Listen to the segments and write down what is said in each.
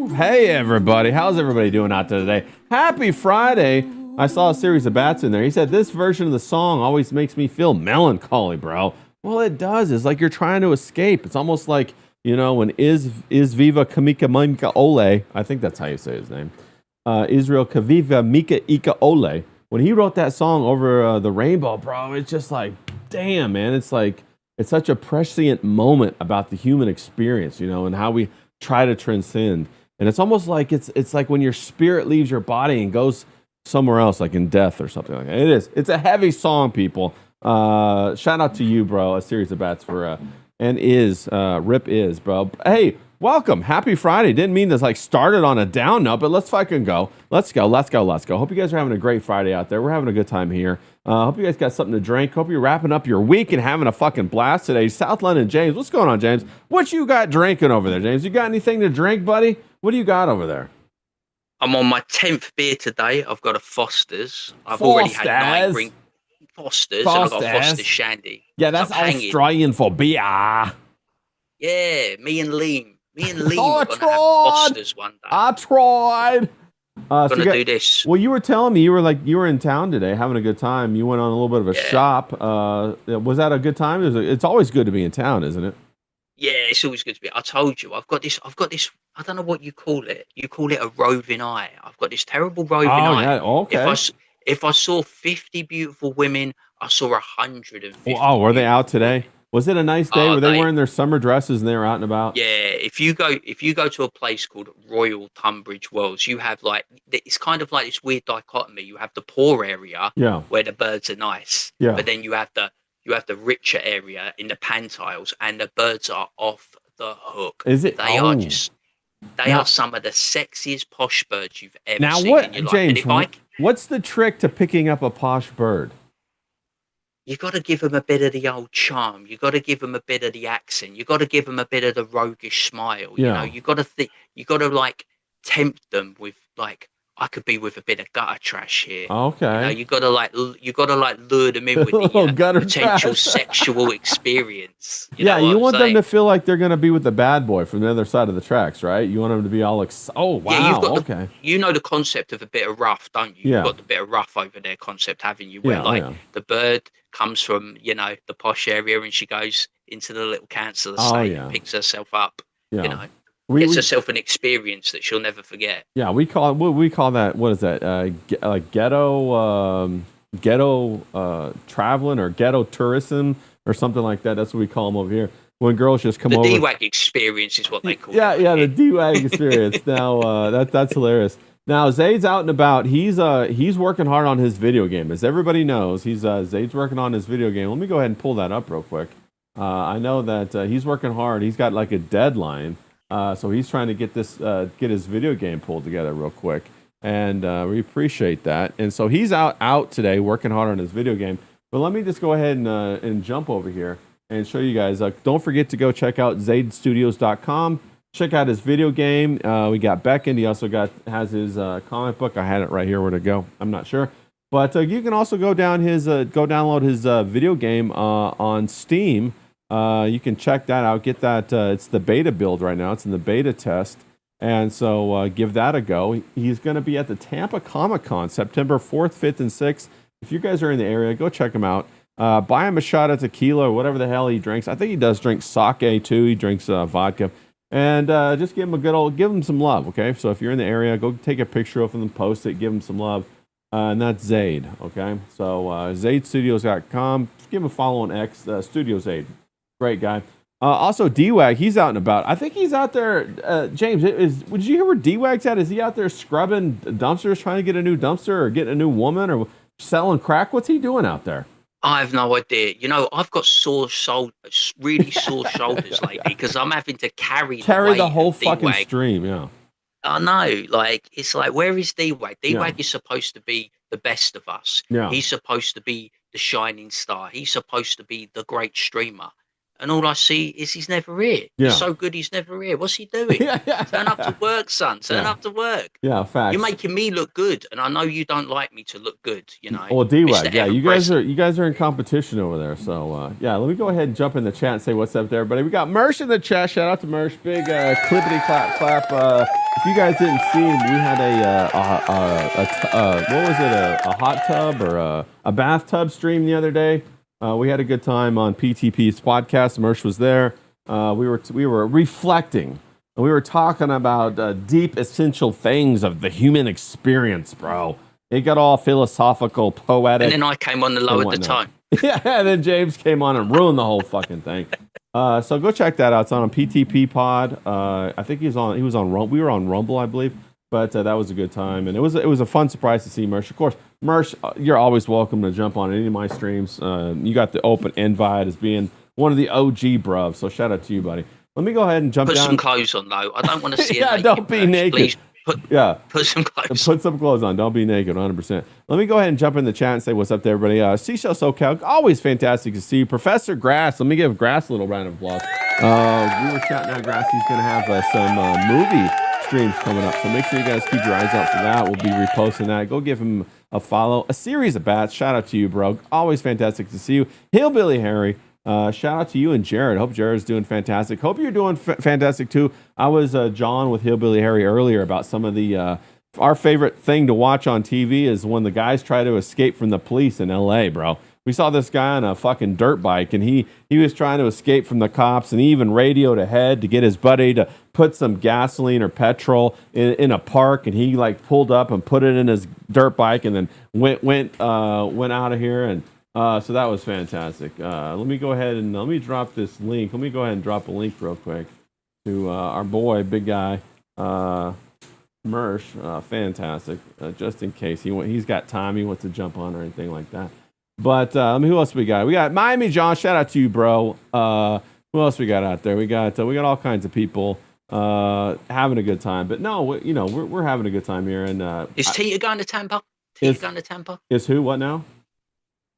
Hey everybody, how's everybody doing out there today? Happy Friday! I saw a series of bats in there. He said this version of the song always makes me feel melancholy, bro. Well, it does. It's like you're trying to escape. It's almost like when is Viva Kamika Mika Ole. I think that's how you say his name. Israel Kaviva Mika Ika Ole. When he wrote that song over the rainbow, bro, it's just like, damn, man. It's like it's such a prescient moment about the human experience, and how we try to transcend. And it's almost like it's like when your spirit leaves your body and goes somewhere else, like in death or something like that. It is. It's a heavy song, people. Shout out to you, bro. A series of bats for Rip is, bro. Hey, welcome. Happy Friday. Didn't mean to start it on a down note, but let's fucking go. Let's go. Hope you guys are having a great Friday out there. We're having a good time here. Hope you guys got something to drink. Hope you're wrapping up your week and having a fucking blast today. South London, James. What's going on, James? What you got drinking over there, James? You got anything to drink, buddy? What do you got over there? I'm on my 10th beer today. I've got a Foster's. I've already had 9 green Foster's. And I've got a Foster's Shandy. Yeah, that's Australian for beer. Yeah, me and Liam. Oh, are going to have Foster's one day. I tried. Gonna do this. Well, you were telling me you were in town today, having a good time. You went on a little bit of a shop. Was that a good time? It's always good to be in town, isn't it? Yeah, it's always good to be. I told you, I've got this. I don't know what you call it. You call it a roving eye. I've got this terrible roving eye. Yeah, okay. If I saw 50 beautiful women, I saw 150. Oh, were they out today? Was it a nice day? Were they wearing their summer dresses and they were out and about? Yeah, if you go to a place called Royal Tunbridge Wells, you have it's kind of like this weird dichotomy. You have the poor area, where the birds are nice, but then you have the richer area in the pantiles, and the birds are off the hook. Is it? They are some of the sexiest posh birds you've ever seen in your life. James, what's the trick to picking up a posh bird? You got to give them a bit of the old charm. You got to give them a bit of the accent. You got to give them a bit of the roguish smile. You know, you got to tempt them with I could be with a bit of gutter trash here. Okay. You got to lure them in with the potential sexual experience. You want them to feel like they're going to be with the bad boy from the other side of the tracks, right? You want them to be all oh wow. Yeah, okay. You know the concept of a bit of rough, don't you? You've got the bit of rough over there concept, haven't you? Where the bird comes from, the posh area, and she goes into the little council estate and picks herself up. Yeah. Gets herself an experience that she'll never forget. Yeah, we call that. What is that? Ghetto traveling or ghetto tourism or something like that. That's what we call them over here. When girls just come over. The D-Wag experience is what they call it. Yeah, the D-Wag experience. Now that's hilarious. Now Zaid's out and about. He's working hard on his video game. As everybody knows, Zaid's working on his video game. Let me go ahead and pull that up real quick. I know that he's working hard. He's got a deadline. So he's trying to get his video game pulled together real quick, and we appreciate that. And so he's out today working hard on his video game. But let me just go ahead and jump over here and show you guys. Don't forget to go check out zaidstudios.com. Check out his video game. We got Beckon. He also has his comic book. I had it right here. Where to go? I'm not sure. But you can also go download his video game on Steam. You can check that out. Get that. It's the beta build right now. It's in the beta test. And so give that a go. He's going to be at the Tampa Comic Con September 4th, 5th, and 6th. If you guys are in the area, go check him out. Buy him a shot of tequila or whatever the hell he drinks. I think he does drink sake too. He drinks vodka. And just give him some love, okay? So if you're in the area, go take a picture of him and post it. Give him some love. And that's Zaid, okay? So zaidstudios.com. Give him a follow on X, Studio Zaid. Great guy. Also, D-Wag, he's out and about. I think he's out there. James, did you hear where D-Wag's at? Is he out there scrubbing dumpsters, trying to get a new dumpster or getting a new woman or selling crack? What's he doing out there? I have no idea. I've got really sore shoulders lately because I'm having to carry the whole fucking stream. Yeah. I know. It's like, where is D-Wag? D-Wag is supposed to be the best of us. Yeah. He's supposed to be the shining star. He's supposed to be the great streamer. and all I see is he's never here. Yeah. He's so good, he's never here. What's he doing? Turn up to work, son. Turn up to work. Yeah, facts. You're making me look good, and I know you don't like me to look good. You know. Well, D-Wag, yeah, you guys are in competition over there. So yeah, let me go ahead and jump in the chat and say what's up to everybody. We got Mersh in the chat. Shout out to Mersh. Big clippity clap clap. If you guys didn't see him, we had what was it? A hot tub or a bathtub stream the other day. We had a good time on PTP's podcast. Mersh was there. We were reflecting. We were talking about deep, essential things of the human experience, bro. It got all philosophical, poetic. And then I came on to lower the tone. Yeah, and then James came on and ruined the whole fucking thing. So go check that out. It's on PTP Pod. I think he was on Rumble. We were on Rumble, I believe. But that was a good time, and it was a fun surprise to see Mersh. Of course, Mersh, you're always welcome to jump on any of my streams. You got the open invite as being one of the OG bruvs, so shout out to you, buddy. Let me go ahead and jump down. Put some clothes on, though. I don't want to see yeah, don't be naked. Please put some clothes on. Put some clothes on. Don't be naked, 100%. Let me go ahead and jump in the chat and say what's up to everybody. Seashell SoCal, always fantastic to see you. Professor Grass, let me give Grass a little round of applause. We were chatting out Grass. He's going to have some movie streams coming up, so make sure you guys keep your eyes out for that. We'll be reposting that. Go give him a follow. A series of bats. Shout out to you, bro. Always fantastic to see you. Hillbilly Harry. Shout out to you and Jared. Hope Jared's doing fantastic. Hope you're doing fantastic too. I was John with Hillbilly Harry earlier about some of the our favorite thing to watch on TV is when the guys try to escape from the police in LA, bro. We saw this guy on a fucking dirt bike, and he was trying to escape from the cops, and he even radioed ahead to get his buddy to put some gasoline or petrol in a park, and he like pulled up and put it in his dirt bike, and then went out of here, and so that was fantastic. Let me go ahead and let me drop this link. Let me go ahead and drop a link real quick to our boy, big guy, Mersh. Fantastic. Just in case he's got time, he wants to jump on or anything like that. But who else we got? We got Miami John. Shout out to you, bro. Who else we got out there? We got all kinds of people having a good time. But no, we're having a good time here. And is Tita going to Tampa? Going to Tampa? Is who? What now?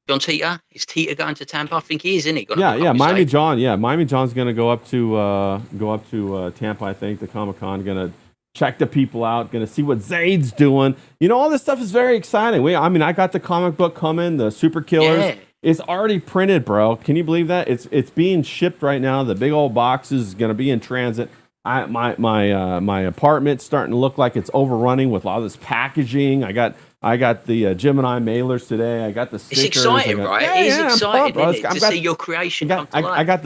John Tita? Is Tita going to Tampa? I think he is, isn't he? Yeah. Miami John. Yeah, Miami John's going to go up to Tampa. I think the Comic-Con going to check the people out, gonna see what Zaid's doing. All this stuff is very exciting. I got the comic book coming, the Super Killers. Yeah. It's already printed, bro. Can you believe that? It's being shipped right now. The big old box is gonna be in transit. My apartment's starting to look like it's overrunning with all this packaging. I got the Gemini mailers today. I got the stickers. It's exciting, right? It's exciting, to see your creation come to life. I got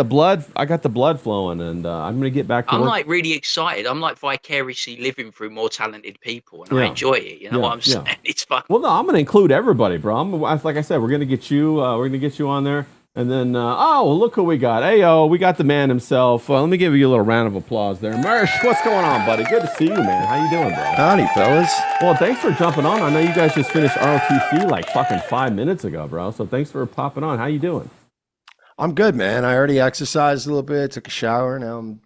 the blood flowing, and I'm going to get back to work. I'm like really excited. I'm like vicariously living through more talented people, and I enjoy it. You know what I'm saying? It's fun. Well, no, I'm going to include everybody, bro. Like I said, we're going to get you. We're going to get you on there. And then, look who we got. We got the man himself. Let me give you a little round of applause there. Mersh, what's going on, buddy? Good to see you, man. How you doing, bro? Howdy, fellas. Well, thanks for jumping on. I know you guys just finished ROTC like fucking 5 minutes ago, bro. So thanks for popping on. How you doing? I'm good, man. I already exercised a little bit, took a shower. Now I'm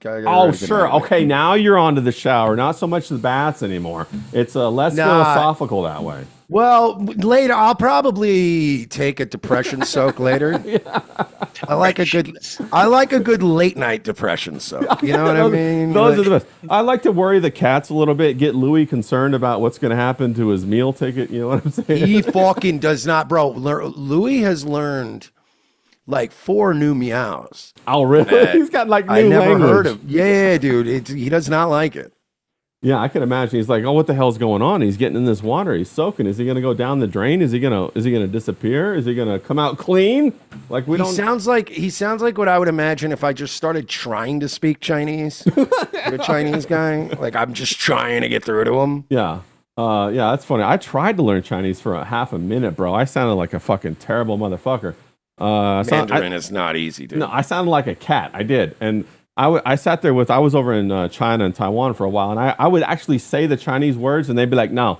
sure. Okay, now you're on to the shower. Not so much the baths anymore. It's less philosophical that way. Well, later I'll probably take a depression soak later. Yeah. I like a good late night depression soak. You know what I mean? Those are the best. I like to worry the cats a little bit, get Louis concerned about what's going to happen to his meal ticket. You know what I'm saying? He fucking does not, bro. Louis has learned like 4 new meows. Oh, really? He's got like new language. I never heard of. Yeah, dude. He does not like it. Yeah, I can imagine. He's like, "Oh, what the hell's going on?" He's getting in this water. He's soaking. Is he going to go down the drain? Is he going to disappear? Is he going to come out clean? Like he sounds like what I would imagine if I just started trying to speak Chinese. The Chinese guy. Like I'm just trying to get through to him. Yeah. Yeah, that's funny. I tried to learn Chinese for a half a minute, bro. I sounded like a fucking terrible motherfucker. Mandarin is not easy, dude. No, I sounded like a cat. I did. And I sat there I was over in China and Taiwan for a while, and I would actually say the Chinese words, and they'd be like, no,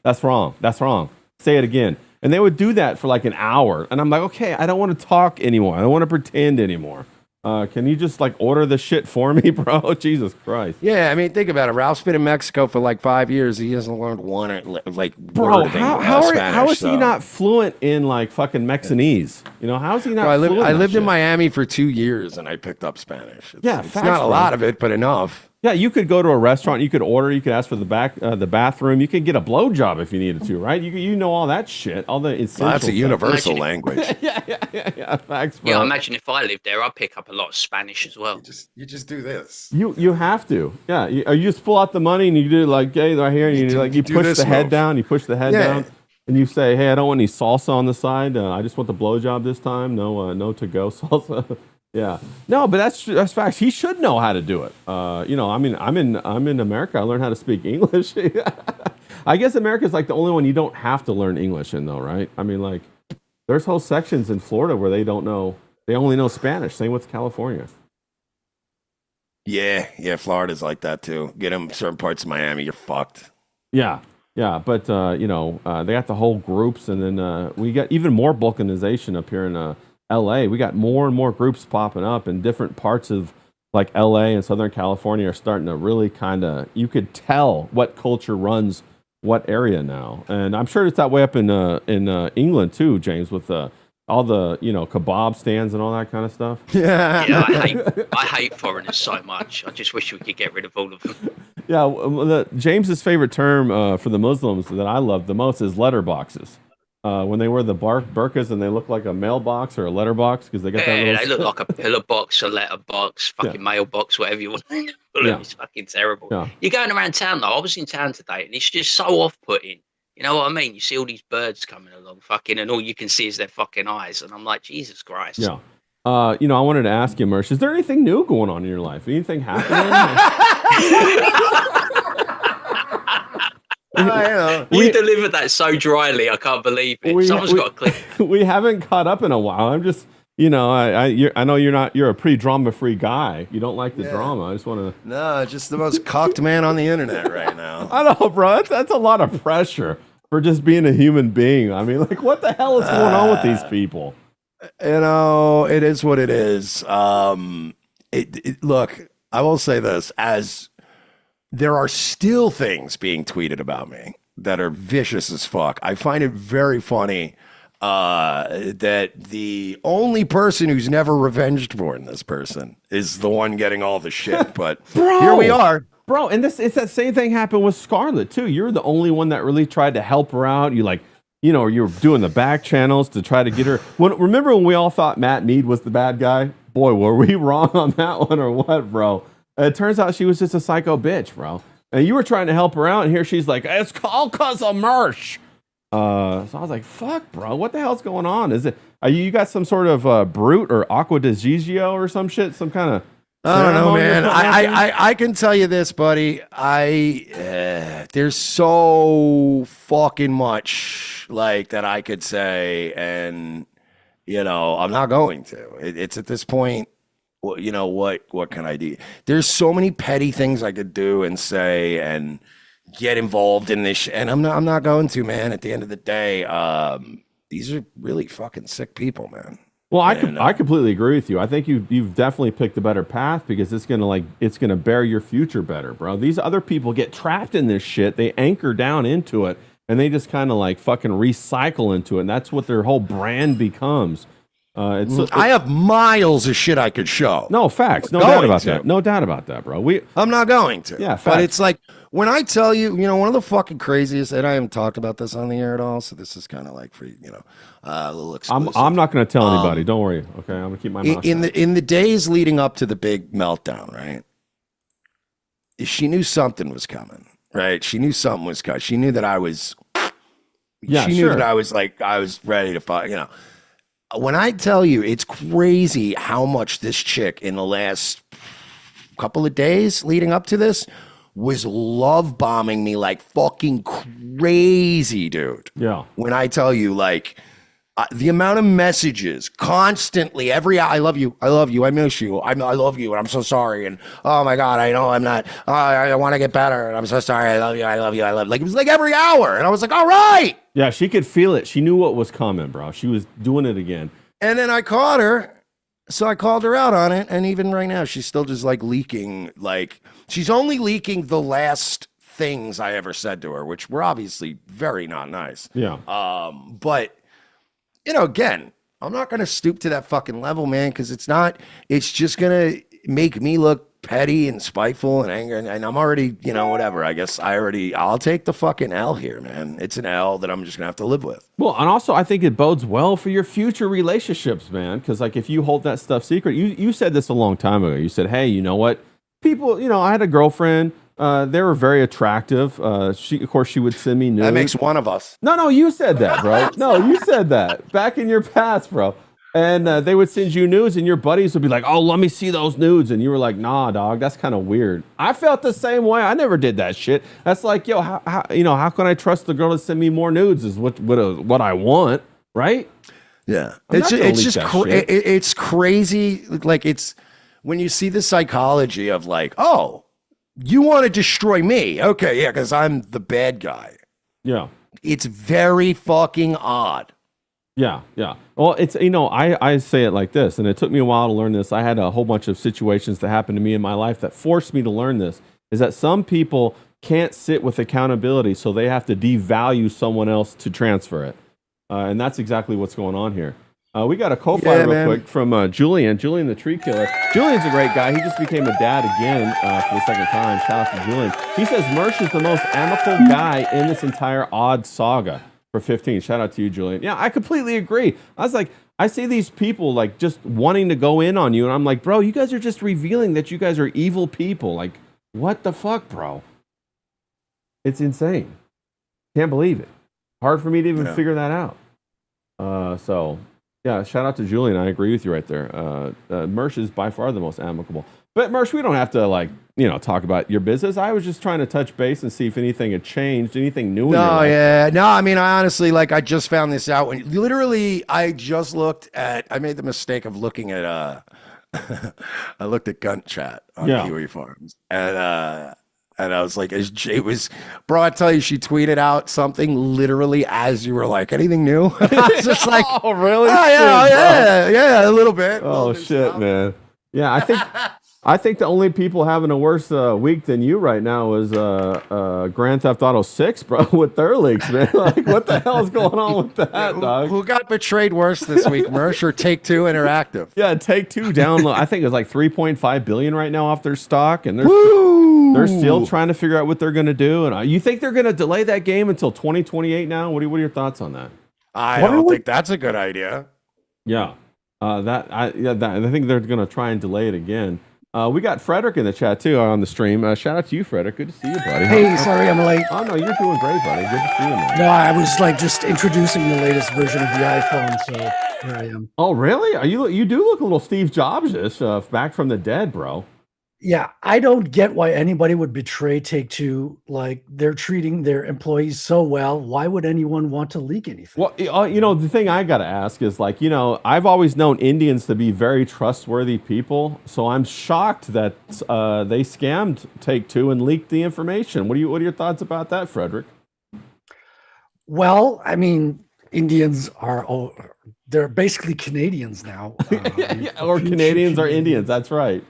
that's wrong. Say it again. And they would do that for like an hour. And I'm like, okay, I don't want to talk anymore. I don't want to pretend anymore. Can you just like order the shit for me, bro? Jesus Christ. Yeah, I mean, think about it. Ralph's been in Mexico for like 5 years. He hasn't learned one like bro. word of Spanish, How is he not fluent in like fucking Mexinese? You know, how is he not? Bro, I lived in Miami for 2 years and I picked up Spanish. It's not a lot of it, but enough. Yeah, you could go to a restaurant, you could order, you could ask for the bathroom, you could get a blowjob if you needed to, right? You know all that shit, all the essential that's a universal language. yeah. Facts, bro. Yeah, imagine if I lived there, I'd pick up a lot of Spanish as well. You just do this. You have to. Yeah, you just pull out the money and you do like, hey, right here, and you push the head down, down, and you say, hey, I don't want any salsa on the side. I just want the blowjob this time. No to go salsa. Yeah, no, but that's facts. He should know how to do it. You know, I mean, I'm in America. I learned how to speak English. I guess America's like the only one you don't have to learn English in, though, right? I mean, like, there's whole sections in Florida where they don't know. They only know Spanish. Same with California. Yeah, Florida's like that too. Get them certain parts of Miami, you're fucked. Yeah, but you know, they got the whole groups, and then we got even more balkanization up here in LA. We got more and more groups popping up in different parts of like LA and Southern California are starting to really kind of, you could tell what culture runs what area now. And I'm sure it's that way up in England too, James, with all the, you know, kebab stands and all that kind of stuff. Yeah, I hate foreigners so much. I just wish we could get rid of all of them. Yeah, James's favorite term for the Muslims that I love the most is letterboxes. When they wear the burqas and they look like a mailbox or a letterbox because they got that little... they look like a pillar box, a letterbox, fucking mailbox, whatever you want. It's fucking terrible. Yeah. You're going around town though. I was in town today and it's just so off-putting. You know what I mean? You see all these birds coming along, fucking, and all you can see is their fucking eyes. And I'm like, Jesus Christ. Yeah. You know, I wanted to ask you, Mersh, is there anything new going on in your life? Anything happening? You delivered that so dryly, I can't believe it. Someone's got a clip. We haven't caught up in a while. I'm just, you know, I know you're a pretty drama-free guy. You don't like the drama. I just want to. No, just the most cocked man on the internet right now. I know, bro. That's a lot of pressure for just being a human being. I mean, like, what the hell is going on with these people? You know, it is what it is. Look, I will say this, as there are still things being tweeted about me that are vicious as fuck. I find it very funny that the only person who's never revenged porn this person is the one getting all the shit. But bro, here we are. Bro, and it's that same thing happened with Scarlett, too. You're the only one that really tried to help her out. You like, you know, you're doing the back channels to try to get her. Remember when we all thought Matt Mead was the bad guy? Boy, were we wrong on that one or what, bro? It turns out she was just a psycho bitch, bro. And you were trying to help her out, and here she's like, it's all because of Mersh. So I was like, fuck, bro, what the hell's going on? You got some sort of brute or aqua de Gigio or some shit? Some kind of... I don't know, man. I can tell you this, buddy. There's so fucking much like that I could say, and you know, I'm not going to. It's at this point, well, you know what can I do? There's so many petty things I could do and say and get involved in this, and I'm not going to, man. At the end of the day, these are really fucking sick people, man. Well, I completely agree with you. I think you've definitely picked a better path because it's gonna bear your future better, bro. These other people get trapped in this shit. They anchor down into it, and they just kind of like fucking recycle into it. And that's what their whole brand becomes. I have miles of shit I could show. No, facts. No doubt about that. No doubt about that, bro. I'm not going to. Yeah, facts. But it's like when I tell you, you know, one of the fucking craziest, and I haven't talked about this on the air at all, so this is kind of like for, you know, a little exclusive. I'm not going to tell anybody. Don't worry. Okay, I'm going to keep my mouth shut. In the days leading up to the big meltdown, right? She knew something was coming, right? She knew something was coming. She knew that I was. Yeah, she knew that I was ready to fight. You know, when I tell you, it's crazy how much this chick in the last couple of days leading up to this was love bombing me like fucking crazy, dude. Yeah. When I tell you, like, the amount of messages constantly, I love you, I miss you, I love you, and I'm so sorry, and oh my God, I know I'm not, I want to get better, and I'm so sorry, I love you, like, it was like every hour, and I was like, all right. Yeah, she could feel it. She knew what was coming, bro. She was doing it again. And then I caught her So I called her out on it, and even right now, she's still just like leaking. Like she's only leaking the last things I ever said to her, which were obviously very not nice. Yeah. But again, I'm not gonna stoop to that fucking level, man, because it's not. It's just gonna make me look petty and spiteful and angry, and I'm already, whatever. I guess I'll take the fucking L here, man. It's an L that I'm just gonna have to live with. Well, and also I think it bodes well for your future relationships, man. Because like if you hold that stuff secret, you said this a long time ago. You said, hey, you know what? People, I had a girlfriend. They were very attractive. Of course, she would send me nudes. That makes one of us. No, you said that, bro. No, you said that back in your past, bro. And they would send you nudes, and your buddies would be like, "Oh, let me see those nudes," and you were like, "Nah, dog, that's kind of weird." I felt the same way. I never did that shit. That's like, yo, how can I trust the girl to send me more nudes? Is what I want, right? Yeah, it's crazy. Like it's when you see the psychology of like, oh, you want to destroy me? Okay, yeah, because I'm the bad guy. Yeah, it's very fucking odd. Yeah. Well, it's, I say it like this, and it took me a while to learn this. I had a whole bunch of situations that happened to me in my life that forced me to learn this, is that some people can't sit with accountability, so they have to devalue someone else to transfer it. And that's exactly what's going on here. We got a co-fire real quick from Julian the Tree Killer. Julian's a great guy. He just became a dad again for the second time. Shout out to Julian. He says Mersh is the most amicable guy in this entire odd saga. For 15. Shout out to you, Julian. Yeah, I completely agree. I was like, I see these people like just wanting to go in on you, and I'm like, bro, you guys are just revealing that you guys are evil people. Like, what the fuck, bro? It's insane. Can't believe it. Hard for me to even figure that out. So, yeah, shout out to Julian. I agree with you right there. Mersh is by far the most amicable. But Mersh, we don't have to talk about your business. I was just trying to touch base and see if anything had changed, anything new in your life. I mean, I honestly, I just found this out when literally I just I made the mistake of looking at, I looked at Gun Chat on Kiwi Farms, and I was like, bro, I tell you, she tweeted out something literally as you were like, anything new? I was just like, oh, really? Oh, yeah, a little bit. Oh, shit, man. Yeah, I think the only people having a worse week than you right now is Grand Theft Auto 6, bro, with their leaks, man. Like, what the hell is going on with that, dog? Who got betrayed worse this week, Mersh or Take-Two Interactive? Yeah, Take-Two download. I think it's like $3.5 billion right now off their stock, and they're still trying to figure out what they're going to do. And you think they're going to delay that game until 2028 now? What are your thoughts on that? I don't think that's a good idea. Yeah, I think they're going to try and delay it again. We got Frederick in the chat too on the stream. Shout out to you, Frederick. Good to see you, buddy. Hey, sorry I'm late. Oh no, you're doing great, buddy. Good to see you, man. No, I was just introducing the latest version of the iPhone, so here I am. Oh really? You do look a little Steve Jobs-ish, back from the dead, bro. Yeah, I don't get why anybody would betray Take-Two. Like, they're treating their employees so well. Why would anyone want to leak anything? Well, the thing I got to ask is, I've always known Indians to be very trustworthy people. So I'm shocked that they scammed Take-Two and leaked the information. What are your thoughts about that, Frederick? Well, I mean, Indians they're basically Canadians now. Or Canadians are Indians. That's right.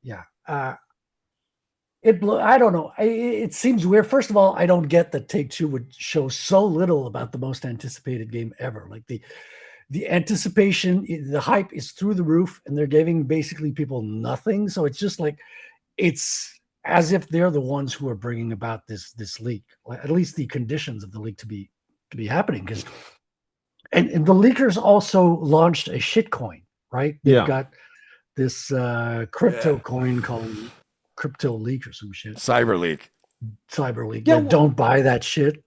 Yeah. I don't know. It seems weird. First of all, I don't get that Take-Two would show so little about the most anticipated game ever. Like the anticipation, the hype is through the roof, and they're giving basically people nothing. So it's just like, it's as if they're the ones who are bringing about this leak, at least the conditions of the leak to be happening. And the leakers also launched a shitcoin, right? They've got this crypto coin called Crypto Leak or some shit. Cyber Leak. Yeah, don't buy that shit.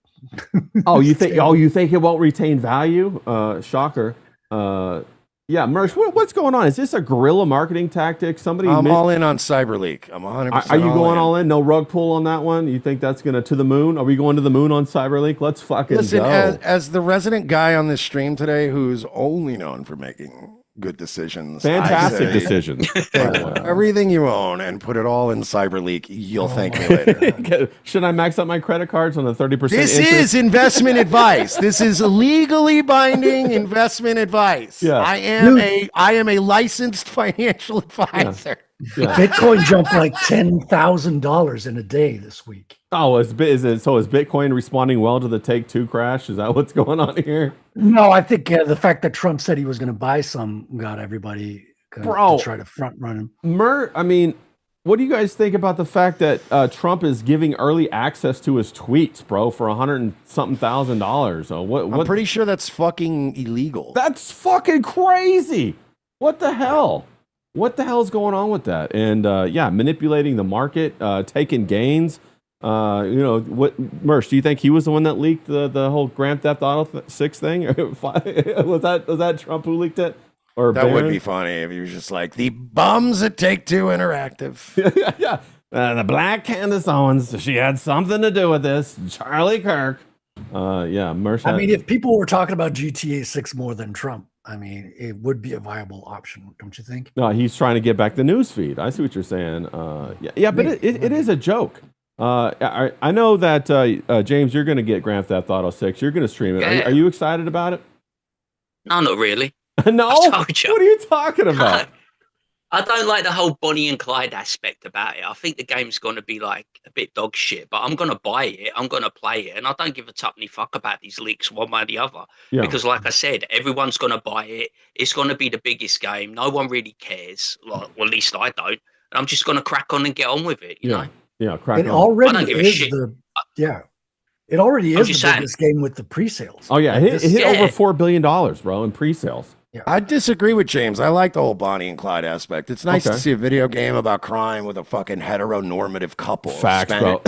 You think it won't retain value? Shocker. Yeah, Mersh, what's going on? Is this a guerrilla marketing tactic? I'm all in on Cyber Leak. I'm 100%. Are you going all in? No rug pull on that one? You think that's going to the moon? Are we going to the moon on Cyber Leak? Let's fucking go. As the resident guy on this stream today who's only known for making good decisions. Fantastic decisions. Everything you own and put it all in CyberLeak. You'll thank me later. Should I max out my credit cards on the 30%? This interest? is investment advice. This is legally binding investment advice. Yeah. I am a licensed financial advisor. Yeah. Bitcoin jumped like $10,000 in a day this week. Oh, is Bitcoin responding well to the Take-Two crash? Is that what's going on here? No, I think the fact that Trump said he was going to buy some got everybody to try to front run him. I mean, what do you guys think about the fact that Trump is giving early access to his tweets, bro, for $100 and something thousand? I'm pretty sure that's fucking illegal. That's fucking crazy. What the hell? What the hell is going on with that? And manipulating the market, taking gains. What, Mersh, do you think he was the one that leaked the whole Grand Theft Auto 6 thing? was that Trump who leaked it? Or that Barron? Would be funny if he was just like, the bums at Take-Two Interactive. Yeah. The Black Candace Owens, she had something to do with this. Charlie Kirk. Mersh. I mean, if people were talking about GTA 6 more than Trump, I mean, it would be a viable option, don't you think? No, he's trying to get back the news feed. I see what you're saying. But it is a joke. I know that James, you're going to get Grand Theft Auto 6. You're going to stream it. Yeah. Are you excited about it? No, not really. No? What are you talking about? I don't like the whole Bonnie and Clyde aspect about it. I think the game's going to be like a bit dog shit, but I'm going to buy it. I'm going to play it. And I don't give a tuppenny fuck about these leaks one way or the other. Yeah. Because like I said, everyone's going to buy it. It's going to be the biggest game. No one really cares. Well, at least I don't. And I'm just going to crack on and get on with it, you know? Yeah, crack on. It already is It already is the biggest game with the pre-sales. Oh, yeah. It hit over $4 billion, bro, in pre-sales. Yeah. I disagree with James. I like the whole Bonnie and Clyde aspect. It's nice to see a video game about crime with a fucking heteronormative couple. Facts, bro.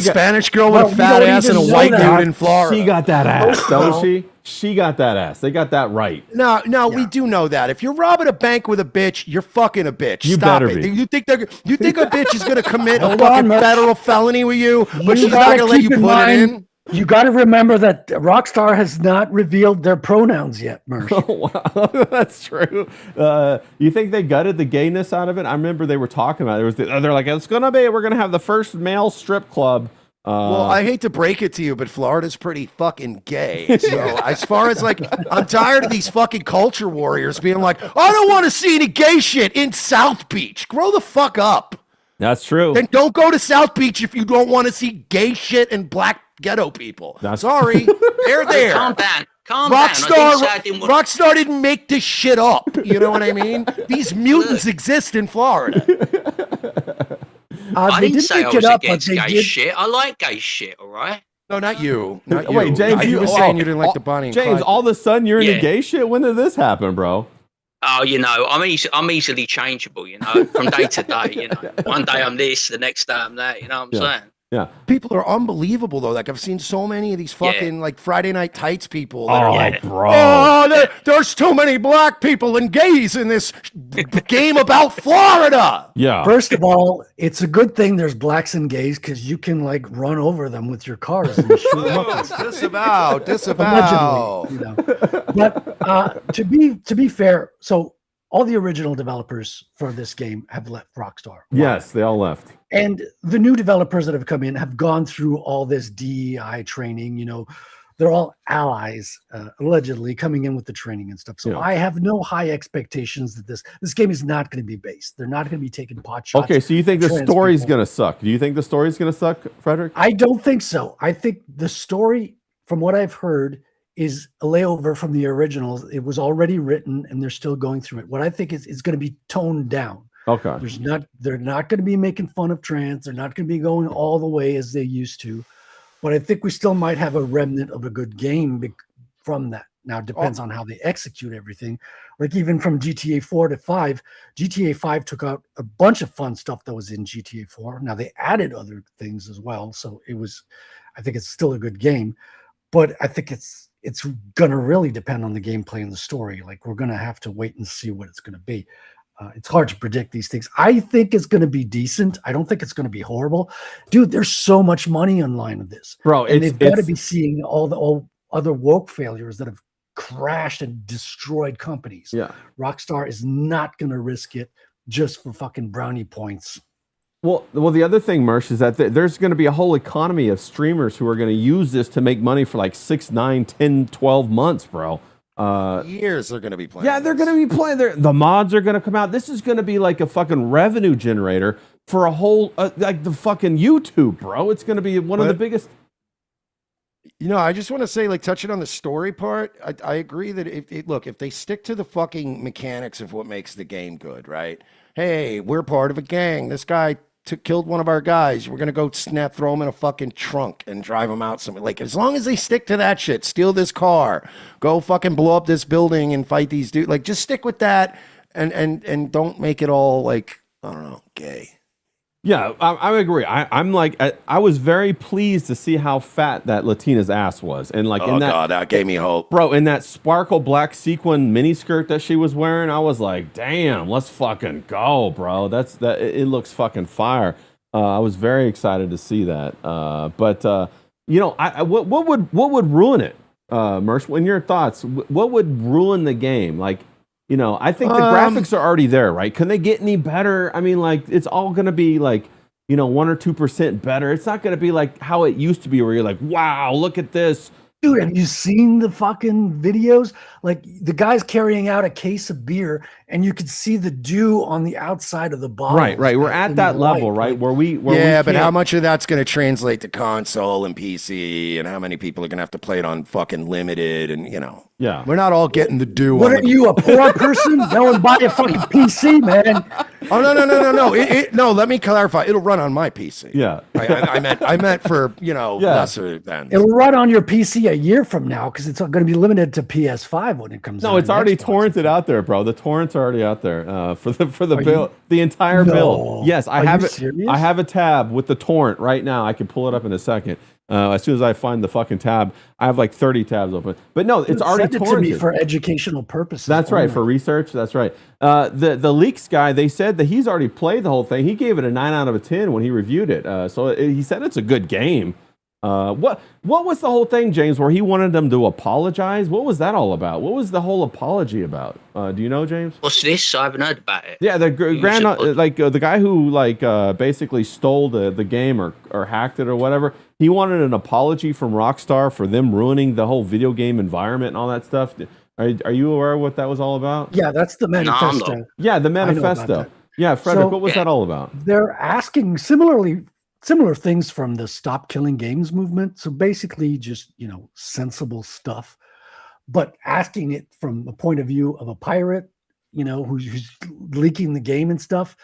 Spanish girl with a fat ass and a white dude in Florida. She got that ass, don't she? She got that ass. They got that right. No, we do know that. If you're robbing a bank with a bitch, you're fucking a bitch. You Stop better it. be. You think a bitch is going to commit a fucking federal felony with you, but she's not going to let you put it in? You got to remember that Rockstar has not revealed their pronouns yet, Mersh. Oh, wow. That's true. You think they gutted the gayness out of it? I remember they were talking about it. They're like, we're going to have the first male strip club. Well, I hate to break it to you, but Florida's pretty fucking gay. So as far as like, I'm tired of these fucking culture warriors being like, I don't want to see any gay shit in South Beach. Grow the fuck up. That's true. Then don't go to South Beach if you don't want to see gay shit and black ghetto people. Sorry, they're there. Calm down. Rockstar didn't make this shit up. You know what I mean? These mutants exist in Florida. I didn't say I was against gay shit. I like gay shit, all right? No, not you. Not you. Wait, James, you were saying you didn't like the Bonnie and James, Clyde. all of a sudden you're into gay shit? When did this happen, bro? Oh, I'm easily changeable, from day to day, One day I'm this, the next day I'm that, you know what I'm saying? Yeah. People are unbelievable, though. Like, I've seen so many of these fucking, like, Friday Night Tights people that are like, bro. There's too many black people and gays in this game about Florida. Yeah. First of all, it's a good thing there's blacks and gays because you can, like, run over them with your cars and shoot them up. Disavow. Allegedly, But to be fair, so all the original developers for this game have left Rockstar. Yes, they all left. And the new developers that have come in have gone through all this DEI training. They're all allies, allegedly, coming in with the training and stuff. So I have no high expectations that this game is not going to be based. They're not going to be taking pot shots. Okay, so you think the story's going to suck? Do you think the story's going to suck, Frederick? I don't think so. I think the story, from what I've heard, is a layover from the originals. It was already written and they're still going through it. What I think is going to be toned down. Okay. They're not going to be making fun of trans. They're not going to be going all the way as they used to. But I think we still might have a remnant of a good game from that. Now it depends on how they execute everything. Like even from GTA 4 to 5, GTA 5 took out a bunch of fun stuff that was in GTA 4. Now they added other things as well. So I think it's still a good game, but I think it's going to really depend on the gameplay and the story. Like we're going to have to wait and see what it's going to be. It's hard to predict these things. I think it's going to be decent. I don't think it's going to be horrible. Dude, there's so much money online with this. Bro, and they've got to be seeing all other woke failures that have crashed and destroyed companies. Yeah. Rockstar is not going to risk it just for fucking brownie points. Well, the other thing, Mersh, is that there's going to be a whole economy of streamers who are going to use this to make money for like 6, 9, 10, 12 months, bro. Years they're going to be playing. Yeah, they're going to be playing. The mods are going to come out. This is going to be like a fucking revenue generator for a whole, like the fucking YouTube, bro. It's going to be one of the biggest. You know, I just want to say, like, touching on the story part, I agree that if they stick to the fucking mechanics of what makes the game good, right? Hey, we're part of a gang. This guy killed one of our guys. We're gonna go throw him in a fucking trunk and drive him out somewhere. Like, as long as they stick to that shit, steal this car, go fucking blow up this building and fight these dudes. Like, just stick with that and don't make it all like, I don't know, gay. Yeah, I agree. I'm like, I was very pleased to see how fat that Latina's ass was, and like, God, that gave me hope, bro. In that sparkle black sequin miniskirt that she was wearing, I was like, damn, let's fucking go, bro. It looks fucking fire. I was very excited to see that. But you know, what would ruin it, Mersh? In your thoughts, what would ruin the game? Like, you know, I think the graphics are already there, right? Can they get any better? I mean, like, it's all going to be like, you know, 1 or 2% better. It's not going to be like how it used to be, where you're like, wow, look at this. Dude, have you seen the fucking videos? Like, the guy's carrying out a case of beer, and you could see the dew on the outside of the bottle. Right. We're at that level, right? But how much of that's going to translate to console and PC, and how many people are going to have to play it on fucking limited, and, you know. Yeah. We're not all getting the dew. What are you, a poor person? Go and buy a fucking PC, man. Oh, no. No, let me clarify. It'll run on my PC. Yeah. I meant for, you know, lesser than. It'll run on your PC a year from now, because it's going to be limited to PS5 when it comes out. No, it's already torrented out there, bro. The torrents are already out there for the build, the entire build. Yes, I have it. Serious? I have a tab with the torrent right now. I can pull it up in a second. As soon as I find the fucking tab, I have like 30 tabs open. But no, it's already torrented. To me for educational purposes. That's right, for research. That's right. The leaks guy, they said that he's already played the whole thing. He gave it a 9 out of 10 when he reviewed it. He said it's a good game. What was the whole thing, James, where he wanted them to apologize? What was that all about? What was the whole apology about? Do you know, James? What's this? I haven't heard about it. Yeah, the the guy who basically stole the game or hacked it or whatever. He wanted an apology from Rockstar for them ruining the whole video game environment and all that stuff. Are you aware of what that was all about? Yeah, that's the manifesto. No. Yeah, the manifesto. Yeah, Frederick, what was that all about? They're asking similar things from the Stop Killing Games movement. So basically just, you know, sensible stuff, but asking it from a point of view of a pirate, you know, who's leaking the game and stuff.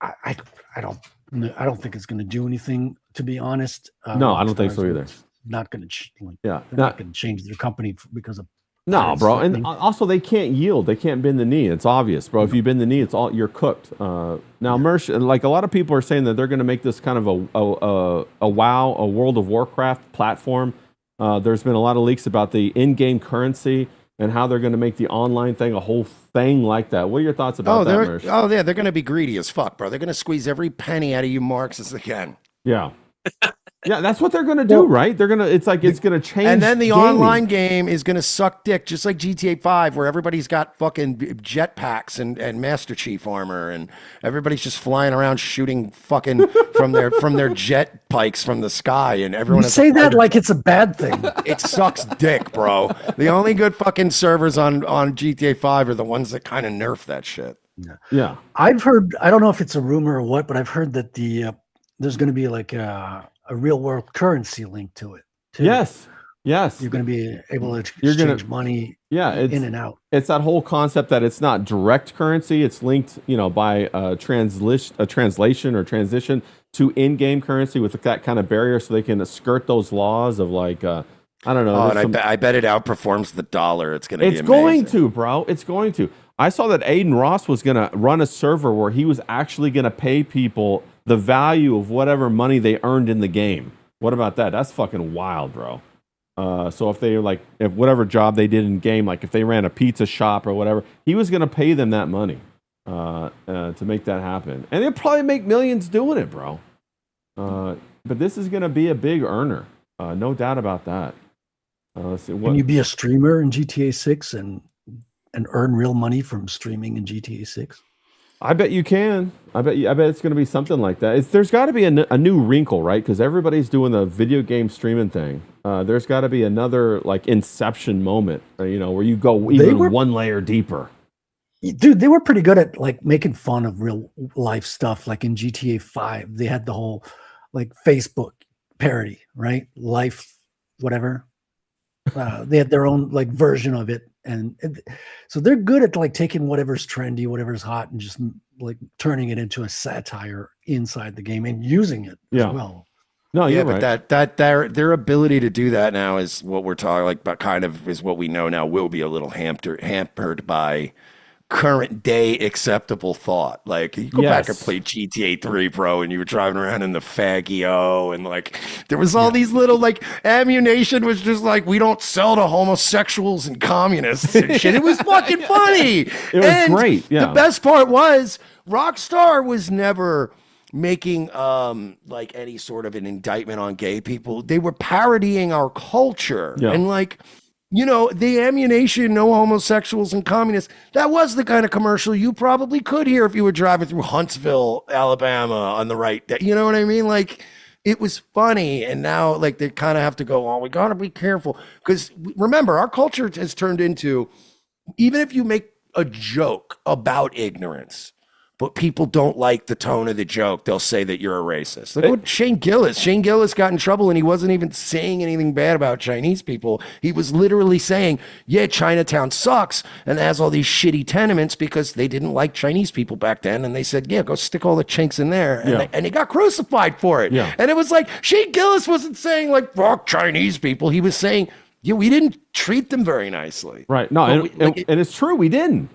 I don't think it's going to do anything, to be honest. No, I don't think so either. It's not going to not going to change their company because of no, bro. And also, they can't yield. They can't bend the knee. It's obvious, bro. If you bend the knee, you're cooked. Now, Mersh, like a lot of people are saying that they're going to make this kind of a WoW, a World of Warcraft platform. There's been a lot of leaks about the in-game currency and how they're going to make the online thing a whole thing like that. What are your thoughts about that, Mersh? Oh, yeah, they're going to be greedy as fuck, bro. They're going to squeeze every penny out of you marks as they can. Yeah. Yeah, that's what they're gonna do, right? They're gonna. It's gonna change. And then the online game is gonna suck dick, just like GTA 5, where everybody's got fucking jetpacks and Master Chief armor, and everybody's just flying around shooting fucking from their jet pikes from the sky, and everyone. You say that like it's a bad thing. It sucks dick, bro. The only good fucking servers on GTA 5 are the ones that kind of nerf that shit. Yeah, I've heard. I don't know if it's a rumor or what, but I've heard that there's going to be like a real world currency linked to it too. Yes. You're going to be able to exchange money in and out. It's that whole concept that it's not direct currency. It's linked, you know, by a translation or transition to in-game currency with that kind of barrier, so they can skirt those laws of like, I don't know. I bet it outperforms the dollar. It's going to be amazing. It's going to, bro. It's going to. I saw that Aiden Ross was going to run a server where he was actually going to pay people the value of whatever money they earned in the game. What about that? That's fucking wild, bro. So if whatever job they did in game, like if they ran a pizza shop or whatever, he was going to pay them that money to make that happen. And they'll probably make millions doing it, bro. But this is going to be a big earner. No doubt about that. Let's see. Can you be a streamer in GTA 6 and earn real money from streaming in GTA 6? I bet you can. I bet it's going to be something like that. There's got to be a new wrinkle, right? Because everybody's doing the video game streaming thing. There's got to be another like Inception moment, where you go even one layer deeper. Dude, they were pretty good at like making fun of real life stuff. Like in GTA 5, they had the whole like Facebook parody, right? Life, whatever. They had their own like version of it. And so they're good at like taking whatever's trendy, whatever's hot, and just like turning it into a satire inside the game and using it as well. No, you're right. But their ability to do that now is what we're talking like, but kind of is what we know now will be a little hampered by current day acceptable thought. Like you go back and play GTA 3, bro, and you were driving around in the Faggio, and like there was all these little like ammunition was just like, we don't sell to homosexuals and communists and shit. It was fucking funny. It was great. Yeah. The best part was Rockstar was never making like any sort of an indictment on gay people. They were parodying our culture and like, the ammunition, no homosexuals and communists. That was the kind of commercial you probably could hear if you were driving through Huntsville, Alabama on the right day. You know what I mean? Like, it was funny. And now, like, they kind of have to go, we got to be careful. Because remember, our culture has turned into, even if you make a joke about ignorance, but people don't like the tone of the joke, they'll say that you're a racist. Look at Shane Gillis. Shane Gillis got in trouble and he wasn't even saying anything bad about Chinese people. He was literally saying, Chinatown sucks and has all these shitty tenements because they didn't like Chinese people back then. And they said, go stick all the chinks in there. And, they got crucified for it. Yeah. And it was like, Shane Gillis wasn't saying like, fuck Chinese people. He was saying, we didn't treat them very nicely. Right. No, and it's true. We didn't.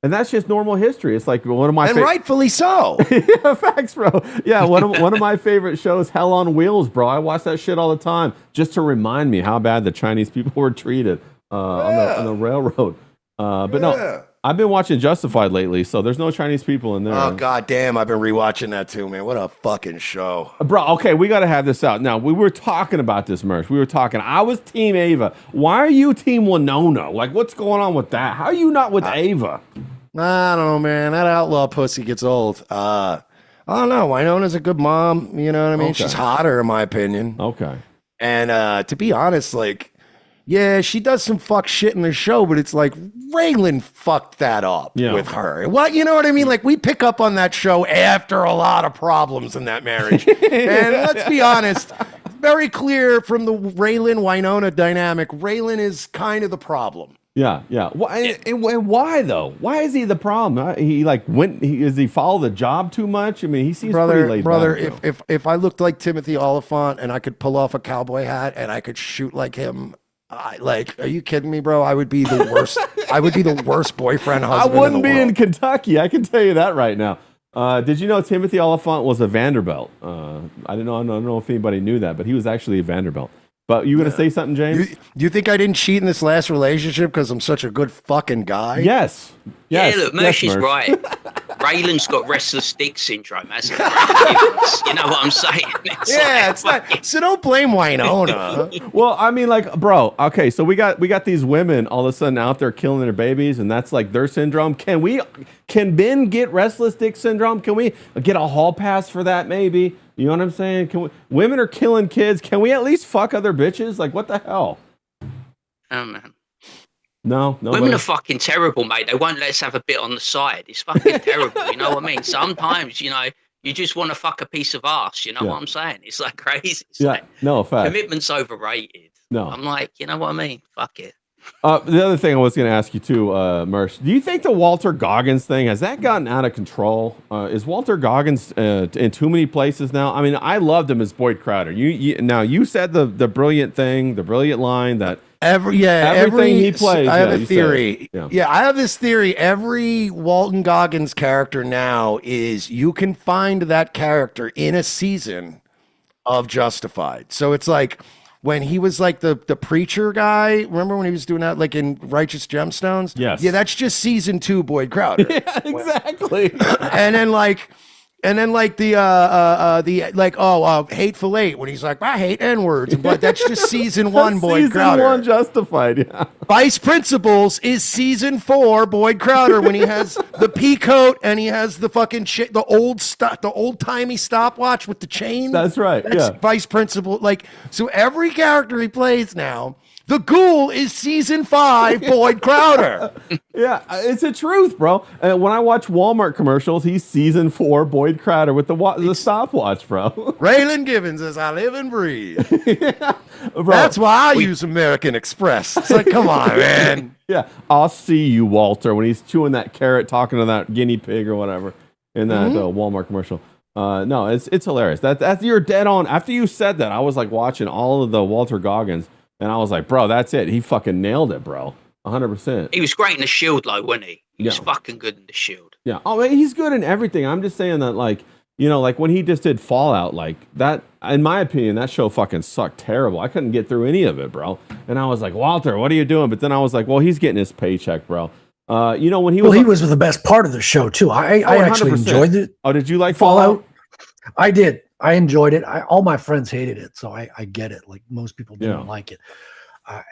And that's just normal history. It's like one of my rightfully so. Yeah, facts, bro. Yeah, one of my favorite shows, Hell on Wheels, bro. I watch that shit all the time just to remind me how bad the Chinese people were treated on the railroad. No, I've been watching Justified lately, so there's no Chinese people in there. Oh, goddamn. I've been rewatching that too, man. What a fucking show. Bro, okay, we got to have this out. Now, we were talking about this, Merch. I was Team Ava. Why are you Team Winona? Like, what's going on with that? How are you not with Ava? I don't know, man. That outlaw pussy gets old. I don't know. Winona's a good mom. You know what I mean? Okay. She's hotter, in my opinion. Okay. And to be honest, like, she does some fuck shit in the show, but it's like Raylan fucked that up with her. Well, you know what I mean? Like, we pick up on that show after a lot of problems in that marriage. And let's be honest, very clear from the Raylan-Winona dynamic, Raylan is kind of the problem. Yeah. Why? And why though? Why is he the problem? He like does he follow the job too much? I mean, he seems pretty laid back. If I looked like Timothy Oliphant and I could pull off a cowboy hat and I could shoot like him, are you kidding me, bro? I would be the worst. I would be the worst boyfriend husband. I wouldn't be world. in Kentucky. I can tell you that right now. Did you know Timothy Oliphant was a Vanderbilt? I don't know if anybody knew that, but he was actually a Vanderbilt. But you going to say something, James? Do you think I didn't cheat in this last relationship because I'm such a good fucking guy? Yes. Yeah, look, Mersh is right. Raylan's got restless dick syndrome. That's you know what I'm saying? It's not. So don't blame Winona. Well, I mean, like, bro. Okay, so we got these women all of a sudden out there killing their babies, and that's like their syndrome. Can Ben get restless dick syndrome? Can we get a hall pass for that? Maybe. You know what I'm saying? Women are killing kids. Can we at least fuck other bitches? Like, what the hell? Oh man. No. Women are fucking terrible, mate. They won't let us have a bit on the side. It's fucking terrible. You know what I mean? Sometimes, you just want to fuck a piece of ass. You know what I'm saying? It's like crazy. It's like, no, fact. Commitment's overrated. No. I'm like, you know what I mean? Fuck it. The other thing I was going to ask you too, Mersh, do you think the Walter Goggins thing, has that gotten out of control? Is Walter Goggins in too many places now? I mean, I loved him as Boyd Crowder. You said the brilliant thing, the brilliant line that everything he plays. I have a theory. I have this theory. Every Walton Goggins character now is you can find that character in a season of Justified. So it's like, when he was like the preacher guy, remember when he was doing that like in Righteous Gemstones? Yes. Yeah, that's just season 2 Boyd Crowder. Yeah, exactly. And then like And then like the Hateful Eight when he's like, I hate N-words, but that's just season 1, Boyd Crowder. Season 1 Justified, yeah. Vice Principals is season 4, Boyd Crowder, when he has the pea coat and he has the fucking the old timey stopwatch with the chain. That's right. That's Vice Principal. Like, so every character he plays now. The Ghoul is season 5, Boyd Crowder. Yeah, it's the truth, bro. And when I watch Walmart commercials, he's season 4 Boyd Crowder with the stopwatch, bro. Raylan Givens says, I live and breathe. Yeah, bro. That's why I use American Express. It's like, come on, man. Yeah, I'll see you, Walter, when he's chewing that carrot, talking to that guinea pig or whatever in that Walmart commercial. No, it's hilarious. That's you're dead on. After you said that, I was like watching all of the Walter Goggins. And I was like, bro, that's it. He fucking nailed it, bro. 100%. He was great in The Shield, though, wasn't he? He was fucking good in The Shield. Yeah. Oh, man, he's good in everything. I'm just saying that, like, you know, like when he just did Fallout, like that, in my opinion, that show fucking sucked terrible. I couldn't get through any of it, bro. And I was like, Walter, what are you doing? But then I was like, well, he's getting his paycheck, bro. You know, when he was... Well, he was the best part of the show, too. I actually enjoyed it. Oh, did you like Fallout? I did. I enjoyed it. All my friends hated it, so I get it. Like, most people didn't like it.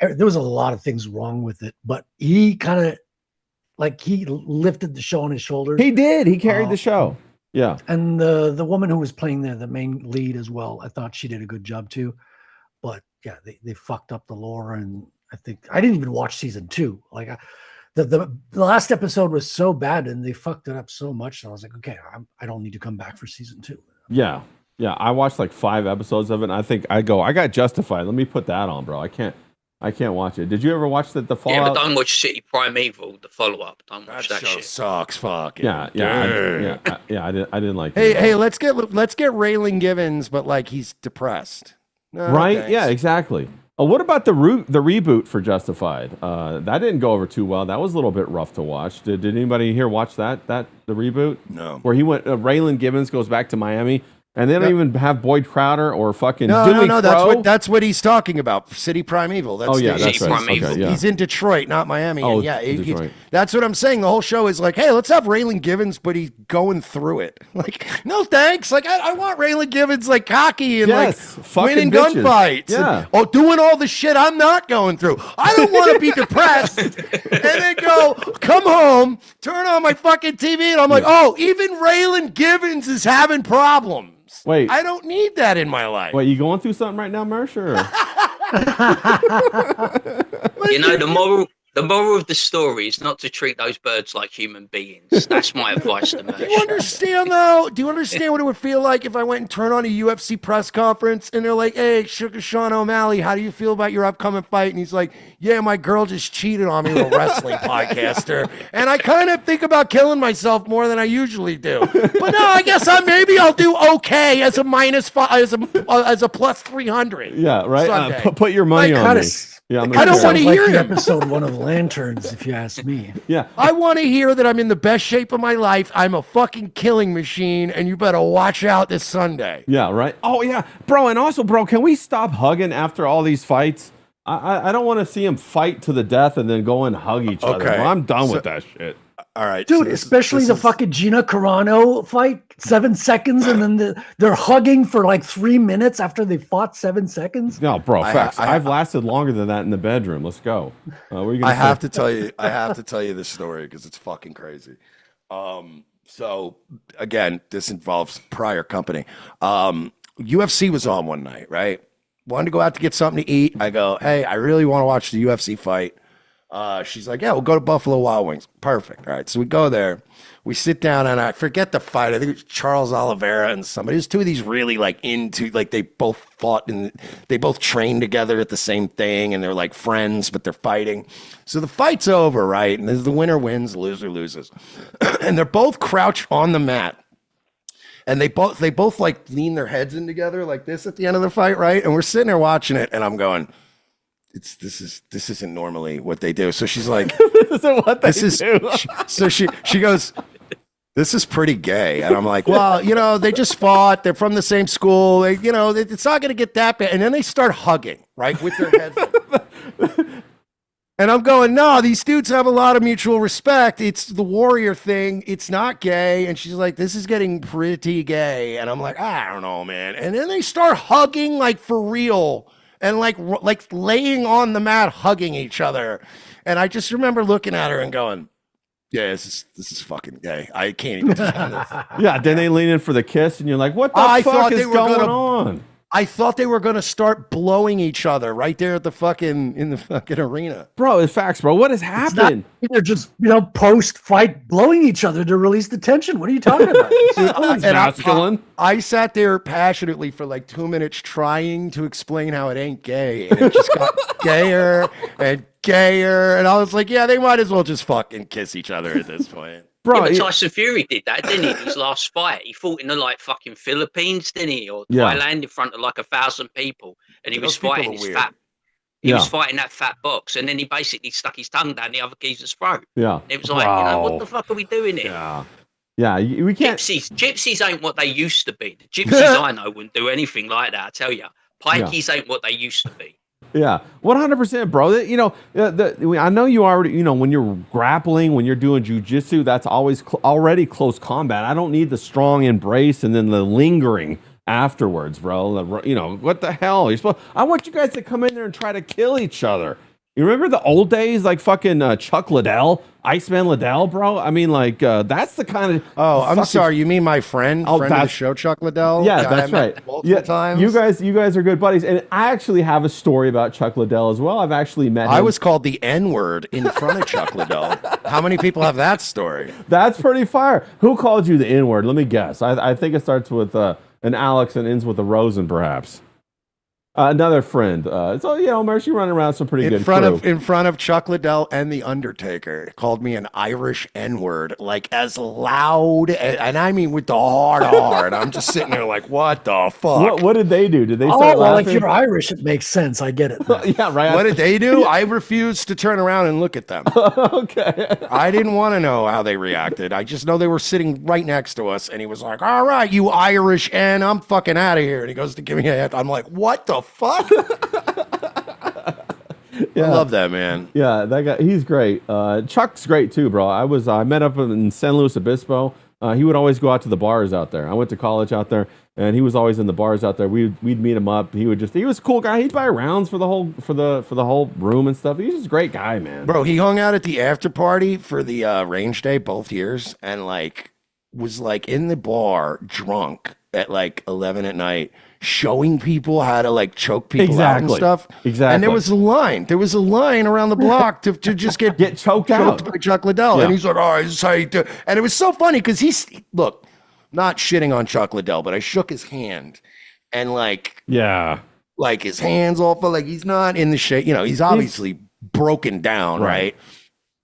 There was a lot of things wrong with it, but he kind of, like, he lifted the show on his shoulders. He did. He carried the show. Yeah. And the woman who was playing the main lead as well, I thought she did a good job, too. But, yeah, they fucked up the lore, and I think... I didn't even watch season 2. Like, the last episode was so bad, and they fucked it up so much, that I was like, okay, I don't need to come back for season 2. Yeah. Yeah, I watched like 5 episodes of it, and I think I got Justified. Let me put that on, bro. I can't watch it. Did you ever watch the Fallout? Yeah, but don't watch City Primeval, the follow-up. Don't watch that shit. Sucks, fuck. Yeah. I didn't like it. Hey, let's get Raylan Givens, but like he's depressed. No, right? thanks. Yeah, exactly. What about the reboot for Justified? That didn't go over too well. That was a little bit rough to watch. Did anybody here watch the reboot? No. Where he went, Raylan Givens goes back to Miami. And they don't even have Boyd Crowder or fucking Dewey Crow. That's what he's talking about. City Primeval. That's right. Okay, yeah. He's in Detroit, not Miami. Oh, and that's what I'm saying. The whole show is like, hey, let's have Raylan Givens, but he's going through it. Like, no thanks. Like, I want Raylan Givens like cocky and like winning gunfights. Yeah. And, doing all the shit I'm not going through. I don't want to be depressed and then come home, turn on my fucking TV, and I'm like, oh, even Raylan Givens is having problems. Wait, I don't need that in my life. Wait, you going through something right now, Mersh? You know, the moral of the story is not to treat those birds like human beings. That's my advice to Mersh. Do you understand, though? Do you understand what it would feel like if I went and turned on a UFC press conference and they're like, hey, Sugar Sean O'Malley, how do you feel about your upcoming fight? And he's like, yeah, my girl just cheated on me with a wrestling podcaster. And I kind of think about killing myself more than I usually do. But no, I guess maybe I'll do okay as a as a plus 300. Yeah, right. Put your money on me. Yeah, I don't want to hear the episode 1 of Lanterns, if you ask me. Yeah, I want to hear that I'm in the best shape of my life. I'm a fucking killing machine, and you better watch out this Sunday. Yeah, right. Oh yeah, bro. And also, bro, can we stop hugging after all these fights? I don't want to see him fight to the death and then go and hug each other. Bro, I'm done with that shit. All right, dude. So especially the fucking Gina Carano fight, 7 seconds, and then they're hugging for like 3 minutes after they fought 7 seconds. No, bro, facts. I've lasted longer than that in the bedroom. Let's go. I have to tell you this story because it's fucking crazy. So again, this involves prior company. UFC was on one night, right? Wanted to go out to get something to eat. I go, hey, I really want to watch the UFC fight. She's like, yeah, we'll go to Buffalo Wild Wings. Perfect. All right. So we go there. We sit down, and I forget the fight. I think it was Charles Oliveira and somebody. There's two of these really like they both fought and they both trained together at the same thing, and they're like friends, but they're fighting. So the fight's over, right? And the winner wins, the loser loses. And they're both crouched on the mat. And they both like lean their heads in together like this at the end of the fight, right? And we're sitting there watching it, and I'm going, this isn't normally what they do. So she's like, this isn't what they do. So she goes, this is pretty gay. And I'm like, well, they just fought. They're from the same school. It's not going to get that bad. And then they start hugging, right, with their heads. And I'm going, no, these dudes have a lot of mutual respect. It's the warrior thing. It's not gay. And she's like, this is getting pretty gay. And I'm like, I don't know, man. And then they start hugging like for real and like laying on the mat, hugging each other. And I just remember looking at her and going, yeah, this is fucking gay. I can't even defend this. Yeah, then they lean in for the kiss and you're like, what the fuck is going on? I thought they were going to start blowing each other right there at the in the fucking arena. Bro, it's facts, bro. What has happened? They're just, post-fight blowing each other to release the tension. What are you talking about? That's masculine. I sat there passionately for like 2 minutes trying to explain how it ain't gay. And it just got gayer and gayer. And I was like, yeah, they might as well just fucking kiss each other at this point. Bro, but Tyson Fury did that, didn't he? His last fight, he fought in the fucking Philippines, didn't he, or Thailand in front of 1,000 people, and he was fighting his fat. He was fighting that fat box, and then he basically stuck his tongue down the other geezer's throat. Yeah, it was like, what the fuck are we doing here? Yeah, we can't. Gypsies ain't what they used to be. The gypsies I know wouldn't do anything like that. I tell you, pikeys ain't what they used to be. Yeah, 100%, bro. I know you already, when you're grappling, when you're doing jujitsu, that's always already close combat. I don't need the strong embrace and then the lingering afterwards, bro. What the hell? I want you guys to come in there and try to kill each other. You remember the old days, like fucking Chuck Liddell, Iceman Liddell, bro? I mean, that's the kind of... Oh, I'm sorry. You mean my friend of the show, Chuck Liddell? Yeah, that's right. Multiple times. You guys are good buddies. And I actually have a story about Chuck Liddell as well. I've actually met him. I was called the N-word in front of Chuck Liddell. How many people have that story? That's pretty fire. Who called you the N-word? Let me guess. I think it starts with an Alex and ends with a Rosen, perhaps. Another friend. Mercy running around some pretty good in front of Chuck Liddell and the Undertaker. Called me an Irish N-word, as loud and I mean with the hard R. I'm just sitting there like, what the fuck? What did they do? Did they start laughing? If you're Irish, it makes sense. I get it. Yeah, right. What did they do? I refused to turn around and look at them. Okay. I didn't want to know how they reacted. I just know they were sitting right next to us, and he was like, "All right, you Irish N, I'm fucking out of here." And he goes to give me a hand. I'm like, "What the fuck?" Yeah. I love that man. Yeah, that guy, he's great. Chuck's great too, bro. I met up in San Luis Obispo. He would always go out to the bars out there. I went to college out there, and he was always in the bars out there. We'd meet him up. He was a cool guy. He'd buy rounds for the whole room and stuff. He's just a great guy, man. Bro, he hung out at the after party for the range day both years, and was in the bar drunk at 11 at night, showing people how to choke people out and stuff. Exactly. And there was a line around the block to just get choked out by Chuck Liddell. Yeah. And he's like, all right, this is how you do it. And it was so funny because look, not shitting on Chuck Liddell, but I shook his hand and his hands all felt like he's not in the shape. He's obviously broken down, right?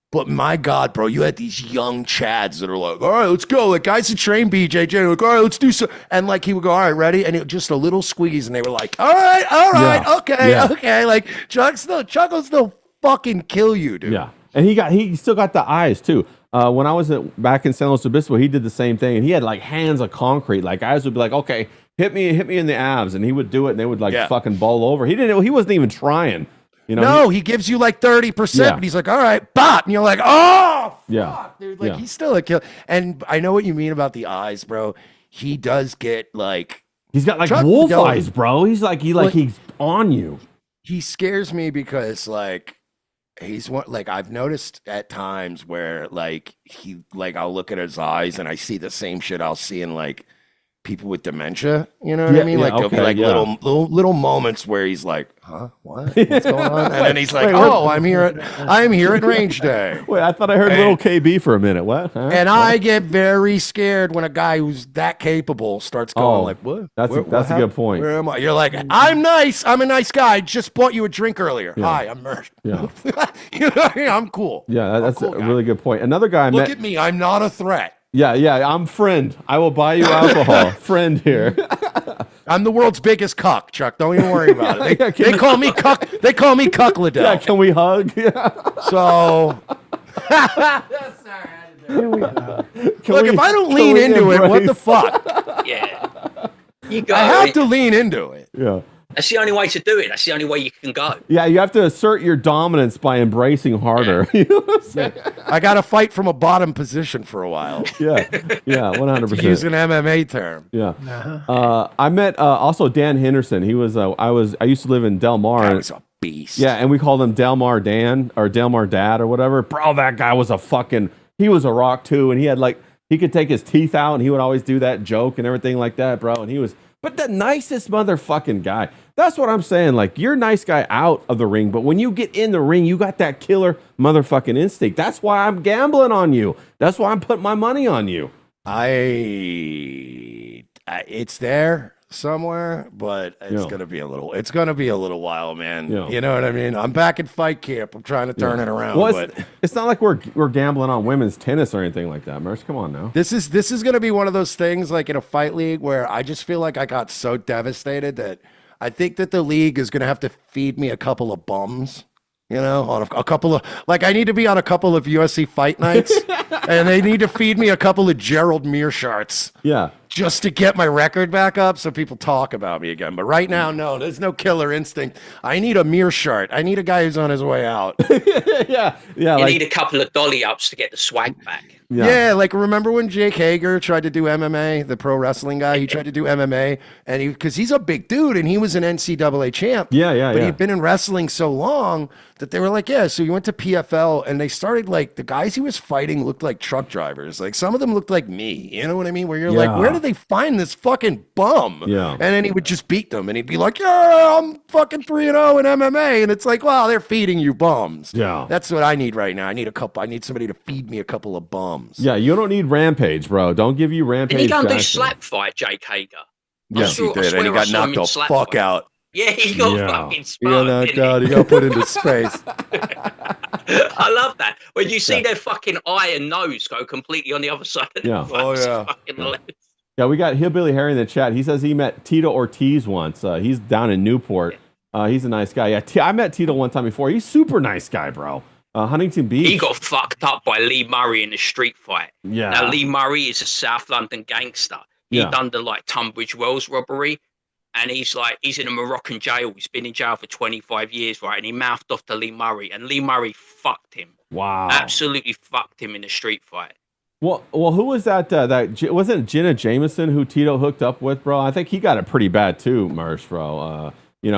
But my God, bro, you had these young chads that are like, all right, let's go. Guys that train BJJ, like, all right, let's do so. And he would go, all right, ready? And it just a little squeeze, and they were like, all right, okay. Chuck will still fucking kill you, dude. Yeah, and he still got the eyes too. When I was back in San Luis Obispo, he did the same thing, and he had hands of concrete. Guys would be like, okay, hit me in the abs, and he would do it, and they would fucking bowl over. He wasn't even trying. He gives you 30%, but he's like, all right, bop. And you're like, oh, fuck, dude. He's still a kill. And I know what you mean about the eyes, bro. He does get he's got wolf eyes, bro. He's he's on you. He scares me because he's I've noticed at times where I'll look at his eyes and I see the same shit I'll see in people with dementia, you know what I mean? There'll be little moments where he's like, huh, what? What's going on? And then he's like, I'm here at range day. Wait, I thought I heard little KB for a minute. What? Huh? And I get very scared when a guy who's that capable starts going what? That's a good point. Where am I? You're like, I'm nice. I'm a nice guy. Just bought you a drink earlier. Yeah. Hi, I'm Mert. Yeah. I'm cool. Yeah, that's a really good point. Another guy Look at me. I'm not a threat. Yeah, I'm friend. I will buy you alcohol. Friend here. I'm the world's biggest cuck, Chuck. Don't even worry about it. They call me cuck. They call me Cuck Liddell. Yeah, can we hug? So, if I don't lean into it, what the fuck? Yeah, you got. I have to lean into it. Yeah. That's the only way to do it. That's the only way you can go. Yeah, you have to assert your dominance by embracing harder. You know what I'm saying? I got to fight from a bottom position for a while. Yeah, 100%. Use an MMA term. Yeah. I met also Dan Henderson. He was I used to live in Del Mar. That was a beast. Yeah, and we called him Del Mar Dan or Del Mar Dad or whatever. Bro, that guy was he was a rock too, and he could take his teeth out, and he would always do that joke and everything like that, bro. And but the nicest motherfucking guy. That's what I'm saying. Like, you're a nice guy out of the ring, but when you get in the ring, you got that killer motherfucking instinct. That's why I'm gambling on you. That's why I'm putting my money on you. It's there somewhere, but it's gonna be a little while, man. You know what I mean? I'm back in fight camp. I'm trying to turn it around. Well, but it's not like we're gambling on women's tennis or anything like that, Merce. Come on now. This is gonna be one of those things like in a fight league where I just feel like I got so devastated that I think that the league is gonna have to feed me a couple of bums. You know, on a couple of, like, I need to be on a couple of UFC fight nights, and they need to feed me a couple of Gerald Meerschaerts. Yeah. Just to get my record back up so people talk about me again. But right now, no, there's no killer instinct. I need a Meerschaert. I need a guy who's on his way out. Yeah. You need a couple of dolly ups to get the swag back. Yeah, like remember when Jake Hager tried to do MMA, the pro wrestling guy? He tried to do MMA, and because he's a big dude, and he was an NCAA champ. But he'd been in wrestling so long that they were like, yeah. So he went to PFL, and they started like the guys he was fighting looked like truck drivers. Like some of them looked like me. You know what I mean? Where you're like, where did they find this fucking bum? Yeah. And then he would just beat them, and he'd be like, yeah, I'm fucking 3-0 in MMA, and it's like, wow, they're feeding you bums. Yeah. That's what I need right now. I need somebody to feed me a couple of bums. Yeah, you don't need Rampage, bro. Don't give you Rampage. Did he go and do slap fight, Jake Hager? Yes, he did, and he got knocked the fuck out. Yeah, he got fucking spun. He got knocked out. He got put into space. I love that. When you see their fucking eye and nose go completely on the other side of the Yeah, we got Hillbilly Harry in the chat. He says he met Tito Ortiz once. He's down in Newport. He's a nice guy. Yeah, I met Tito one time before. He's super nice guy, bro. Huntington Beach. He got fucked up by Lee Murray in a street fight. Yeah. Now, Lee Murray is a South London gangster. He done the Tunbridge Wells robbery, and he's in a Moroccan jail. He's been in jail for 25 years, right? And he mouthed off to Lee Murray, and Lee Murray fucked him. Wow. Absolutely fucked him in a street fight. Well, who was that? Wasn't it Jenna Jameson who Tito hooked up with, bro? I think he got it pretty bad too, Mersh, bro.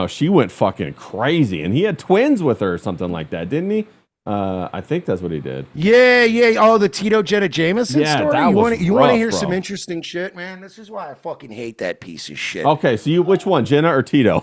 She went fucking crazy, and he had twins with her or something like that, didn't he? I think that's what he did. Yeah. Oh, the Tito Jenna Jameson story. You want to hear some interesting shit, man? This is why I fucking hate that piece of shit. Okay, so which one, Jenna or Tito?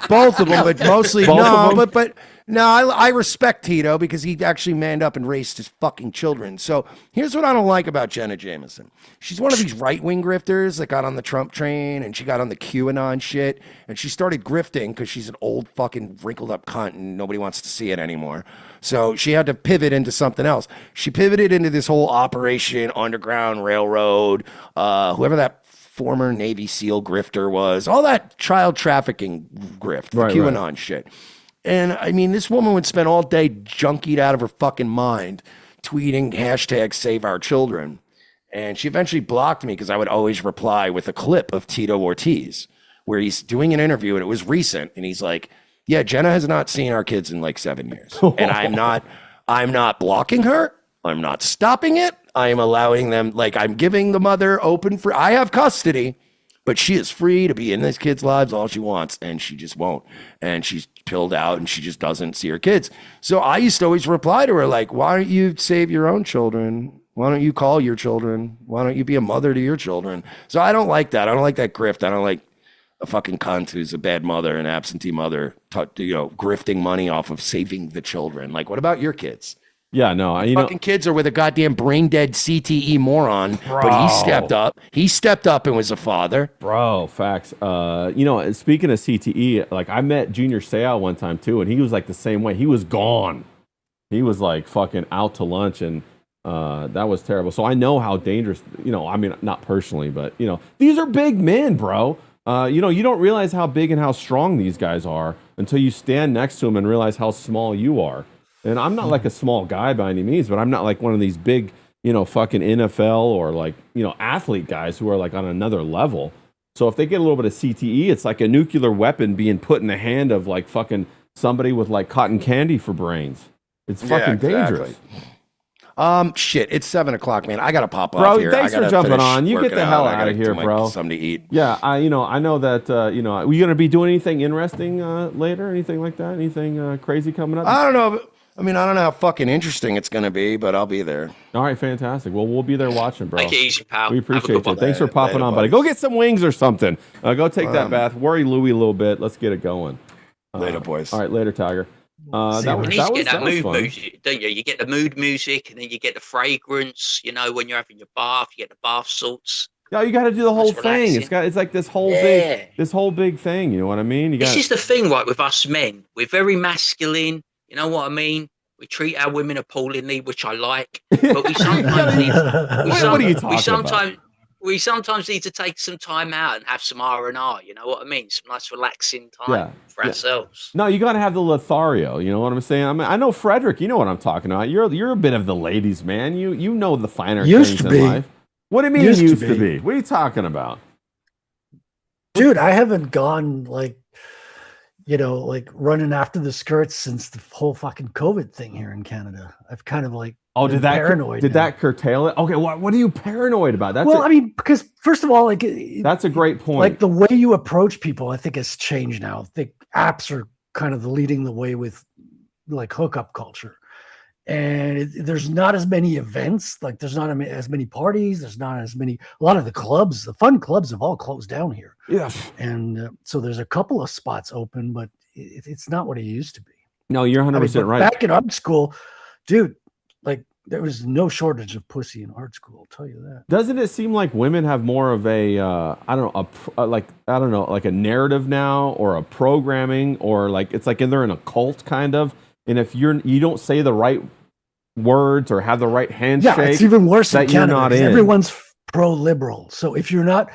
Both of them, but mostly I respect Tito because he actually manned up and raised his fucking children. So here's what I don't like about Jenna Jameson. She's one of these right-wing grifters that got on the Trump train, and she got on the QAnon shit, and she started grifting because she's an old fucking wrinkled up cunt and nobody wants to see it anymore. So she had to pivot into something else. She pivoted into this whole Operation Underground Railroad, whoever that former Navy SEAL grifter was, all that child trafficking grift, QAnon shit. And I mean, this woman would spend all day junkied out of her fucking mind, tweeting #SaveOurChildren. And she eventually blocked me because I would always reply with a clip of Tito Ortiz where he's doing an interview, and it was recent. And he's like, yeah, Jenna has not seen our kids in like 7 years. And I'm not blocking her. I'm not stopping it. I am allowing them, like I'm giving the mother I have custody, but she is free to be in this kid's lives all she wants. And she just won't. And she's pilled out and she just doesn't see her kids. So I used to always reply to her like, why don't you save your own children? Why don't you call your children? Why don't you be a mother to your children? So I don't like that. I don't like that grift. I don't like a fucking cunt who's a bad mother, an absentee mother, grifting money off of saving the children. Like, what about your kids? Yeah, no, fucking kids are with a goddamn brain dead CTE moron. Bro. But he stepped up. He stepped up and was a father. Bro, facts. Speaking of CTE, like I met Junior Seau one time too, and he was like the same way. He was gone. He was like fucking out to lunch, and that was terrible. So I know how dangerous. I mean, not personally, but these are big men, bro. You don't realize how big and how strong these guys are until you stand next to them and realize how small you are. And I'm not like a small guy by any means, but I'm not like one of these big, fucking NFL or like, athlete guys who are like on another level. So if they get a little bit of CTE, it's like a nuclear weapon being put in the hand of like fucking somebody with like cotton candy for brains. It's fucking dangerous. Shit, it's 7:00, man. I gotta pop off bro, here. Thanks for jumping on. You get the hell out of here, bro. Something to eat. Yeah, I know that. Are you gonna be doing anything interesting later? Anything like that? Anything crazy coming up? I don't know. I mean, I don't know how fucking interesting it's gonna be, but I'll be there. All right, fantastic. Well, we'll be there watching, bro. Take it easy, pal. We appreciate you. Thanks for popping on, buddy. Go get some wings or something. Go take that bath. Worry Louie a little bit. Let's get it going. Later, boys. All right, later, Tiger. You need to get that mood music, don't you? You get the mood music, and then you get the fragrance. You know, when you're having your bath, you get the bath salts. No, you got to do the whole thing. It's like this whole big thing. You know what I mean? This is the thing, right? With us men, we're very masculine. You know what I mean? We treat our women appallingly, which I like. But we sometimes we sometimes need to take some time out and have some R&R. You know what I mean? Some nice relaxing time for ourselves. No, you got to have the Lothario. You know what I'm saying? I mean, I know Frederick. You know what I'm talking about. You're a bit of the ladies' man. You know the finer things in life. What do you mean used to be? What are you talking about? Dude, I haven't gone like running after the skirts since the whole fucking COVID thing here in Canada. I've kind of like paranoid. Did that curtail it? Okay, what are you paranoid about? I mean, because first of all, like that's a great point. Like the way you approach people, I think has changed now. I think apps are kind of leading the way with like hookup culture. And there's not as many events, like there's not as many parties, there's not as many, a lot of the clubs, the fun clubs have all closed down here. Yeah. And so there's a couple of spots open, but it's not what it used to be. No, you're 100% right. Back in art school, dude, like there was no shortage of pussy in art school, I'll tell you that. Doesn't it seem like women have more of a, like a narrative now, or a programming, or like, it's like they're in a cult kind of, and if you don't say the right words or have the right handshake, it's even worse in Canada. Not in. Everyone's pro-liberal. So if you're not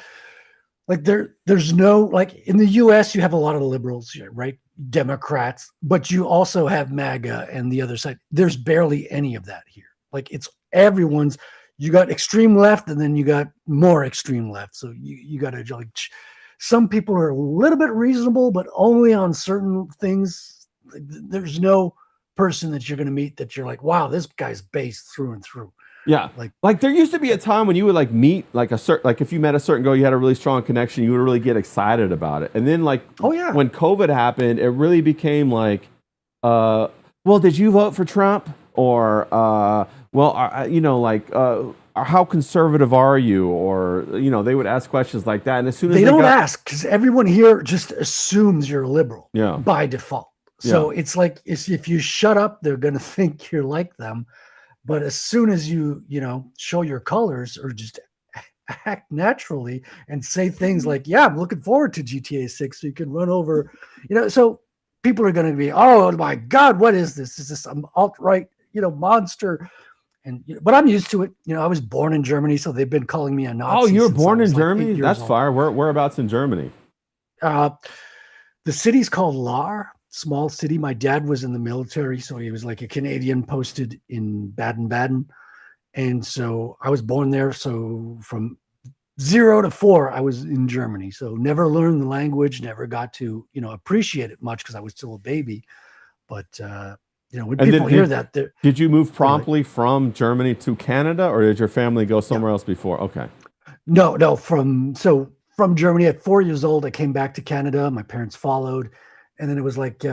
like there's no, like in the US, you have a lot of liberals, right? Democrats, but you also have MAGA and the other side. There's barely any of that here. Like it's everyone's, you got extreme left and then you got more extreme left. So you got to like, some people are a little bit reasonable, but only on certain things. There's no person that you're going to meet that you're like, wow, this guy's based through and through. Yeah. Like there used to be a time when you would like meet like like if you met a certain girl, you had a really strong connection, you would really get excited about it. And then like, when COVID happened, it really became like, well, did you vote for Trump? Or, how conservative are you? Or, they would ask questions like that. And as soon as they don't ask, because everyone here just assumes you're a liberal by default. So it's like, if you shut up, they're going to think you're like them. But as soon as you show your colors or just act naturally and say things like, yeah, I'm looking forward to GTA 6 so you can run over, so people are going to be, oh my God, what is this? Is this some alt-right, monster? But I'm used to it. I was born in Germany, so they've been calling me a Nazi. Oh, you were born in Germany? That's fire. Whereabouts in Germany? The city's called Lahr. Small city. My dad was in the military, so he was like a Canadian posted in Baden-Baden. And so I was born there. So from 0 to 4, I was in Germany. So never learned the language, never got to, appreciate it much because I was still a baby. But, when people hear that. Did you move promptly from Germany to Canada, or did your family go somewhere else before? Okay. No. From Germany at 4 years old, I came back to Canada. My parents followed. And then it was like,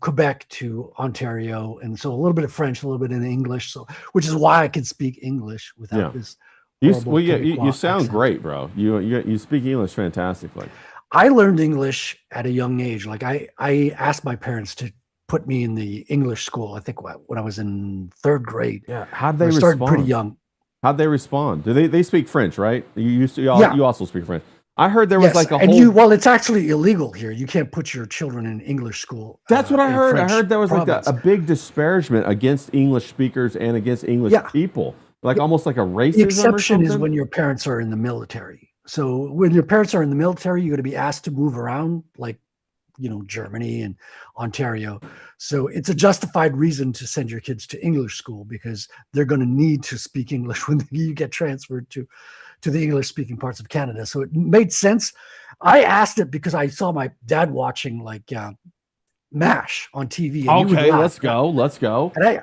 Quebec to Ontario. And so a little bit of French, a little bit in English. So, which is why I can speak English without this. You sound accent. Great, bro. You speak English fantastically. I learned English at a young age. Like I asked my parents to put me in the English school. I think when I was in 3rd grade. Yeah. How'd they respond? Started pretty young. How'd they respond? Do they speak French, right? You also speak French. I heard there was like a whole. It's actually illegal here. You can't put your children in English school. That's what I heard. I heard there was like a big disparagement against English speakers and against English people, like almost like a racism. The exception is when your parents are in the military. So when your parents are in the military, you're going to be asked to move around, like Germany and Ontario. So it's a justified reason to send your kids to English school because they're going to need to speak English when you get transferred to to the English speaking parts of Canada. So it made sense. I asked it because I saw my dad watching like MASH on TV. And okay, let's go. And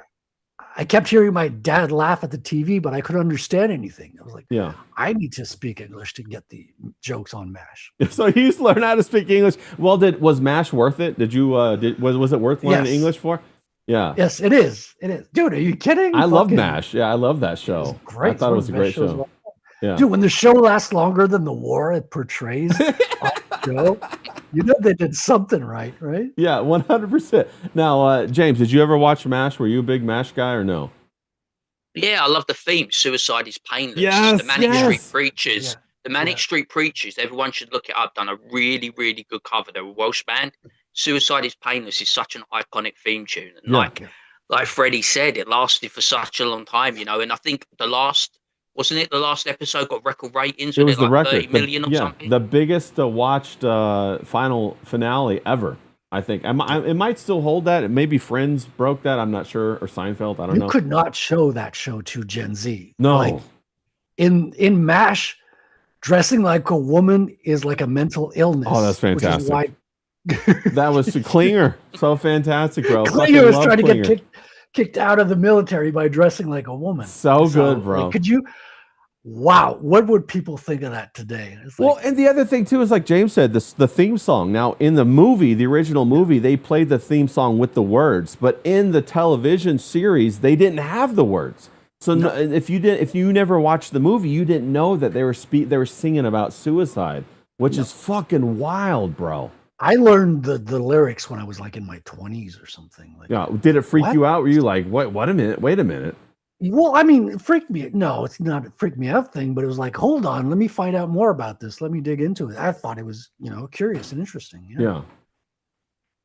I kept hearing my dad laugh at the TV, but I couldn't understand anything. I was like, I need to speak English to get the jokes on MASH. So you used to learn how to speak English. Well, was MASH worth it? Did you? Was it worth learning English for? Yeah. Yes, it is. It is. Dude, are you kidding? I love MASH. Yeah, I love that show. Great. I thought it was a great show. Yeah. Dude, when the show lasts longer than the war it portrays, you know they did something right? Yeah, 100%. Now, James, did you ever watch MASH? Were you a big MASH guy or no? Yeah, I love the theme. Suicide is painless. Yes, the Manic Street Preachers. Yeah. The Manic Street Preachers, everyone should look it up. Done a really, really good cover. They're a Welsh band. Suicide is Painless is such an iconic theme tune. And like Freddie said, it lasted for such a long time, and I think the last episode got record ratings? It was the like record. 30 million or something? The biggest watched final finale ever, I think. It might still hold that. Maybe Friends broke that. I'm not sure. Or Seinfeld. I don't know. You could not show that show to Gen Z. No. Like, in MASH, dressing like a woman is like a mental illness. Oh, that's fantastic. Which is why that was Klinger. So fantastic, bro. Klinger was trying to get kicked out of the military by dressing like a woman. So good, bro. Like, wow, what would people think of that today? Well, and the other thing too is like James said, the theme song. Now in the movie, the original movie, they played the theme song with the words, but in the television series, they didn't have the words. So if you never watched the movie, you didn't know that they were singing about suicide, which is fucking wild, bro. I learned the lyrics when I was like in my 20s or something. Like, yeah, did it freak you out? Were you like, what a minute, wait a minute? Well, I mean, it freaked me. No, it's not a freak me out thing, but it was like, hold on, let me find out more about this. Let me dig into it. I thought it was, curious and interesting.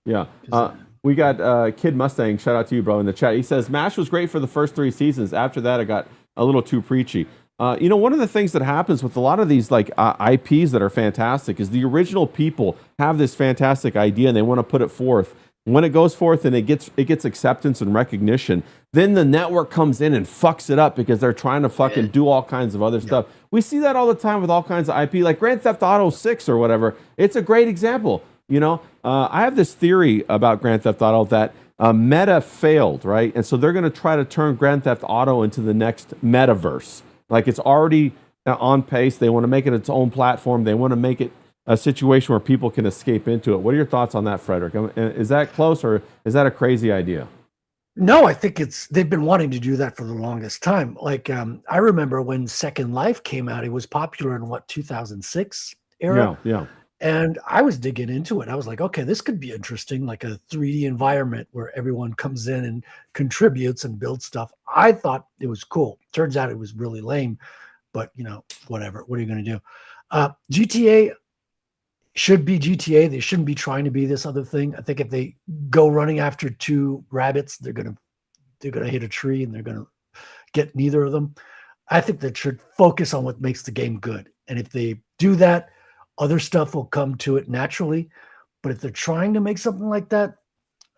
Yeah. We got Kid Mustang. Shout out to you, bro, in the chat. He says MASH was great for the first 3 seasons. After that, it got a little too preachy. One of the things that happens with a lot of these IPs that are fantastic is the original people have this fantastic idea and they want to put it forth. When it goes forth and it gets acceptance and recognition, then the network comes in and fucks it up because they're trying to fucking do all kinds of other stuff. We see that all the time with all kinds of IP, like Grand Theft Auto 6 or whatever. It's a great example. I have this theory about Grand Theft Auto that Meta failed, right? And so they're going to try to turn Grand Theft Auto into the next metaverse. Like it's already on pace. They want to make it its own platform. They want to make it a situation where people can escape into it. What are your thoughts on that, Frederick? Is that close or is that a crazy idea? No, I think they've been wanting to do that for the longest time. Like I remember when Second Life came out, it was popular in 2006 era. Yeah. And I was digging into it. I was like, okay, this could be interesting, like a 3D environment where everyone comes in and contributes and builds stuff. I thought it was cool. Turns out it was really lame, but whatever. What are you going to do? GTA should be GTA. They shouldn't be trying to be this other thing. I think if they go running after 2 rabbits, they're gonna hit a tree and they're gonna get neither of them. I think they should focus on what makes the game good. And if they do that, other stuff will come to it naturally. But if they're trying to make something like that,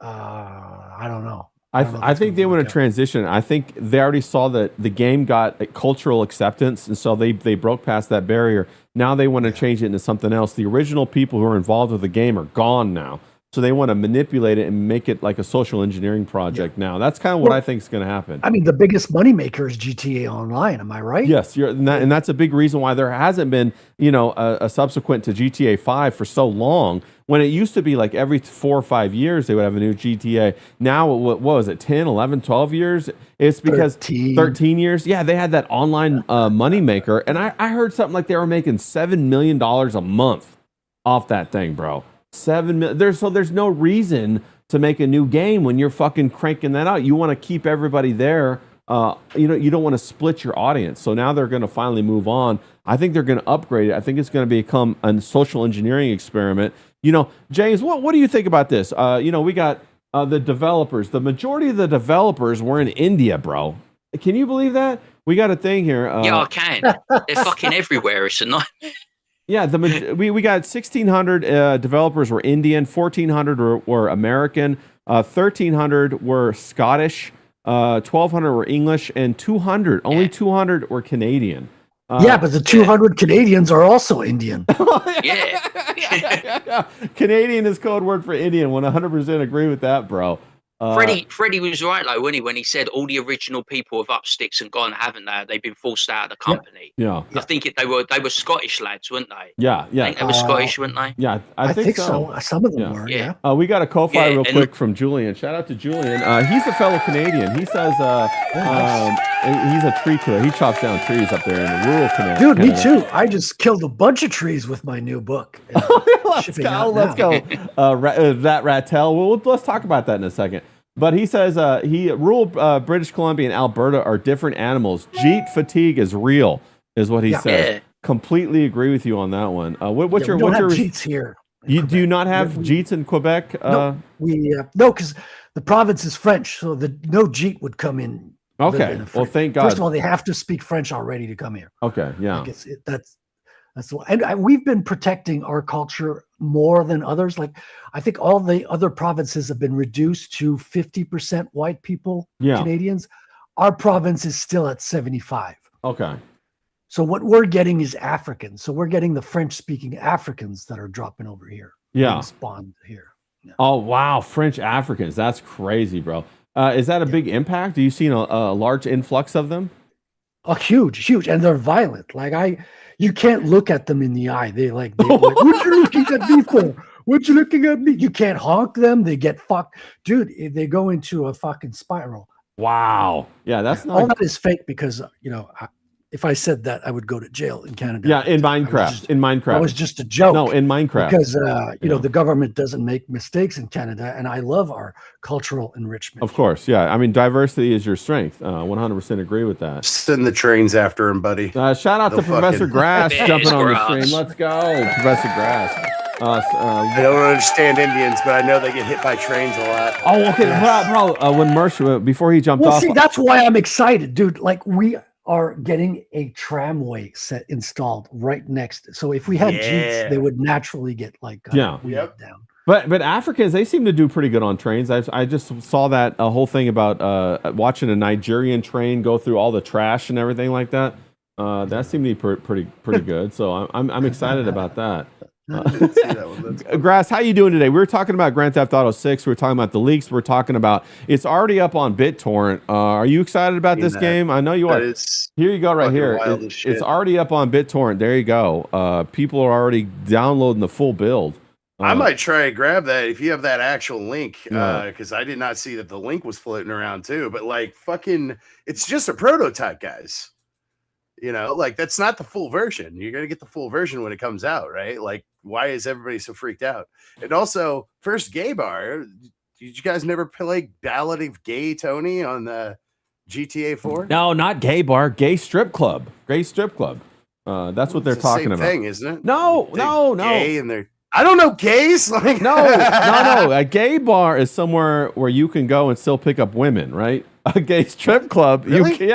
I don't know. I think they want to transition. I think they already saw that the game got cultural acceptance, and so they broke past that barrier. Now they want to change it into something else. The original people who are involved with the game are gone now. So they want to manipulate it and make it like a social engineering project now. That's kind of what I think is going to happen. I mean, the biggest moneymaker is GTA Online. Am I right? Yes, and that's a big reason why there hasn't been, a subsequent to GTA 5 for so long. When it used to be like every 4 or 5 years they would have a new GTA. Now, what was it, 10, 11, 12 years? It's because 13 years. Yeah, they had that online moneymaker. And I heard something like they were making $7 million a month off that thing, bro. $7 million. There's no reason to make a new game when you're fucking cranking that out. You want to keep everybody there. You don't want to split your audience. So now they're going to finally move on. I think they're going to upgrade it. I think it's going to become a social engineering experiment. James, what do you think about this? We got the developers. The majority of the developers were in India, bro. Can you believe that? We got a thing here. Yeah, I can. They're fucking everywhere. It's a nightmare. Yeah, we got 1,600 developers were Indian, 1,400 were American, 1,300 were Scottish, 1,200 were English, and 200 were Canadian. Yeah, but the 200 Canadians are also Indian. Yeah. Canadian is code word for Indian. 100% agree with that, bro. Freddie was right, though, when he said all the original people have up sticks and gone, haven't they? They've been forced out of the company. Yeah. I think they were Scottish lads, weren't they? Yeah. I think they were Scottish, weren't they? Yeah, I think so. Some of them were. Yeah. We got a co-fire real quick from Julian. Shout out to Julian. He's a fellow Canadian. He says he's a tree killer. He chops down trees up there in the rural Canada. Dude, me too. I just killed a bunch of trees with my new book. Let's go. That Rattel. Well, let's talk about that in a second. But he says rural British Columbia and Alberta are different animals. Jeet fatigue is real, is what he says. Yeah. Completely agree with you on that one. What's your Jeets here? Do you not have Jeets in Quebec? No, because the province is French, so no Jeet would come in. Okay, well, thank God. First of all, they have to speak French already to come here. Okay, yeah. That's the one. And we've been protecting our culture more than others. Like, I think all the other provinces have been reduced to 50% white people, Canadians. Our province is still at 75. Okay. So what we're getting is Africans. So we're getting the French-speaking Africans that are dropping over here. Yeah. Spawned here. Yeah. Oh, wow. French Africans. That's crazy, bro. Is that a big impact? Do you see a large influx of them? Oh, huge. And they're violent. Like you can't look at them in the eye. They're like, what you looking at me for? What you looking at me? You can't honk them. They get fucked. Dude, they go into a fucking spiral. Wow. Yeah, that's not... All that is fake because, if I said that, I would go to jail in Canada. Yeah, in Minecraft. That was just a joke. No, in Minecraft. Because, the government doesn't make mistakes in Canada, and I love our cultural enrichment. Of course, yeah. I mean, diversity is your strength. 100% agree with that. Send the trains after him, buddy. Shout out to Professor Grass jumping on the stream. Let's go, Professor Grass. I don't understand Indians, but I know they get hit by trains a lot. Oh, okay. Bro, when Mersh, before he jumped off. See, that's why I'm excited, dude. Like, we are getting a tramway set installed right next. So if we had Jeets, they would naturally get down. But Africans, they seem to do pretty good on trains. I just saw that whole thing about watching a Nigerian train go through all the trash and everything like that. That seemed to be pretty good. So I'm excited about that. Grass, how you doing today? We were talking about Grand Theft Auto 6. We were talking about the leaks. We're talking about it's already up on BitTorrent. Are you excited about this game? I know you are. Here you go, right here. It's already up on BitTorrent. There you go. People are already downloading the full build. I might try and grab that if you have that actual link, because I did not see that the link was floating around too. But it's just a prototype, guys. That's not the full version. You're going to get the full version when it comes out, right? Like, why is everybody so freaked out? And also, first gay bar. Did you guys never play Ballad of Gay Tony on the GTA 4? No, not gay bar. Gay strip club. Gay strip club. That's what they're talking about. Thing, isn't it? No. Gay and they're... I don't know gays. No. A gay bar is somewhere where you can go and still pick up women, right? A gay strip club. Really?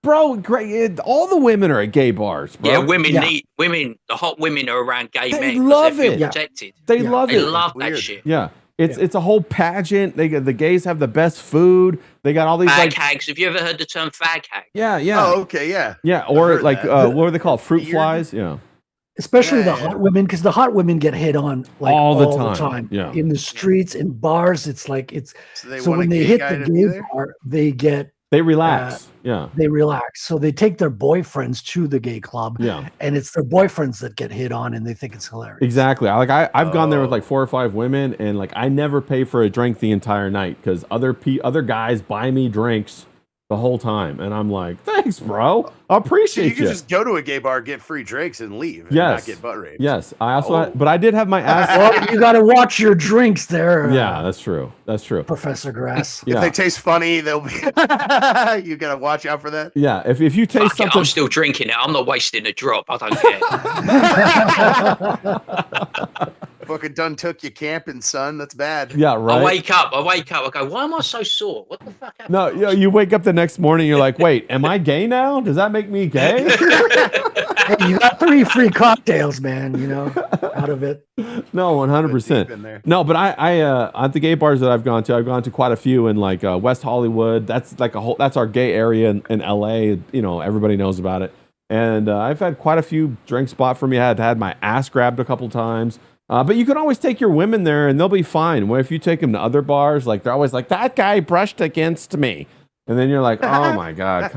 Bro, great. All the women are at gay bars, bro. Yeah, women. The hot women are around gay men. They love it. Protected. They love it. They love that shit. Yeah. It's a whole pageant. The gays have the best food. They got all these fag hags. Have you ever heard the term fag hag? Yeah. Oh, okay, yeah. Yeah, or what are they called? Fruit flies? Yeah. Especially the hot women, because the hot women get hit on all the time. Yeah. In the streets, in bars, so when they hit the gay bar, they relax. They relax. So they take their boyfriends to the gay club. Yeah. And it's their boyfriends that get hit on and they think it's hilarious. Exactly. I've gone there with 4 or 5 women and I never pay for a drink the entire night because other guys buy me drinks the whole time. And I'm like, thanks, bro. I appreciate you. You can just go to a gay bar, get free drinks, and leave and not get butt raped. Yes. I also but I did have my ass. Well, you got to watch your drinks there. Yeah, that's true. That's true. Professor Grass. If they taste funny, they'll be you got to watch out for that. Yeah, if you taste something. I'm still drinking it. I'm not wasting a drop. I don't care. Fucking done took you camping, son. That's bad. Yeah, right. I wake up. I go, why am I so sore? What the fuck happened? No, you wake up the next morning. You're like, wait, am I gay now? Does that make me gay? Hey, you got 3 free cocktails, man. Out of it. No, 100%. No, but I at the gay bars that I've gone to quite a few in West Hollywood. That's that's our gay area in LA. Everybody knows about it. And I've had quite a few drinks bought for me. I had my ass grabbed a couple times. But you can always take your women there and they'll be fine. Well, if you take them to other bars, like they're always like, that guy brushed against me. And then you're like, oh my God,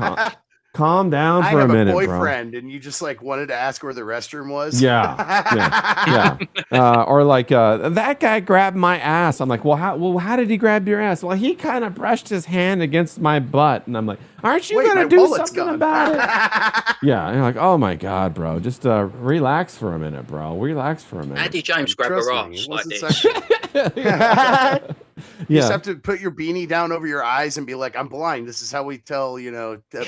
calm down for a minute, bro. I have a boyfriend, and you just like wanted to ask where the restroom was. Yeah. Or like that guy grabbed my ass. I'm like, well, how did he grab your ass? Well, he kind of brushed his hand against my butt, and I'm like, aren't you gonna do something about it? Yeah, and you're like, oh my God, bro, just relax for a minute, bro. Relax for a minute. Andy James grabbed her ass like this. You just have to put your beanie down over your eyes and be like, I'm blind. This is how we tell,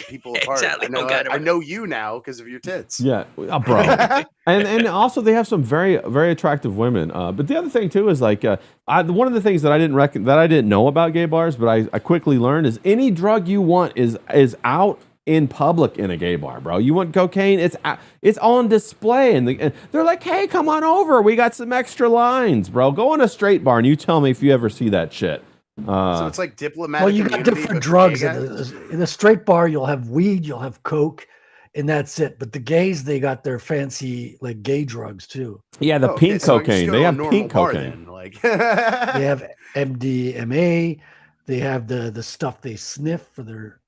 people apart. Exactly. I know you now because of your tits. Yeah, bro. and also they have some very, very attractive women. But the other thing too is like one of the things that I didn't know about gay bars, but I quickly learned is any drug you want is out in public in a gay bar, bro. You want cocaine? It's on display, and they're like, "Hey, come on over. We got some extra lines, bro. Go in a straight bar, and you tell me if you ever see that shit." So it's like diplomatic. Well, you got different drugs in a straight bar. You'll have weed, you'll have coke, and that's it. But the gays, they got their fancy like gay drugs too. Yeah, the pink cocaine. They have pink cocaine. They have MDMA. They have the stuff they sniff for their.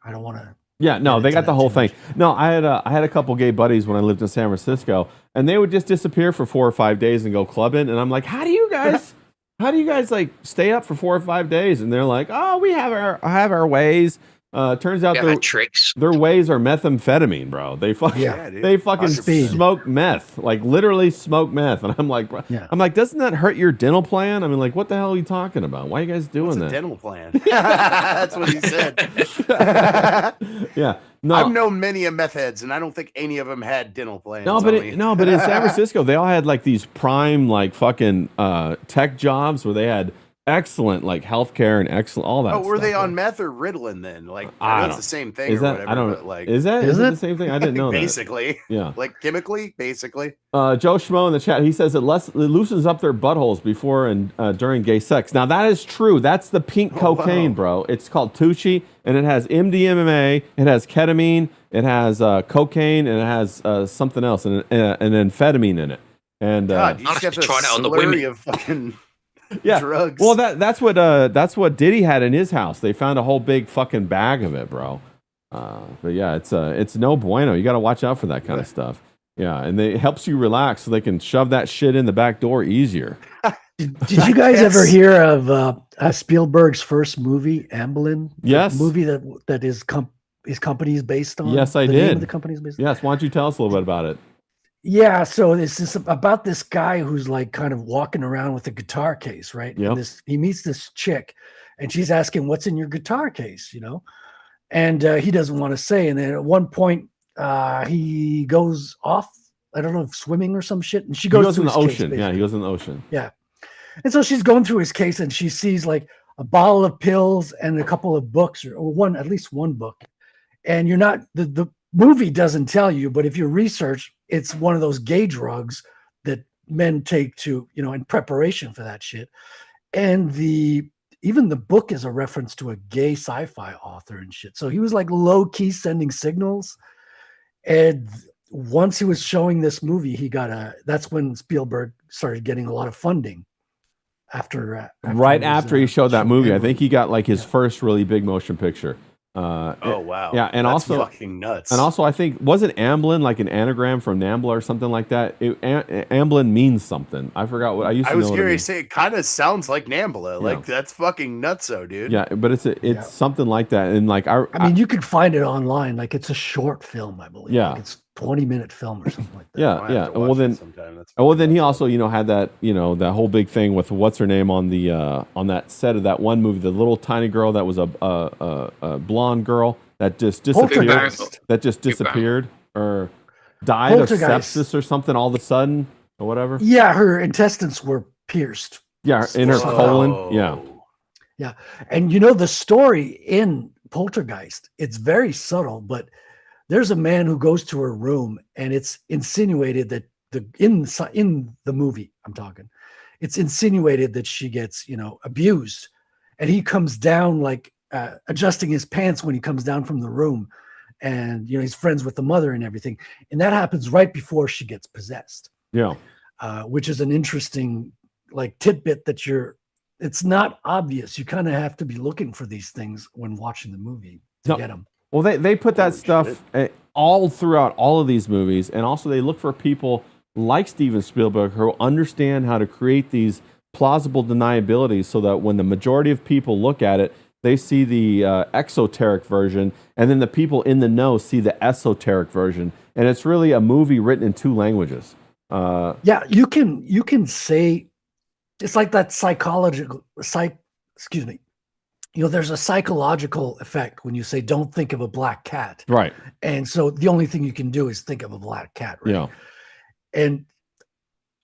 I don't want to. Yeah, no, they got the whole thing. No, I had a couple gay buddies when I lived in San Francisco, and they would just disappear for 4 or 5 days and go clubbing. And I'm like, how do you guys like stay up for 4 or 5 days? And they're like, oh, we have our ways. Turns out their ways are methamphetamine, bro. They fucking smoke meth, like literally smoke meth. And I'm like, bro, doesn't that hurt your dental plan? I mean, like, what the hell are you talking about? Why are you guys doing that? Dental plan. That's what he said. Yeah. No, I've known many of meth heads, and I don't think any of them had dental plans. But in San Francisco, they all had like these prime, like fucking tech jobs where they had excellent like healthcare and excellent all that. Oh, were they on meth or Ritalin then? Like that's the same thing. Is that? Whatever, I don't know. Like, is it the same thing? I didn't know. Basically, yeah. Like chemically, basically. Joe Schmo in the chat, he says it loosens up their buttholes before and during gay sex. Now that is true. That's the pink cocaine, bro. It's called Tucci, and it has MDMA, it has ketamine, it has cocaine, and it has something else, and amphetamine in it. And God, you just have to try it on the women. Of fucking drugs. Well, that's what Diddy had in his house. They found a whole big fucking bag of it, bro. But yeah, it's no bueno. You got to watch out for that kind of stuff. Yeah, and it helps you relax so they can shove that shit in the back door easier. Did you guys ever hear of Spielberg's first movie, Amblin? Yes, the movie that his company is based on. Yes, I did. The company's based on. Yes, why don't you tell us a little bit about it? Yeah, so it's just about this guy who's like kind of walking around with a guitar case, right? Yep. And he meets this chick, and she's asking, "What's in your guitar case?" And he doesn't want to say. And then at one point, he goes off. I don't know, if swimming or some shit, and she goes in the ocean. Case, he goes in the ocean. Yeah, and so she's going through his case, and she sees like a bottle of pills and a couple of books, or at least one book. And you're not the movie doesn't tell you, but if you research, it's one of those gay drugs that men take to, in preparation for that shit. And even the book is a reference to a gay sci-fi author and shit. So he was like low key sending signals. And once he was showing this movie, that's when Spielberg started getting a lot of funding. After he showed that movie, I think he got like his first really big motion picture. Oh wow! Yeah, and that's also fucking nuts. And also, I think wasn't Amblin like an anagram from Nambla or something like that? Amblin means something. I forgot what I used to. I was know curious to say it kind of sounds like Nambla. Yeah. Like that's fucking nutso, dude. Yeah, but it's something like that. And like I mean, you could find it online. Like it's a short film, I believe. Yeah, like it's 20-minute film or something like that. Yeah. Well, then he also had that that whole big thing with what's her name on the on that set of that one movie, the little tiny girl that was a blonde girl that just disappeared or died of sepsis or something all of a sudden or whatever. Yeah, her intestines were pierced. Yeah, in her colon. Yeah, and the story in Poltergeist, it's very subtle, but there's a man who goes to her room, and it's insinuated that in the movie I'm talking, it's insinuated that she gets abused, and he comes down like adjusting his pants when he comes down from the room, and he's friends with the mother and everything, and that happens right before she gets possessed. Yeah, which is an interesting tidbit that it's not obvious. You kind of have to be looking for these things when watching the movie to get them. Well, they put that stuff all throughout all of these movies, and also they look for people like Steven Spielberg who understand how to create these plausible deniabilities so that when the majority of people look at it, they see the exoteric version, and then the people in the know see the esoteric version. And it's really a movie written in 2 languages. Yeah, you can say it's like that excuse me. There's a psychological effect when you say don't think of a black cat. Right. And so the only thing you can do is think of a black cat, right? Yeah. And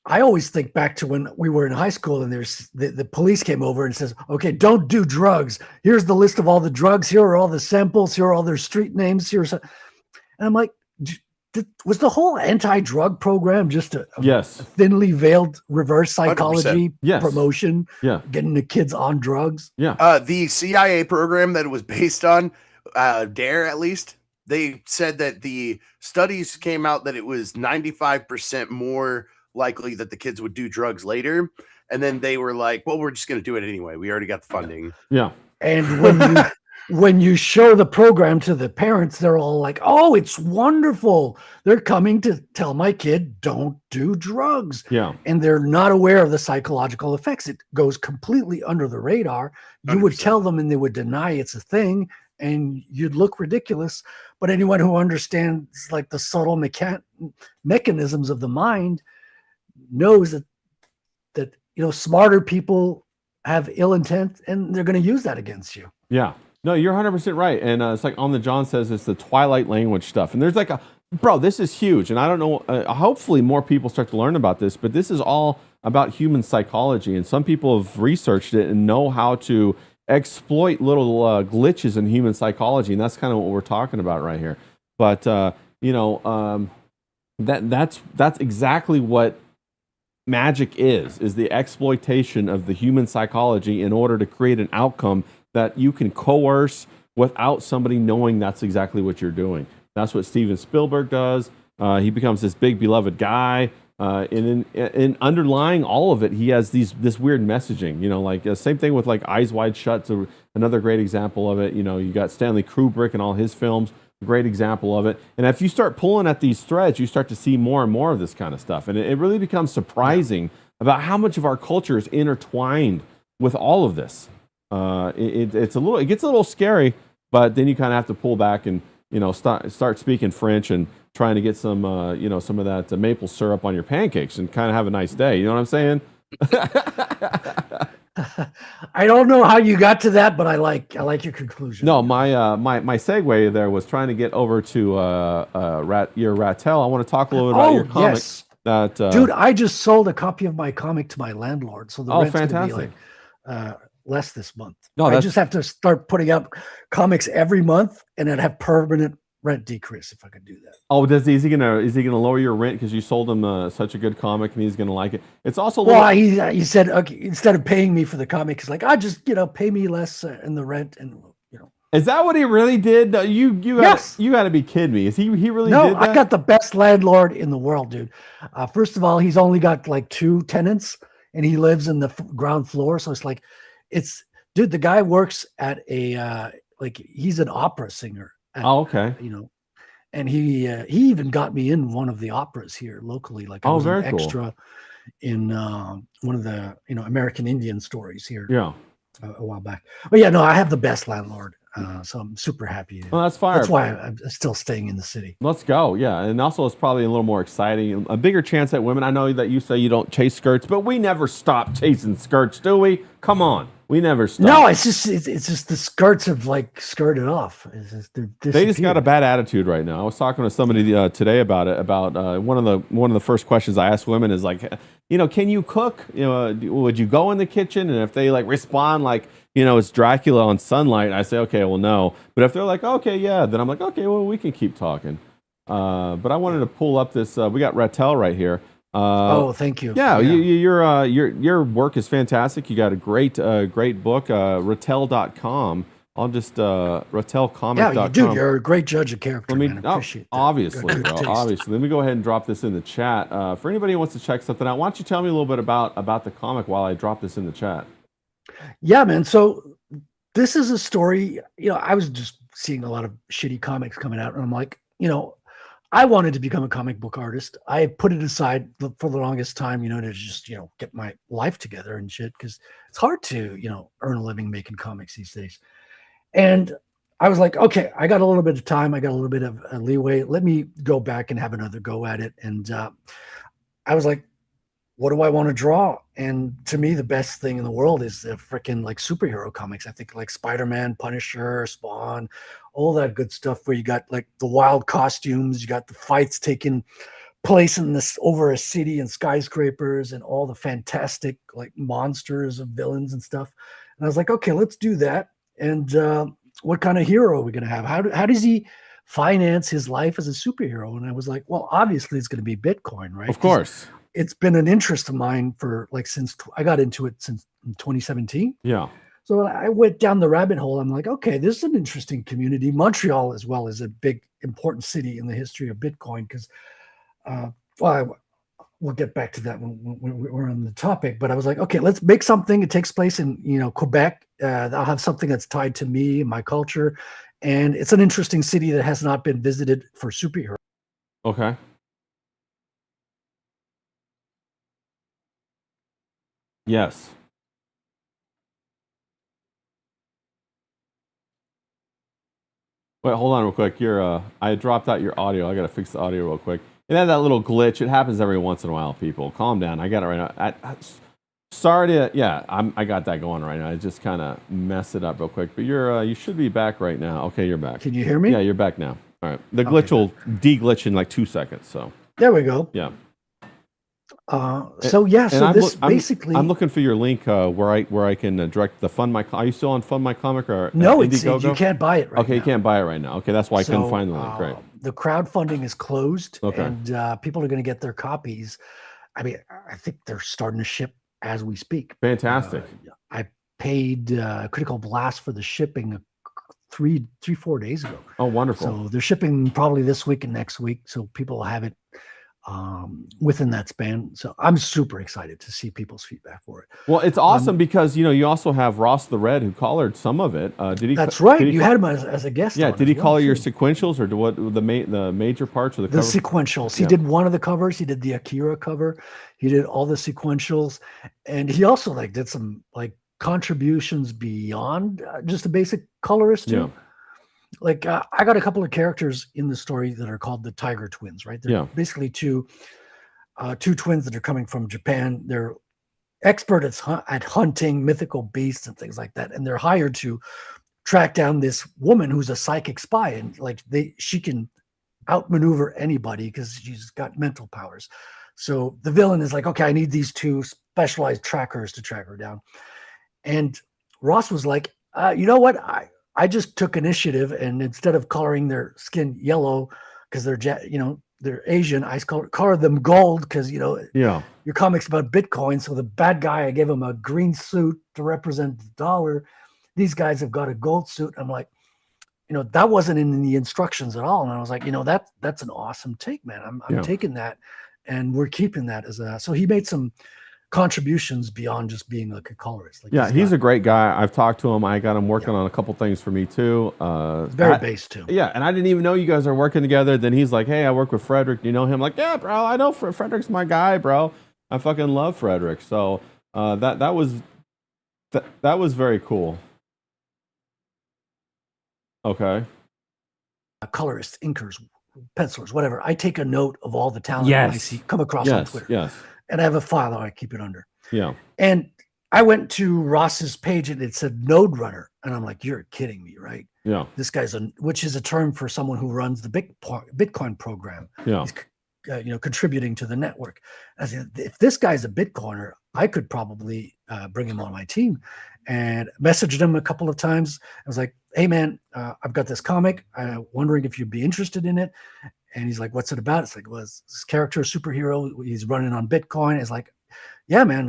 I always think back to when we were in high school and there's the police came over and says, okay, don't do drugs. Here's the list of all the drugs. Here are all the samples. Here are all their street names. And I'm like, was the whole anti-drug program just a thinly veiled reverse psychology promotion? Yeah. Getting the kids on drugs? Yeah. The CIA program that it was based on, DARE at least, they said that the studies came out that it was 95% more likely that the kids would do drugs later. And then they were like, well, we're just going to do it anyway. We already got the funding. Yeah. And when you show the program to the parents, they're all like, oh, it's wonderful. They're coming to tell my kid, don't do drugs. Yeah. And they're not aware of the psychological effects. It goes completely under the radar. You 100%. would tell them and they would deny it's a thing and you'd look ridiculous. But anyone who understands the subtle mechanisms of the mind knows that smarter people have ill intent and they're going to use that against you. Yeah. No, you're 100% right. And it's like On the John says it's the Twilight language stuff. And there's this is huge. And I don't know, hopefully more people start to learn about this, but this is all about human psychology. And some people have researched it and know how to exploit little glitches in human psychology. And that's kind of what we're talking about right here. But, that's exactly what magic is the exploitation of the human psychology in order to create an outcome that you can coerce without somebody knowing that's exactly what you're doing. That's what Steven Spielberg does. He becomes this big beloved guy. And in underlying all of it, he has this weird messaging. Same thing with Eyes Wide Shut. Another great example of it. You got Stanley Kubrick and all his films. Great example of it. And if you start pulling at these threads, you start to see more and more of this kind of stuff. And it really becomes surprising about how much of our culture is intertwined with all of this. It gets a little scary, but then you kind of have to pull back and start speaking French and trying to get some some of that maple syrup on your pancakes and kind of have a nice day. You know what I'm saying? I don't know how you got to that, but I like your conclusion. No, my segue there was trying to get over to your Rattel. I want to talk a little bit about your comic. Yes. Dude, I just sold a copy of my comic to my landlord, so the rent's fantastic. Gonna be less this month. No, I just have to start putting out comics every month, and I'd have permanent rent decrease if I could do that. Oh, is he gonna lower your rent because you sold him such a good comic and he's gonna like it? It's also he said, okay, instead of paying me for the comic, he's like, I just pay me less in the rent, and Is that what he really did? You got to be kidding me. Is he really did that? I got the best landlord in the world, dude. First of all, he's only got 2 tenants, and he lives in the ground floor, so dude, the guy works at a he's an opera singer. Okay. And he even got me in one of the operas here locally. I was an extra in one of the American Indian stories here. Yeah. A while back. But yeah, no, I have the best landlord. So I'm super happy. Well, that's fire. That's why I'm still staying in the city. Let's go. Yeah. And also it's probably a little more exciting, a bigger chance at women. I know that you say you don't chase skirts, but we never stop chasing skirts, do we? Come on. We never stop. No, it's just the skirts have skirted off. They just got a bad attitude right now. I was talking to somebody today about it. About one of the first questions I ask women is can you cook? Would you go in the kitchen? And if they respond it's Dracula on Sunlight, I say okay, well no. But if they're like okay, yeah, then I'm like okay, well we can keep talking. But I wanted to pull up this. We got Rattel right here. Thank you. Yeah, your work is fantastic. You got a great book, Rattel.com. I'll just ratelcomic.com. Yeah, you do. You're a great judge of character, man. I appreciate that. Obviously, bro. Obviously. Let me go ahead and drop this in the chat. For anybody who wants to check something out, why don't you tell me a little bit about the comic while I drop this in the chat? Yeah, man. So this is a story, I was just seeing a lot of shitty comics coming out, and I'm like, I wanted to become a comic book artist. I put it aside for the longest time, to just, get my life together and shit, because it's hard to, earn a living making comics these days. And I was like, okay, I got a little bit of time. I got a little bit of leeway. Let me go back and have another go at it. And I was like, what do I want to draw? And to me, the best thing in the world is the freaking like superhero comics. I think like Spider-Man, Punisher, Spawn, all that good stuff where you got like the wild costumes, you got the fights taking place in this over a city and skyscrapers and all the fantastic like monsters of villains and stuff. And I was like, okay, let's do that. And what kind of hero are we going to have? How does he finance his life as a superhero? And I was like, well, obviously it's going to be Bitcoin, right? Of course. It's been an interest of mine for like since I got into it since 2017. Yeah. So I went down the rabbit hole. I'm like, okay, this is an interesting community. Montreal as well is a big, important city in the history of Bitcoin because, we'll get back to that when we're on the topic. But I was like, okay, let's make something. It takes place in, Quebec. I'll have something that's tied to me and my culture. And it's an interesting city that has not been visited for superheroes. Okay. Yes. Wait, hold on real quick. I dropped out your audio. I got to fix the audio real quick. It had that little glitch. It happens every once in a while, people. Calm down. I got it right now. Sorry to, I got that going right now. I just kind of messed it up real quick. But you should be back right now. Okay, you're back. Can you hear me? Yeah, you're back now. All right. The glitch will de-glitch in like 2 seconds. So there we go. Yeah. So this basically, I'm looking for your link where I can direct the Fund My. Are you still on Fund My Comic or no? You can't buy it right Okay, now. You can't buy it right now. Okay, that's why I couldn't find the link. Right. The crowdfunding is closed, okay. And people are going to get their copies. I mean, I think they're starting to ship as we speak. Fantastic. I paid Critical Blast for the shipping 4 days ago. Oh, wonderful. So they're shipping probably this week and next week, so people will have it within that span. So I'm super excited to see people's feedback for it. Well, it's awesome because you also have Ross the Red who colored some of it. Did he? That's right. You had him as a guest. Yeah. Did he color your sequentials or what the major parts of the cover? The sequentials. He did one of the covers. He did the Akira cover. He did all the sequentials, and he also did some contributions beyond just a basic colorist too. Yeah. I got a couple of characters in the story that are called the Tiger Twins, right? They're basically two twins that are coming from Japan. They're expert at hunting mythical beasts and things like that. And they're hired to track down this woman who's a psychic spy. And she can outmaneuver anybody because she's got mental powers. So the villain is like, okay, I need these two specialized trackers to track her down. And Ross was like, you know what? I just took initiative, and instead of coloring their skin yellow because they're Asian, I colored them gold because your comic's about Bitcoin. So the bad guy, I gave him a green suit to represent the dollar. These guys have got a gold suit. I'm like, that wasn't in the instructions at all. And I was like, that's an awesome take, man. I'm taking that, and we're keeping that as a. So he made some contributions beyond just being a colorist. He's a great guy. I've talked to him. I got him working on a couple things for me too. Very based too. Yeah, and I didn't even know you guys are working together. Then he's like, "Hey, I work with Frederick. Do you know him?" I'm like, yeah, bro, I know Frederick's my guy, bro. I fucking love Frederick. So that was very cool. Okay. Colorists, inkers, pencilers, whatever. I take a note of all the talent I see come across on Twitter. Yes. And I have a file that I keep it under. Yeah. And I went to Ross's page and it said Node Runner. And I'm like, you're kidding me, right? Yeah. This guy's which is a term for someone who runs the Bitcoin program. Yeah. He's, contributing to the network. I said, if this guy's a Bitcoiner, I could probably bring him on my team. And messaged him a couple of times. I was like, hey, man, I've got this comic. I'm wondering if you'd be interested in it. And he's like, what's it about? It's like, well, this character, a superhero. He's running on Bitcoin. It's like, yeah, man,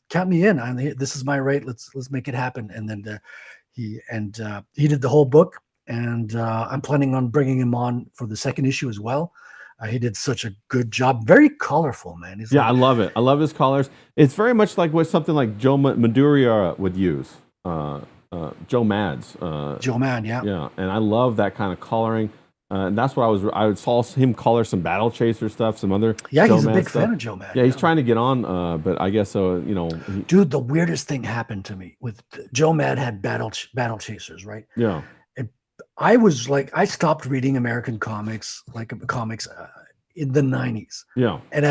count me in. This is my rate. Let's make it happen. And then he did the whole book, and I'm planning on bringing him on for the second issue as well. He did such a good job. Very colorful, man. I love it. I love his colors. It's very much like what something like Joe Madureira would use. Joe Mads. Joe Mad, yeah. Yeah, and I love that kind of coloring. And that's what I saw him color some Battle Chaser stuff, some other. Yeah, he's a big fan of Joe Mad. Yeah, he's trying to get on, but I guess so. Dude, the weirdest thing happened to me with Joe Mad had Battle Chasers, right? Yeah. I was like, I stopped reading American comics, in the 90s. Yeah. And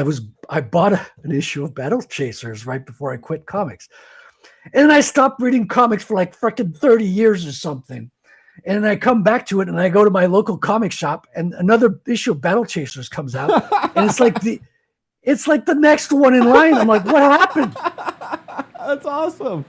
I bought an issue of Battle Chasers right before I quit comics. And I stopped reading comics for like freaking 30 years or something. And I come back to it and I go to my local comic shop and another issue of Battle Chasers comes out. And it's like the next one in line. I'm like, what happened? That's awesome.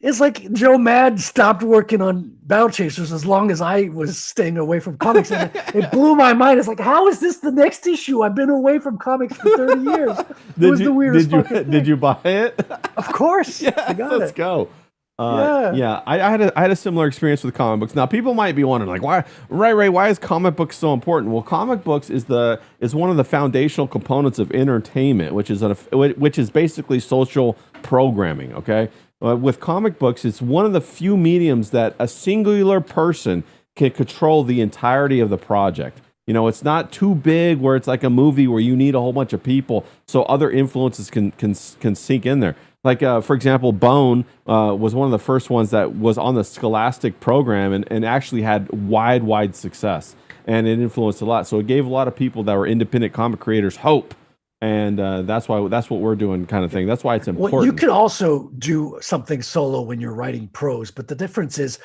It's like Joe Mad stopped working on Battle Chasers as long as I was staying away from comics. And it blew my mind. It's like, how is this the next issue? I've been away from comics for 30 years. It was the weirdest fucking thing. Did you buy it? Of course. Yes, I got let's it. go. Yeah. I had a similar experience with comic books. Now, people might be wondering, like, why is comic books so important? Well, comic books is one of the foundational components of entertainment, which is basically social programming. Okay. With comic books, it's one of the few mediums that a singular person can control the entirety of the project. It's not too big where it's like a movie where you need a whole bunch of people, so other influences can sink in there. Like, for example, Bone was one of the first ones that was on the Scholastic program and actually had wide success, and it influenced a lot. So it gave a lot of people that were independent comic creators hope. And that's what we're doing, kind of thing. That's why it's important. Well, you could also do something solo when you're writing prose, but the difference is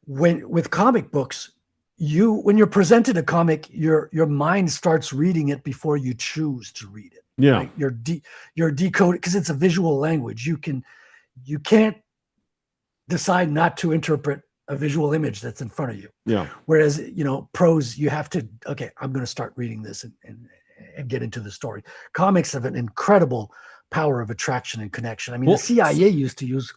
with comic books, when you're presented a comic, your mind starts reading it before you choose to read it. Yeah, right? You're decoded because it's a visual language. You can't decide not to interpret a visual image that's in front of you. Yeah. Whereas prose, you have to. Okay, I'm going to start reading this and get into the story. Comics have an incredible power of attraction and connection. I mean, the CIA used to use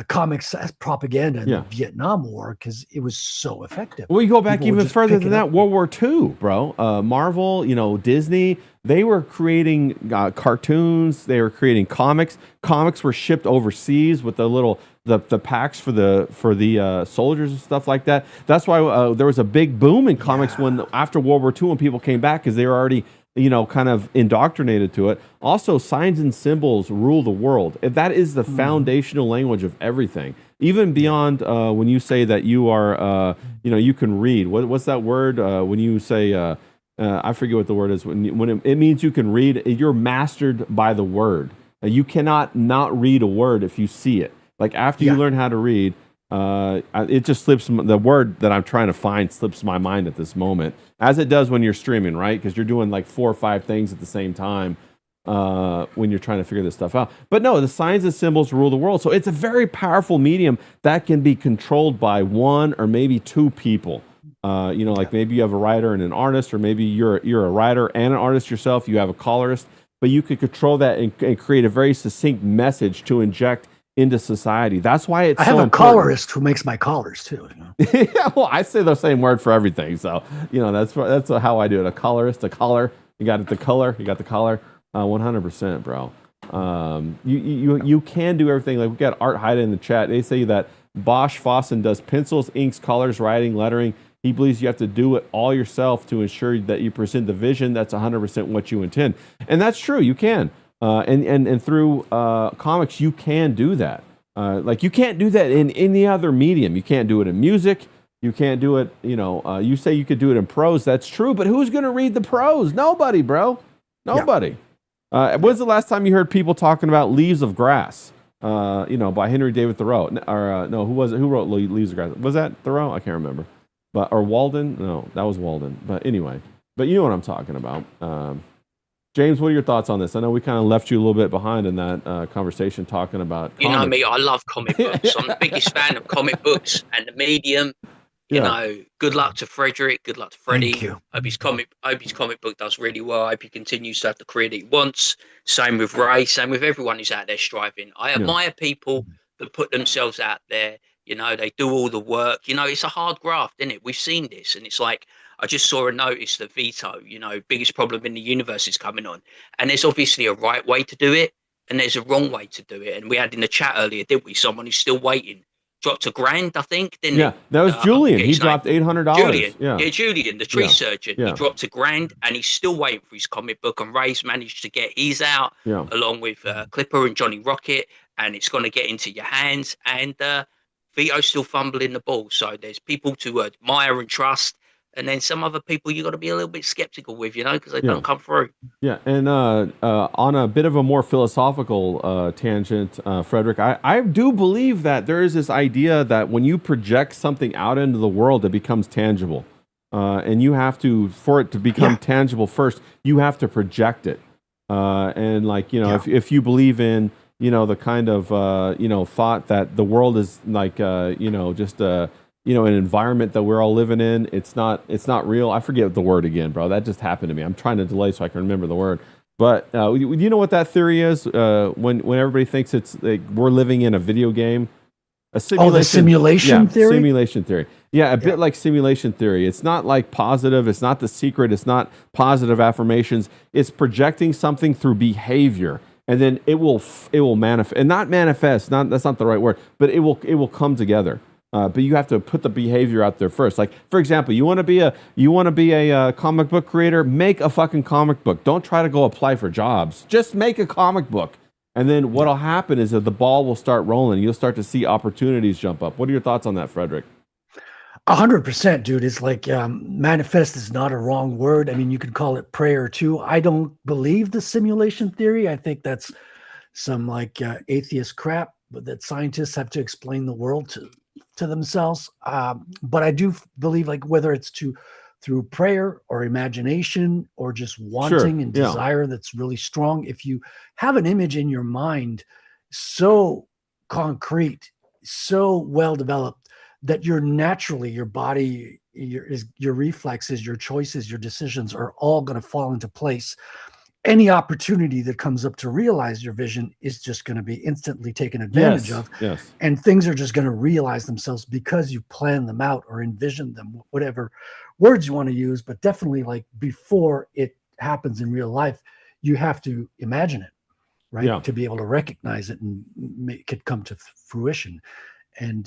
comics as propaganda in the Vietnam War because it was so effective. Well, you go back even further than that, World War II, bro. Marvel, Disney, they were creating cartoons. They were creating comics. Comics were shipped overseas with the packs for the soldiers and stuff like that. That's why there was a big boom in comics after World War II when people came back because they were already kind of indoctrinated to it. Also, signs and symbols rule the world. That is the foundational language of everything. Even beyond when you say that you are, you can read. What's that word? When you say, I forget what the word is. When it means you can read, you're mastered by the word. You cannot not read a word if you see it. Like after you learn how to read, it just slips. The word that I'm trying to find slips my mind at this moment, as it does when you're streaming, right? Because you're doing like 4 or 5 things at the same time when you're trying to figure this stuff out. But no, the signs and symbols rule the world. So it's a very powerful medium that can be controlled by 1 or maybe 2 people. Like maybe you have a writer and an artist, or maybe you're a writer and an artist yourself. You have a colorist, but you could control that and create a very succinct message to inject into society. That's why it's so important. I have a colorist who makes my collars too. Yeah, well, I say the same word for everything. So, that's how I do it. A colorist, a collar. You got the color. You got the collar. 100%, bro. You can do everything. Like we got Art Hyde in the chat. They say that Bosch Fossen does pencils, inks, colors, writing, lettering. He believes you have to do it all yourself to ensure that you present the vision that's 100% what you intend. And that's true. You can. And through comics, you can do that. Like you can't do that in any other medium. You can't do it in music. You can't do it, you say you could do it in prose. That's true, but who's going to read the prose? Nobody, bro. Nobody. When's the last time you heard people talking about Leaves of Grass? By Henry David Thoreau. Or no, who was it? Who wrote Leaves of Grass? Was that Thoreau? I can't remember. Or Walden? No, that was Walden. But anyway, but you know what I'm talking about. James, what are your thoughts on this? I know we kind of left you a little bit behind in that conversation talking about comics. You know me, I love comic books. I'm the biggest fan of comic books and the medium. You know, good luck to Frederick. Good luck to Freddie. Thank you. Hope his comic book does really well. I hope he continues to have the career that he wants. Same with Ray. Same with everyone who's out there striving. I admire people that put themselves out there. You know, they do all the work. You know, it's a hard graft, isn't it? We've seen this, and it's like I just saw a notice that Vito, you know, biggest problem in the universe is coming on, and there's obviously a right way to do it, and there's a wrong way to do it. And we had in the chat earlier, didn't we? Someone who's still waiting. Dropped $1,000, I think, didn't he? That was Julian. He dropped $800. Julian, Julian, the tree surgeon. He dropped $1,000, and he's still waiting for his comic book. And Ray's managed to get his out, along with Clipper and Johnny Rocket, and it's going to get into your hands. And Vito's still fumbling the ball. So there's people to admire and trust, and then some other people you got to be a little bit skeptical with, you know, because they don't come through. Yeah, and on a bit of a more philosophical tangent, Frederick, I do believe that there is this idea that when you project something out into the world, it becomes tangible. And you have to, for it to become tangible first, you have to project it. And like, you know, if you believe in, you know, the kind of, you know, thought that the world is like, you know, just you know, an environment that we're all living in. It's not real. I forget the word again, bro. That just happened to me. I'm trying to delay so I can remember the word. But you know what that theory is? When everybody thinks it's like we're living in a video game. The simulation theory? Simulation theory. Yeah, a bit like simulation theory. It's not like positive. It's not The Secret. It's not positive affirmations. It's projecting something through behavior. And then it will manifest. And not manifest. That's not the right word. But it will come together. But you have to put the behavior out there first. Like, for example, you want to be a comic book creator, make a fucking comic book. Don't try to go apply for jobs. Just make a comic book. And then what'll happen is that the ball will start rolling. You'll start to see opportunities jump up. What are your thoughts on that, Frederick? 100%, dude. It's like manifest is not a wrong word. I mean, you could call it prayer too. I don't believe the simulation theory. I think that's some like atheist crap that scientists have to explain the world to themselves. But I do believe, like, whether it's through prayer or imagination or just wanting and desire that's really strong, if you have an image in your mind so concrete, so well developed that you're naturally, your body, your reflexes, your choices, your decisions are all going to fall into place. Any opportunity that comes up to realize your vision is just going to be instantly taken advantage of. Yes. And things are just going to realize themselves because you plan them out or envision them, whatever words you want to use. But definitely, like, before it happens in real life, you have to imagine it, right? Yeah. To be able to recognize it and make it come to fruition. And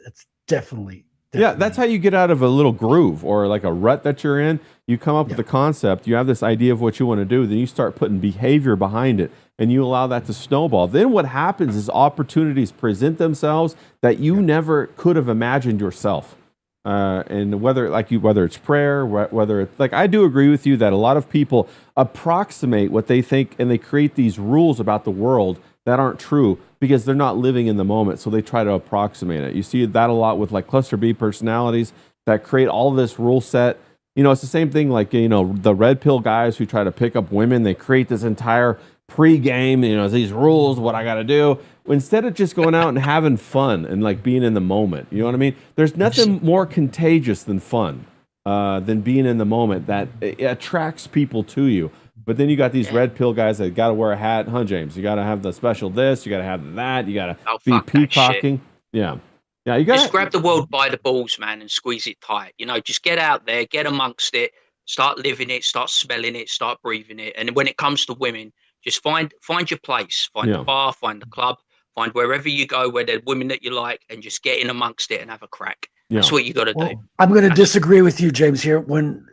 that's definitely. Yeah, that's how you get out of a little groove or like a rut that you're in. You come up with a concept, you have this idea of what you want to do, then you start putting behavior behind it, and you allow that to snowball. Then what happens is opportunities present themselves that you never could have imagined yourself. And whether it's prayer, whether it's like, I do agree with you that a lot of people approximate what they think, and they create these rules about the world that aren't true because they're not living in the moment. So they try to approximate it. You see that a lot with like cluster B personalities that create all this rule set. You know, it's the same thing like, you know, the red pill guys who try to pick up women. They create this entire pre-game, you know, these rules, what I got to do, instead of just going out and having fun and like being in the moment. You know what I mean? There's nothing more contagious than fun, than being in the moment that it attracts people to you. But then you got these red pill guys that got to wear a hat, huh, James? You got to have the special this, you got to have that, you got to be peacocking. Yeah. Yeah, you got just grab the world by the balls, man, and squeeze it tight. You know, just get out there, get amongst it, start living it, start smelling it, start breathing it. And when it comes to women, just find your place, find the bar, find the club, find wherever you go where there's women that you like, and just get in amongst it and have a crack. That's what you got to do. I'm going to disagree with you, James. Here, when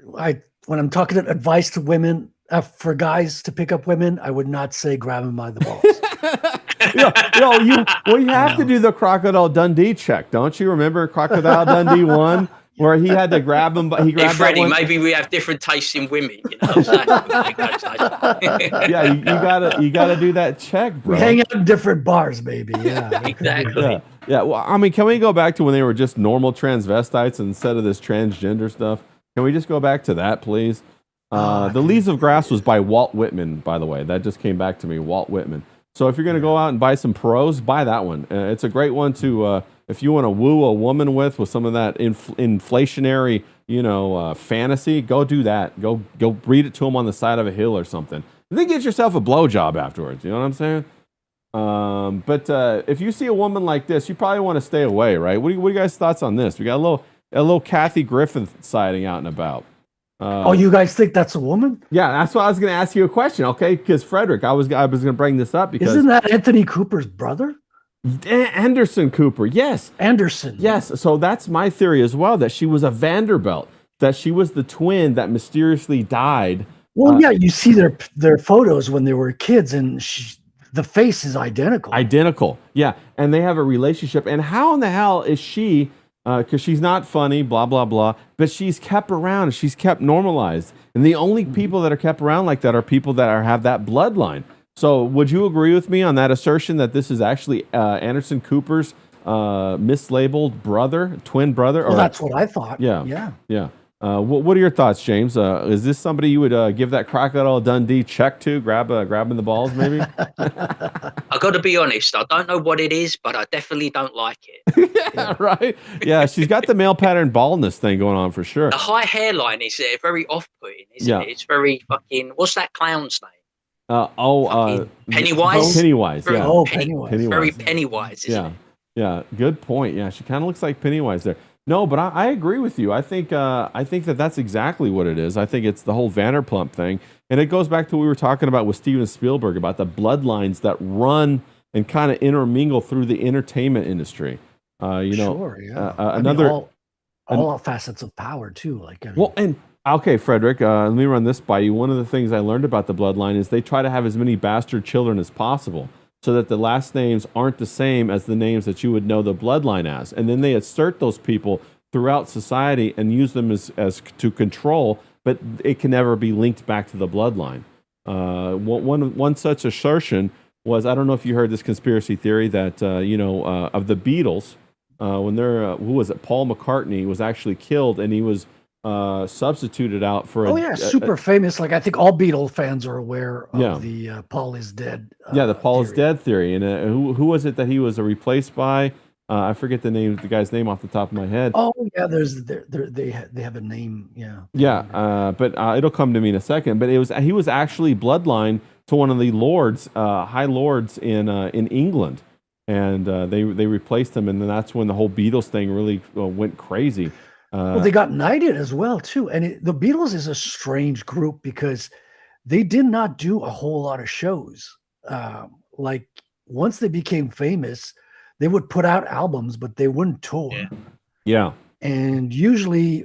I'm talking advice to women, for guys to pick up women, I would not say grab them by the balls. You have to do the Crocodile Dundee check, don't you? Remember Crocodile Dundee 1, where he had to grab him, but he grabbed Freddie, that one. Maybe we have different tastes in women. You know what I'm saying? Yeah, you gotta do that check, bro. We hang out in different bars, baby. Yeah, exactly. Yeah. Well, I mean, can we go back to when they were just normal transvestites instead of this transgender stuff? Can we just go back to that, please? The Leaves of Grass was by Walt Whitman, by the way. That just came back to me, Walt Whitman. So if you're going to go out and buy some pros, buy that one. It's a great one to if you want to woo a woman with some of that inflationary, fantasy, go do that. Go read it to them on the side of a hill or something. And then get yourself a blowjob afterwards. You know what I'm saying? But if you see a woman like this, you probably want to stay away, right? What are you guys' thoughts on this? We got a little Kathy Griffin sighting out and about. You guys think that's a woman? Yeah, that's why I was going to ask you a question, okay? Because Frederick, I was going to bring this up because isn't that Anthony Cooper's brother? Anderson Cooper, yes. Anderson. Yes, so that's my theory as well, that she was a Vanderbilt, that she was the twin that mysteriously died. Well, yeah, you see their photos when they were kids, and the face is identical. Identical, yeah. And they have a relationship. And how in the hell is she, because she's not funny, blah, blah, blah, but she's kept around, she's kept normalized. And the only people that are kept around like that are people that have that bloodline. So would you agree with me on that assertion that this is actually Anderson Cooper's mislabeled twin brother? Well, that's what I thought. Yeah. What are your thoughts, James? Is this somebody you would give that Crocodile Dundee check to, grabbing the balls, maybe? I got to be honest. I don't know what it is, but I definitely don't like it. Yeah, right. Yeah, she's got the male pattern baldness thing going on for sure. The high hairline is very off-putting, isn't it? It's very fucking. What's that clown's name? Pennywise. Pennywise. Pennywise. Yeah. Pennywise. Very Pennywise. Isn't it? Yeah. Good point. Yeah, she kind of looks like Pennywise there. No, but I agree with you. I think that's exactly what it is. I think it's the whole Vanderpump thing, and it goes back to what we were talking about with Steven Spielberg about the bloodlines that run and kind of intermingle through the entertainment industry. Sure, yeah. All facets of power too. Okay, Frederick, let me run this by you. One of the things I learned about the bloodline is they try to have as many bastard children as possible so that the last names aren't the same as the names that you would know the bloodline as. And then they assert those people throughout society and use them as to control, but it can never be linked back to the bloodline. One such assertion was, I don't know if you heard this conspiracy theory that, of the Beatles, when who was it? Paul McCartney was actually killed and he was substituted out for super famous. Like I think all Beatle fans are aware of the Paul is dead. The Paul is dead theory. And who was it that he was replaced by? I forget the guy's name off the top of my head. Oh yeah, they have a name. But it'll come to me in a second. But he was actually bloodline to one of the lords, high lords in England, and they replaced him, and then that's when the whole Beatles thing really went crazy. Well, they got knighted as well, too. And the Beatles is a strange group because they did not do a whole lot of shows. Like once they became famous, they would put out albums, but they wouldn't tour. Yeah. And usually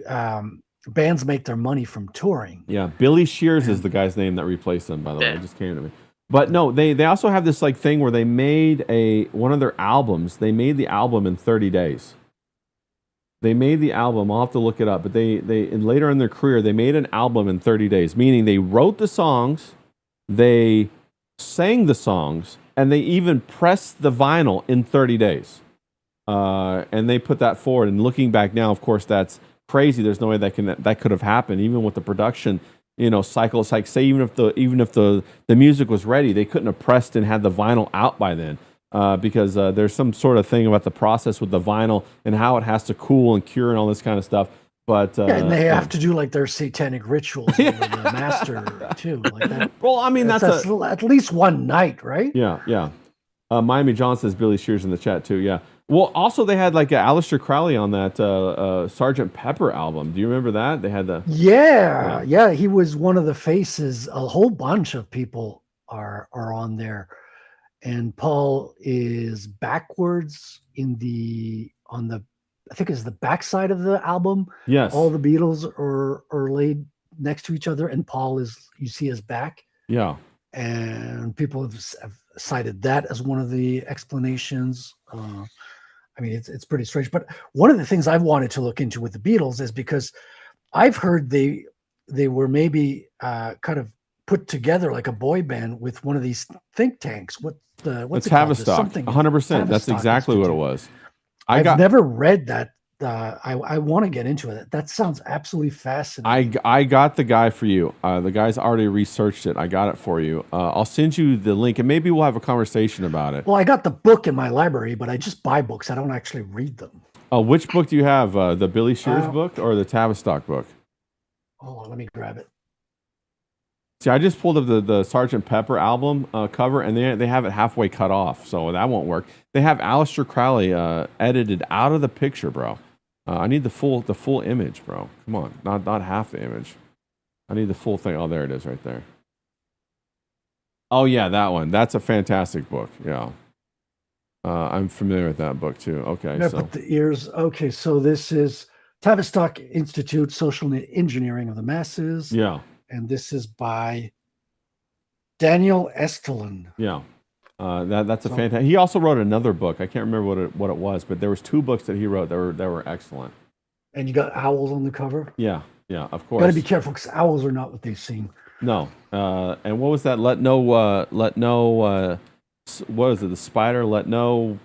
bands make their money from touring. Yeah. Billy Shears is the guy's name that replaced them, by the way. It just came to me. But no, they also have this thing where they made one of their albums. They made the album in 30 days. They made the album. I'll have to look it up. But and later in their career, they made an album in 30 days, meaning they wrote the songs, they sang the songs, and they even pressed the vinyl in 30 days. And they put that forward. And looking back now, of course, that's crazy. There's no way that could have happened, even with the production, cycle. It's like, say, even if the music was ready, they couldn't have pressed and had the vinyl out by then. Because there's some sort of thing about the process with the vinyl and how it has to cool and cure and all this kind of stuff. But and they have to do their satanic rituals over the master too, like that. Well, I mean that's at least one night, right? Yeah. Miami John says Billy Shears in the chat too. Yeah. Well, also they had Aleister Crowley on that Sgt. Pepper album. Do you remember that? They had the yeah. He was one of the faces. A whole bunch of people are on there. And Paul is backwards on the I think it's the backside of the album. Yes. All the Beatles are laid next to each other, and Paul you see his back. Yeah. And people have cited that as one of the explanations. I mean, it's pretty strange. But one of the things I've wanted to look into with the Beatles is because I've heard they were maybe kind of put together like a boy band with one of these think tanks. What's it's it called? Tavistock. 100%. That's exactly what it was. I've never read that I want to get into it. That sounds absolutely fascinating. I got the guy for you. The guy's already researched it. I got it for you. I'll send you the link, and maybe we'll have a conversation about it. Well, I got the book in my library, but I just buy books. I don't actually read them. Which book do you have? The Billy Shears book or the Tavistock book? Hold on, let me grab it. See, I just pulled up the Sgt. Pepper album cover, and they have it halfway cut off, so that won't work. They have Aleister Crowley edited out of the picture, bro. I need the full image, bro. Come on, not half the image. I need the full thing. Oh, there it is, right there. Oh yeah, that one. That's a fantastic book. Yeah, I'm familiar with that book too. Okay, so put the ears. Okay, so this is Tavistock Institute: Social Engineering of the Masses. Yeah, and this is by Daniel Estulin. Yeah. That's a fantastic. He also wrote another book. I can't remember what it was, but there was 2 books that he wrote that were excellent. And you got owls on the cover. Yeah, of course. Got to be careful because owls are not what they seem. No. And what was that? Let no. What is it? The spider. Let no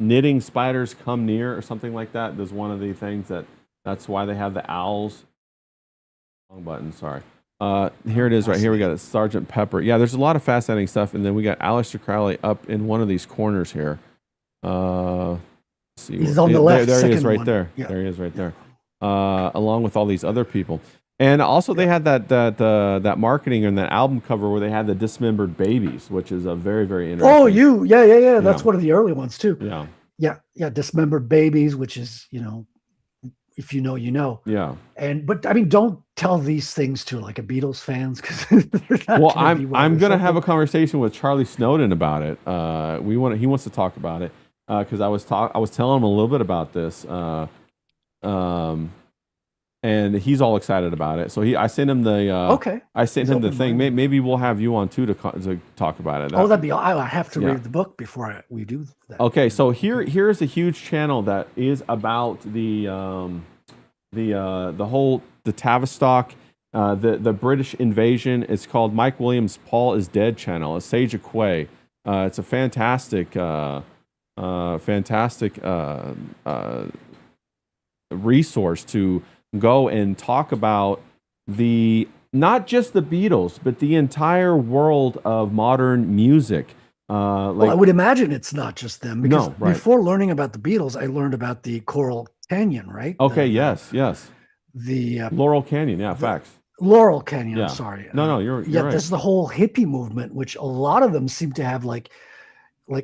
knitting spiders come near, or something like that. There's one of the things that's why they have the owls. Wrong button. Sorry. Here it is, right here. We got it, Sgt. Pepper. Yeah, there's a lot of fascinating stuff, and then we got Aleister Crowley up in one of these corners here. See, he's on the left. There he is, right one. there. Yeah. There he is, right there. Along with all these other people, and also they had that marketing and that album cover where they had the dismembered babies, which is a very, very interesting. Oh, yeah. That's one of the early ones too. Yeah. Dismembered babies, which is if you know, you know. Yeah. But I mean, don't tell these things to like a Beatles fans because I'm gonna have a conversation with Charlie Snowden about it. He wants to talk about it because I was telling him a little bit about this. And he's all excited about it. So I sent him the I sent him the thing. Maybe we'll have you on too to talk about it. That'd be. I have to read the book before we do that. Okay, so here's a huge channel that is about the Tavistock, the British invasion. It's called Mike Williams' Paul is Dead channel. A Sage of Quay. It's a fantastic resource to go and talk about not just the Beatles, but the entire world of modern music. Well, I would imagine it's not just them because before learning about the Beatles, I learned about the Coral Canyon, right? Okay, yes. The Laurel Canyon, facts. Laurel Canyon, I'm sorry. No, you're right. There's the whole hippie movement, which a lot of them seem to have like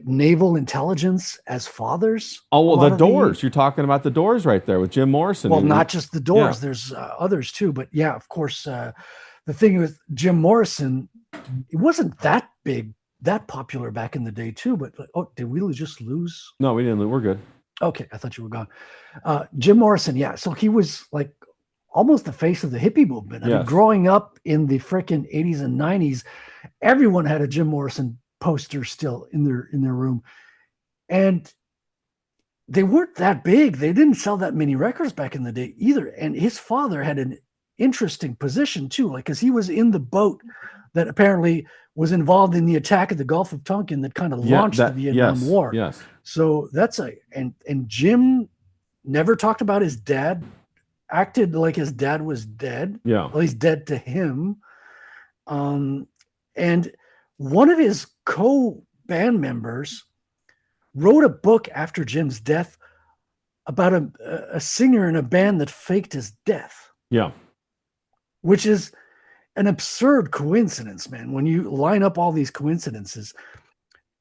naval intelligence as fathers. Oh, well, the Doors. You're talking about the Doors right there with Jim Morrison. Well, not just the Doors. There's others too. But yeah, of course, the thing with Jim Morrison, it wasn't that big, that popular back in the day too. But did we just lose? No, we didn't lose. We're good. Okay, I thought you were gone. Jim Morrison, so he was like almost the face of the hippie movement. I mean, growing up in the frickin' 80s and 90s, everyone had a Jim Morrison poster still in their room, and they weren't that big. They didn't sell that many records back in the day either. And his father had an interesting position too, because he was in the boat that apparently was involved in the attack of the Gulf of Tonkin that kind of launched the Vietnam War. Yes. So that's and Jim never talked about his dad, acted like his dad was dead. Yeah. Well, he's dead to him. And one of his co-band members wrote a book after Jim's death about a singer in a band that faked his death. Yeah. Which is an absurd coincidence, man, when you line up all these coincidences.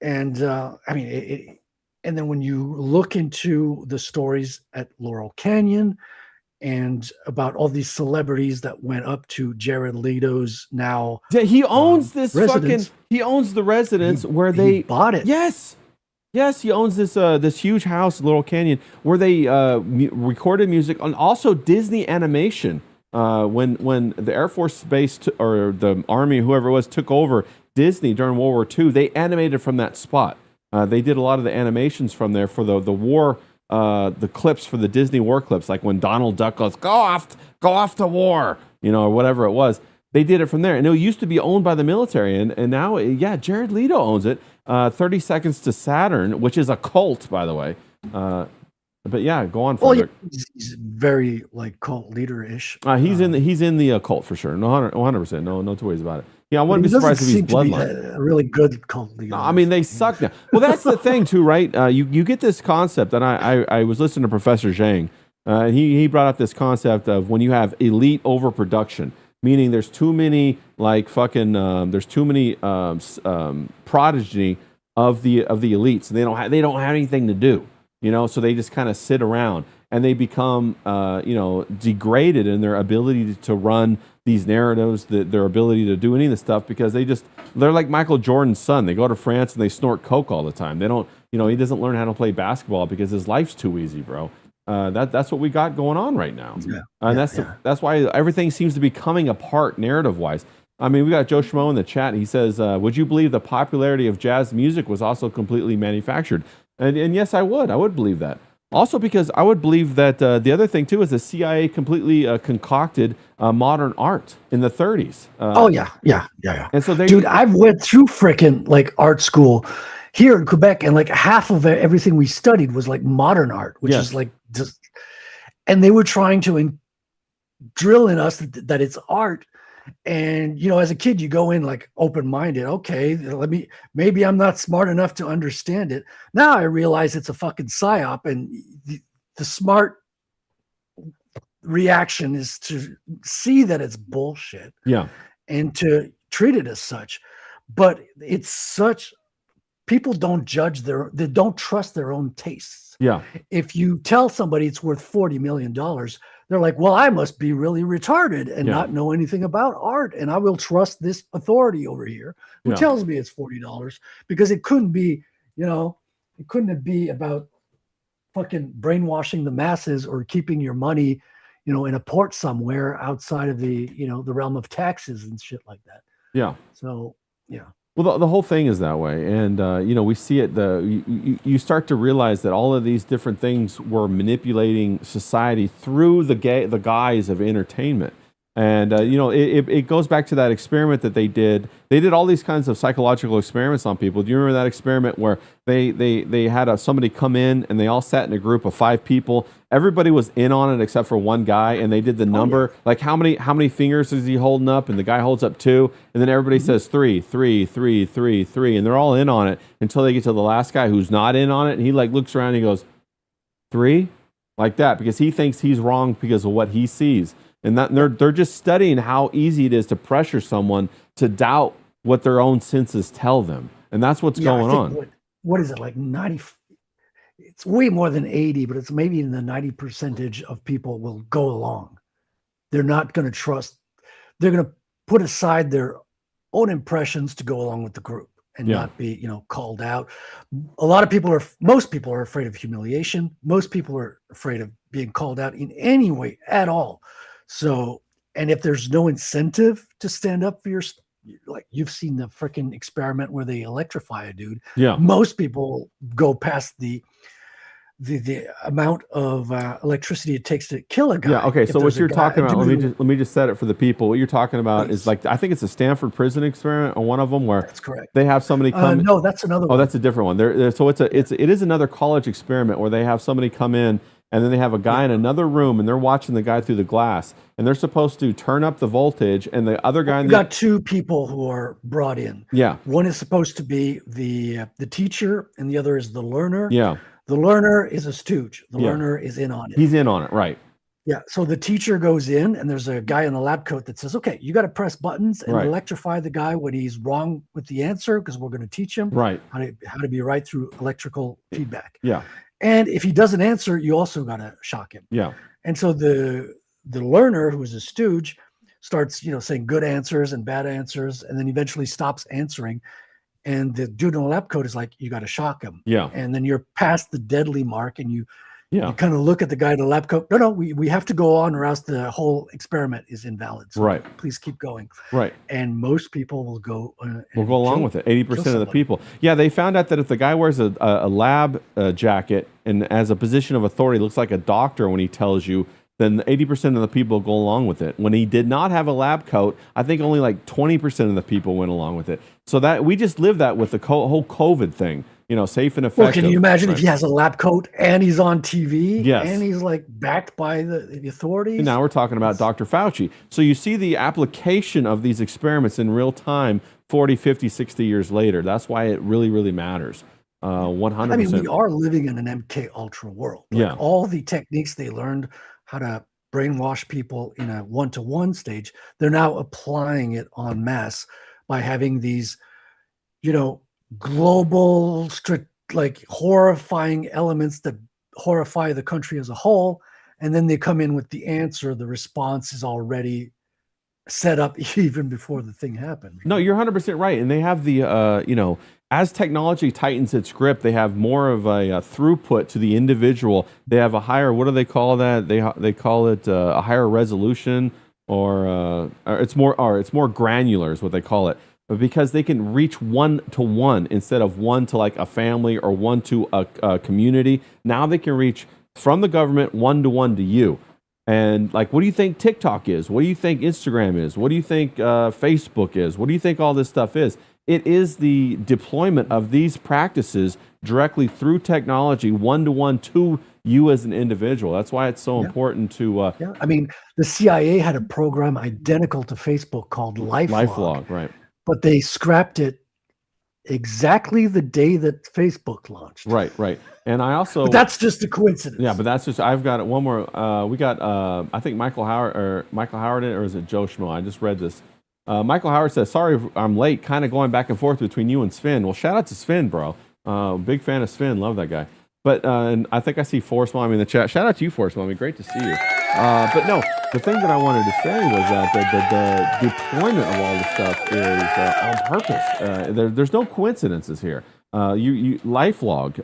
And and then when you look into the stories at Laurel Canyon and about all these celebrities that went up to Jared Leto's now. He owns this residence. He owns the residence where they bought it. Yes, he owns this huge house, Laurel Canyon, where they recorded music, and also Disney animation. When the Air Force Base or the Army, whoever it was, took over Disney during World War II, they animated from that spot. They did a lot of the animations from there for the war. The clips for the Disney war clips, like when Donald Duck goes, go off to war, or whatever it was. They did it from there. And it used to be owned by the military. And now, Jared Leto owns it. 30 Seconds to Saturn, which is a cult, by the way. But yeah, go on, Well, Frederick. he's very like cult leader-ish. He's in the cult for sure. No, 100%. No two ways about it. Yeah, I wouldn't be surprised if he's bloodline. A really good cult leader. No, I mean, they suck now. Well, that's the thing too, right? You get this concept, and I was listening to Professor Zhang. He brought up this concept of when you have elite overproduction, meaning there's too many there's too many progeny of the elites, and they don't have anything to do, so they just kind of sit around and they become degraded in their ability to run these narratives, their ability to do any of this stuff, because they're like Michael Jordan's son. They go to France and they snort coke all the time. They don't, he doesn't learn how to play basketball because his life's too easy, bro. That's what we got going on right now. And that's why everything seems to be coming apart narrative wise. I mean, we got Joe Schmo in the chat. He says, would you believe the popularity of jazz music was also completely manufactured? And yes, I would believe that. Also, because I would believe that the other thing too is the CIA completely concocted modern art in the 30s. Yeah. And so dude, I've went through frickin' like art school here in Quebec, and like half of everything we studied was like modern art, which is like just, and they were trying to drill in us that it's art. And as a kid, you go in like open-minded. Okay, maybe I'm not smart enough to understand it. Now I realize it's a fucking psyop, and the smart reaction is to see that it's bullshit. Yeah, and to treat it as such. But it's such, people don't they don't trust their own tastes. Yeah. If you tell somebody it's worth $40 million, they're like, well, I must be really retarded and not know anything about art. And I will trust this authority over here who tells me it's $40, because it couldn't be, it couldn't be about fucking brainwashing the masses or keeping your money, in a port somewhere outside of the, the realm of taxes and shit like that. Yeah. So, yeah. Well, the whole thing is that way, and we see it. You start to realize that all of these different things were manipulating society through the guise of entertainment, and it goes back to that experiment that they did. They did all these kinds of psychological experiments on people. Do you remember that experiment where they had somebody come in and they all sat in a group of 5 people? Everybody was in on it except for one guy, and they did the number, like how many fingers is he holding up, and the guy holds up 2, and then everybody says 3, 3, 3, 3, 3, and they're all in on it until they get to the last guy who's not in on it, and he like looks around and he goes 3, like that, because he thinks he's wrong because of what he sees, and they're just studying how easy it is to pressure someone to doubt what their own senses tell them, and that's what's going on. What is it, like 90? It's way more than 80, but it's maybe in the 90% of people will go along. They're not going to trust. They're going to put aside their own impressions to go along with the group and not be, called out. Most people are afraid of humiliation. Most people are afraid of being called out in any way at all. So, and if there's no incentive to stand up for like you've seen the freaking experiment where they electrify a dude. Yeah. Most people go past the amount of electricity it takes to kill a guy. Yeah. Okay. So what you're talking about, let me just set it for the people. What you're talking about is like, I think it's a Stanford prison experiment, or one of them where that's correct. They have somebody come. No, that's another one. Oh, that's a different one. So it is another college experiment where they have somebody come in, and then they have a guy in another room, and they're watching the guy through the glass, and they're supposed to turn up the voltage, and the other guy. Got 2 people who are brought in. Yeah. One is supposed to be the teacher, and the other is the learner. Yeah. The learner is a stooge. The learner is in on it. He's in on it, right? Yeah. So the teacher goes in, and there's a guy in the lab coat that says, "Okay, you got to press buttons and electrify the guy when he's wrong with the answer, because we're going to teach him how to be right through electrical feedback." Yeah. And if he doesn't answer, you also got to shock him. Yeah. And so the learner, who is a stooge, starts saying good answers and bad answers, and then eventually stops answering. And the dude in the lab coat is like, you got to shock him. Yeah. And then you're past the deadly mark, and you kind of look at the guy in the lab coat. No, we have to go on, or else the whole experiment is invalid. So please keep going. Right. And most people will go along with it. 80% of the people. Yeah, they found out that if the guy wears a lab jacket and as a position of authority looks like a doctor when he tells you, then 80% of the people go along with it. When he did not have a lab coat, I think only like 20% of the people went along with it. So that we just lived that with the whole COVID thing. safe and effective. Well, can you imagine if he has a lab coat and he's on TV yes. and he's like backed by the authorities? And now we're talking about Dr. Fauci. So you see the application of these experiments in real time 40, 50, 60 years later. That's why it really, really matters. 100%. I mean, we are living in an MK Ultra world. Like all the techniques they learned how to brainwash people in a one-to-one stage, they're now applying it en masse by having these, global, like horrifying elements that horrify the country as a whole. And then they come in with the answer. The response is already set up even before the thing happened. No, you're 100% right. And they have the, as technology tightens its grip, they have more of a throughput to the individual. They have a higher, what do they call that? They call it a higher resolution, or it's more granular is what they call it. But because they can reach 1-to-1 instead of 1 to like a family or 1 to a community, now they can reach from the government 1-to-1 to you. And like, what do you think TikTok is? What do you think Instagram is? What do you think Facebook is? What do you think all this stuff is? It is the deployment of these practices directly through technology, 1-to-1 to you as an individual. That's why it's so important to. I mean, the CIA had a program identical to Facebook called LifeLog, right? But they scrapped it exactly the day that Facebook launched. Right. And I also. But that's just a coincidence. Yeah, but that's just. I've got one more. We got. I think Michael Howard in it, or is it Joe Schmo? I just read this. Michael Howard says, "Sorry, I'm late. Kind of going back and forth between you and Sven." Well, shout out to Sven, bro. Big fan of Sven. Love that guy. But and I think I see Force Mommy in the chat. Shout out to you, Force Mommy. Great to see you. But no, the thing that I wanted to say was that the deployment of all this stuff is on purpose. There's no coincidences here. LifeLog,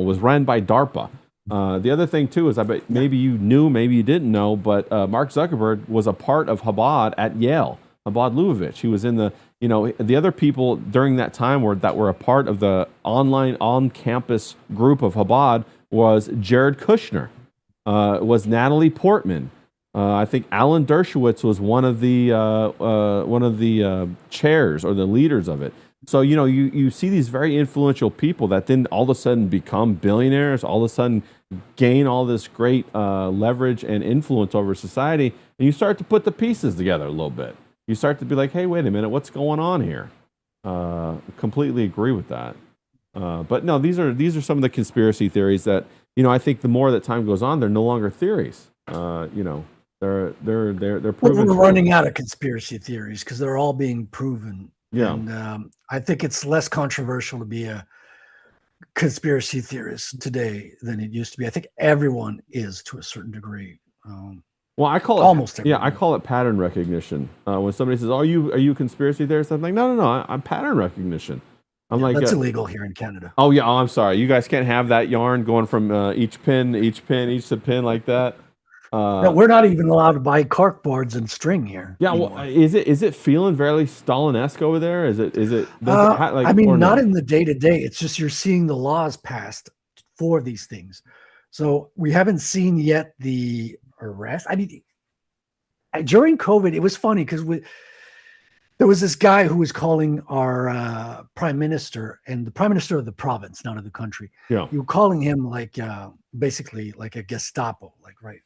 was run by DARPA. The other thing too is, I bet maybe you knew, maybe you didn't know, but Mark Zuckerberg was a part of Chabad at Yale. Chabad Lubavitch. He was in the other people during that time that were a part of the online on-campus group of Chabad was Jared Kushner, was Natalie Portman. I think Alan Dershowitz was one of the chairs or the leaders of it. So you see these very influential people that then all of a sudden become billionaires, all of a sudden gain all this great leverage and influence over society, and you start to put the pieces together a little bit. You start to be like, hey, wait a minute, what's going on here? Completely agree with that. But no, these are some of the conspiracy theories that I think the more that time goes on, they're no longer theories. They're proven. Well, we're running out of conspiracy theories because they're all being proven. Yeah. And I think it's less controversial to be a conspiracy theorist today than it used to be. I think everyone is to a certain degree. Well, I call it almost everyone. Yeah, I call it pattern recognition. When somebody says, "Are you a conspiracy theorist?" I'm like, no, I'm pattern recognition. I'm like, that's illegal here in Canada. Oh yeah, I'm sorry. You guys can't have that yarn going from each pin to pin like that. No, we're not even allowed to buy cork boards and string here. Yeah, anymore. Well, is it feeling very Stalin-esque over there? Is it? I mean, not in the day to day. It's just you're seeing the laws passed for these things. So we haven't seen yet the arrest. I mean, during COVID, it was funny because there was this guy who was calling our prime minister and the prime minister of the province, not of the country. Yeah, you were calling him like basically like a Gestapo, like right.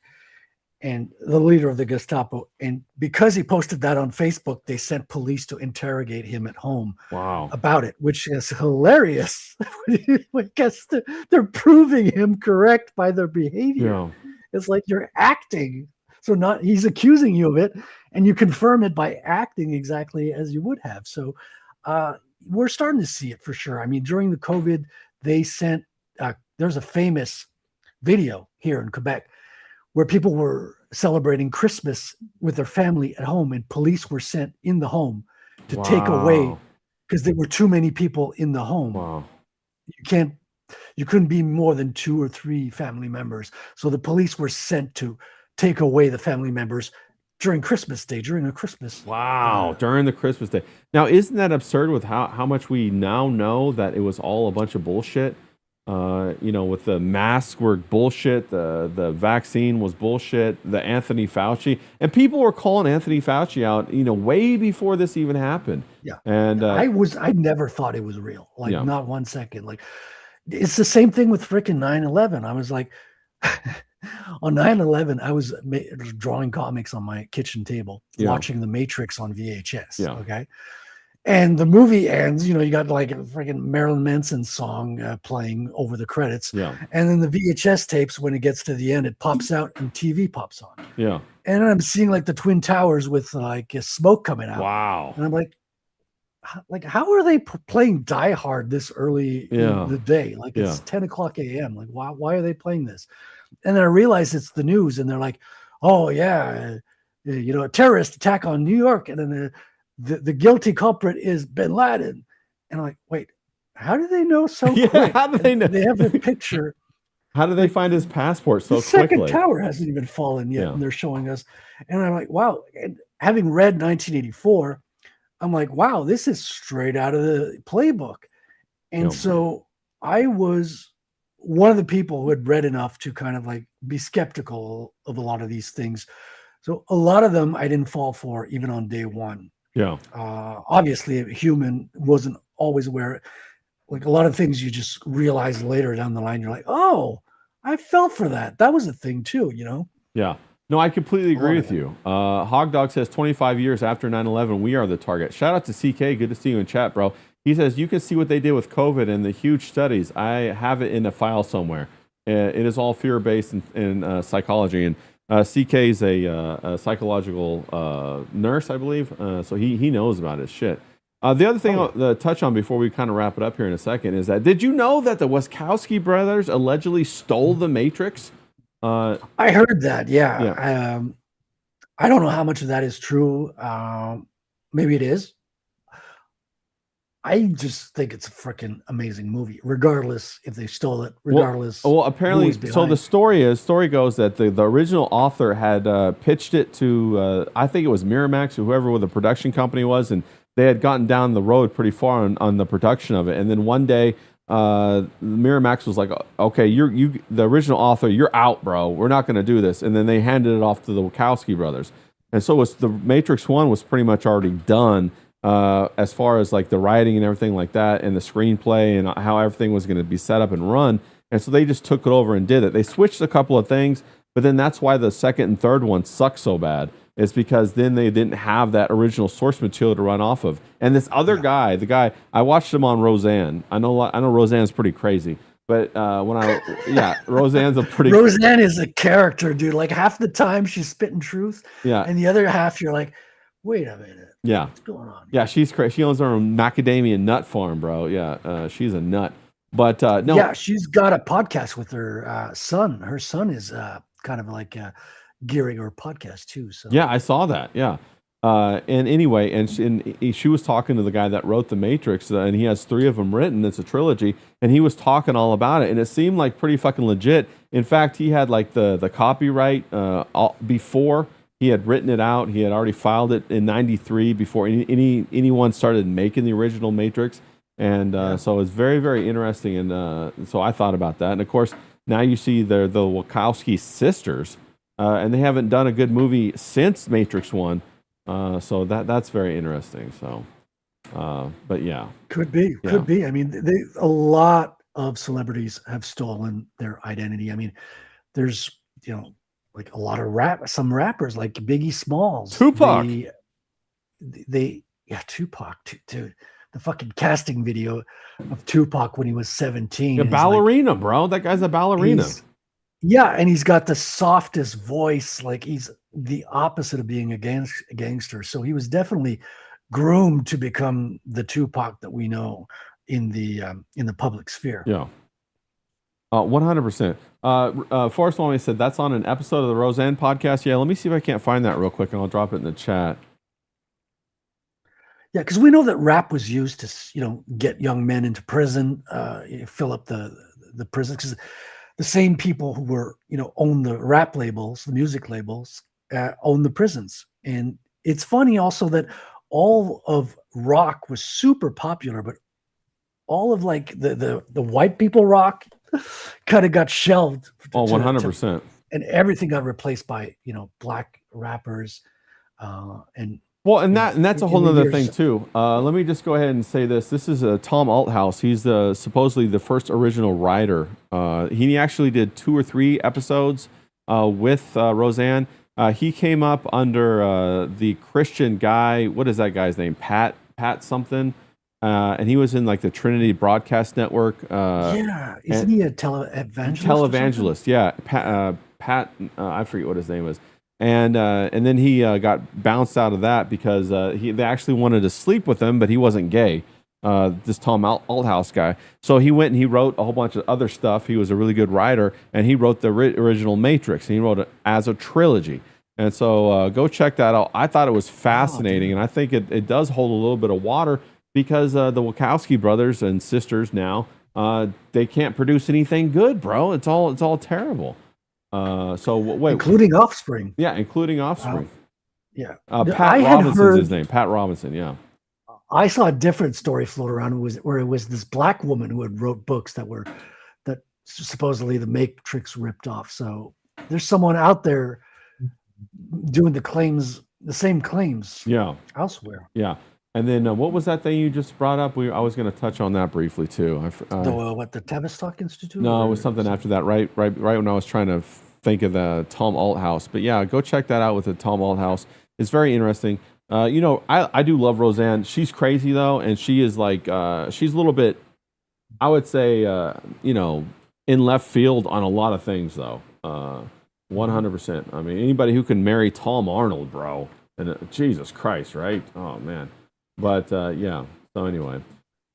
And the leader of the Gestapo. And because he posted that on Facebook, they sent police to interrogate him at home. Wow. About it, which is hilarious. I guess they're proving him correct by their behavior. Yeah. It's like you're acting. So he's accusing you of it, and you confirm it by acting exactly as you would have. So we're starting to see it for sure. I mean, during the COVID, they sent, there's a famous video here in Quebec where people were celebrating Christmas with their family at home, and police were sent in the home to take away because there were too many people in the home. Wow. You couldn't be more than 2 or 3 family members. So the police were sent to take away the family members during Christmas Day, during a Christmas. Wow, during the Christmas Day. Now, isn't that absurd with how much we now know that it was all a bunch of bullshit? with the masks were bullshit, the vaccine was bullshit, the Anthony Fauci, and people were calling Anthony Fauci out, way before this even happened. Yeah. And I never thought it was real. Like not 1 second. Like it's the same thing with freaking 9/11. I was like, on 9/11, I was drawing comics on my kitchen table, watching The Matrix on VHS. Yeah. Okay. And the movie ends, you got like a freaking Marilyn Manson song playing over the credits. Yeah. And then the VHS tapes, when it gets to the end, it pops out and TV pops on. Yeah. And I'm seeing like the Twin Towers with like smoke coming out. Wow. And I'm like how are they playing Die Hard this early in the day? Like it's 10 o'clock a.m. Like why are they playing this? And then I realize it's the news, and they're like, oh yeah, a terrorist attack on New York, and then the guilty culprit is Bin Laden. And I'm like, wait, how do they know so quick? How do they know? They have the picture. How do they find his passport so quickly? The quickly? second tower hasn't even fallen yet, and they're showing us. And I'm like, wow. And having read 1984, I'm like, wow, this is straight out of the playbook. And so I was one of the people who had read enough to kind of like be skeptical of a lot of these things. So a lot of them I didn't fall for even on day one. Yeah. Obviously, a human wasn't always aware. Like a lot of things you just realize later down the line, you're like, oh, I fell for that. That was a thing too, Yeah. No, I completely agree with you. Hog Dog says 25 years after 9/11, we are the target. Shout out to CK. Good to see you in chat, bro. He says, you can see what they did with COVID and the huge studies. I have it in a file somewhere. It is all fear-based in psychology. And CK is a psychological nurse, I believe. So he knows about his shit. The other thing I'll touch on before we kind of wrap it up here in a second is that, did you know that the Wachowski brothers allegedly stole the Matrix? I heard that, yeah. I don't know how much of that is true. Maybe it is. I just think it's a freaking amazing movie, regardless if they stole it, regardless. Well, apparently, so the story goes that the original author had pitched it to, I think it was Miramax or whoever the production company was, and they had gotten down the road pretty far on the production of it. And then one day, Miramax was like, okay, the original author, you're out, bro. We're not going to do this. And then they handed it off to the Wachowski brothers. And so the Matrix 1 was pretty much already done. As far as like the writing and everything like that, and the screenplay and how everything was going to be set up and run. And so they just took it over and did it. They switched a couple of things, but then that's why the second and third one suck so bad. It's because then they didn't have that original source material to run off of. And this other guy, I watched him on Roseanne. I know Roseanne's pretty crazy, but Roseanne's a pretty. Roseanne is a character, dude. Like half the time she's spitting truth. Yeah. And the other half you're like, wait a minute. Yeah. What's going on? Yeah, she's crazy. She owns her own macadamia nut farm, bro. Yeah, she's a nut. But no. Yeah, she's got a podcast with her son. Her son is kind of like gearing her podcast too. So yeah, I saw that. Yeah. And anyway, and she was talking to the guy that wrote The Matrix, and he has 3 of them written. It's a trilogy, and he was talking all about it, and it seemed like pretty fucking legit. In fact, he had like the copyright before. He had written it out. He had already filed it in '93 before anyone started making the original Matrix, and so it's very, very interesting. And so I thought about that. And of course, now you see the Wachowski sisters, and they haven't done a good movie since Matrix 1. So that's very interesting. So, but yeah, could be. I mean, a lot of celebrities have stolen their identity. I mean, there's like a lot of some rappers like Biggie Smalls, Tupac. Tupac, dude. The fucking casting video of Tupac when he was 17. A ballerina, bro. That guy's a ballerina. And he's got the softest voice. Like he's the opposite of being a gangster. So he was definitely groomed to become the Tupac that we know in the public sphere. Yeah. 100%. Forrest Mommy said that's on an episode of the Roseanne podcast. Yeah, let me see if I can't find that real quick, and I'll drop it in the chat. Yeah, because we know that rap was used to, get young men into prison, fill up the prisons. Because the same people who were, own the rap labels, the music labels, own the prisons. And it's funny also that all of rock was super popular, but all of like the white people rock kind of got shelved. Oh, 100%. And everything got replaced by, black rappers. And that's a whole other thing too. Let me just go ahead and say this. This is Tom Althouse. He's supposedly the first original writer. He actually did 2 or 3 episodes with Roseanne. He came up under the Christian guy. What is that guy's name? Pat something. And he was in like the Trinity Broadcast Network. Isn't he a televangelist? Televangelist, yeah. Pat, I forget what his name was. And then he got bounced out of that because they actually wanted to sleep with him, but he wasn't gay. This Tom Althouse guy. So he went and he wrote a whole bunch of other stuff. He was a really good writer, and he wrote the original Matrix, and he wrote it as a trilogy. And so go check that out. I thought it was fascinating, and I think it does hold a little bit of water because the Wachowski brothers and sisters now, they can't produce anything good, bro. It's all terrible. Including Offspring. Yeah, including Offspring. Pat Robinson's his name. Pat Robinson, yeah. I saw a different story float around where it was this black woman who had wrote books that supposedly the Matrix ripped off. So there's someone out there doing the same claims elsewhere. Yeah. And then what was that thing you just brought up? I was going to touch on that briefly too. The Tavistock Institute? No, it was something after that, right when I was trying to think of the Tom Althouse. But yeah, go check that out with the Tom Althouse. It's very interesting. I do love Roseanne. She's crazy though, and she is like she's a little bit, I would say, in left field on a lot of things though. 100%. I mean, anybody who can marry Tom Arnold, bro, and Jesus Christ, right? Oh man. But yeah. So anyway,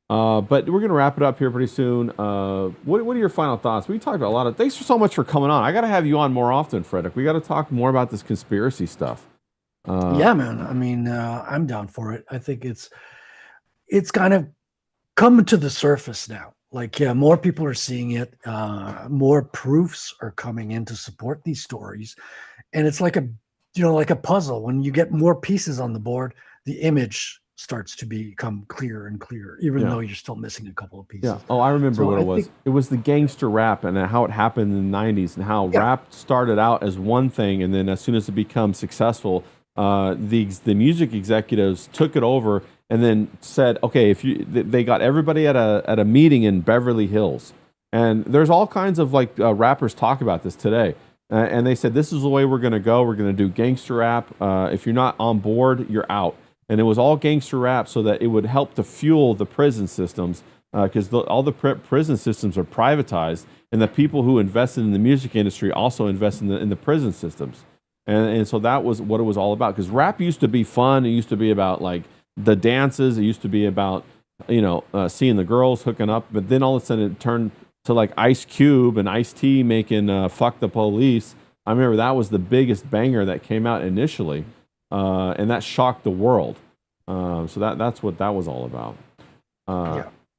but we're gonna wrap it up here pretty soon. What are your final thoughts? We talked about a lot of. Thanks so much for coming on. I got to have you on more often, Frederick. We got to talk more about this conspiracy stuff. Yeah, man. I mean, I'm down for it. I think it's kind of coming to the surface now. Like, yeah, more people are seeing it. More proofs are coming in to support these stories, and it's like a puzzle. When you get more pieces on the board, the image starts to become clearer and clearer, even though you're still missing a couple of pieces. Yeah. Oh, I remember what it was. It was the gangster rap and how it happened in the 90s and how rap started out as one thing, and then as soon as it becomes successful, the music executives took it over and then said, okay, they got everybody at a meeting in Beverly Hills, and there's all kinds of like rappers talk about this today, and they said this is the way we're going to go. We're going to do gangster rap. If you're not on board, you're out. And it was all gangster rap so that it would help to fuel the prison systems because all the prison systems are privatized, and the people who invested in the music industry also invest in the prison systems. And so that was what it was all about. Because rap used to be fun. It used to be about like the dances. It used to be about seeing the girls hooking up. But then all of a sudden it turned to like Ice Cube and Ice-T making "Fuck the Police." I remember that was the biggest banger that came out initially. And that shocked the world. So that's what that was all about.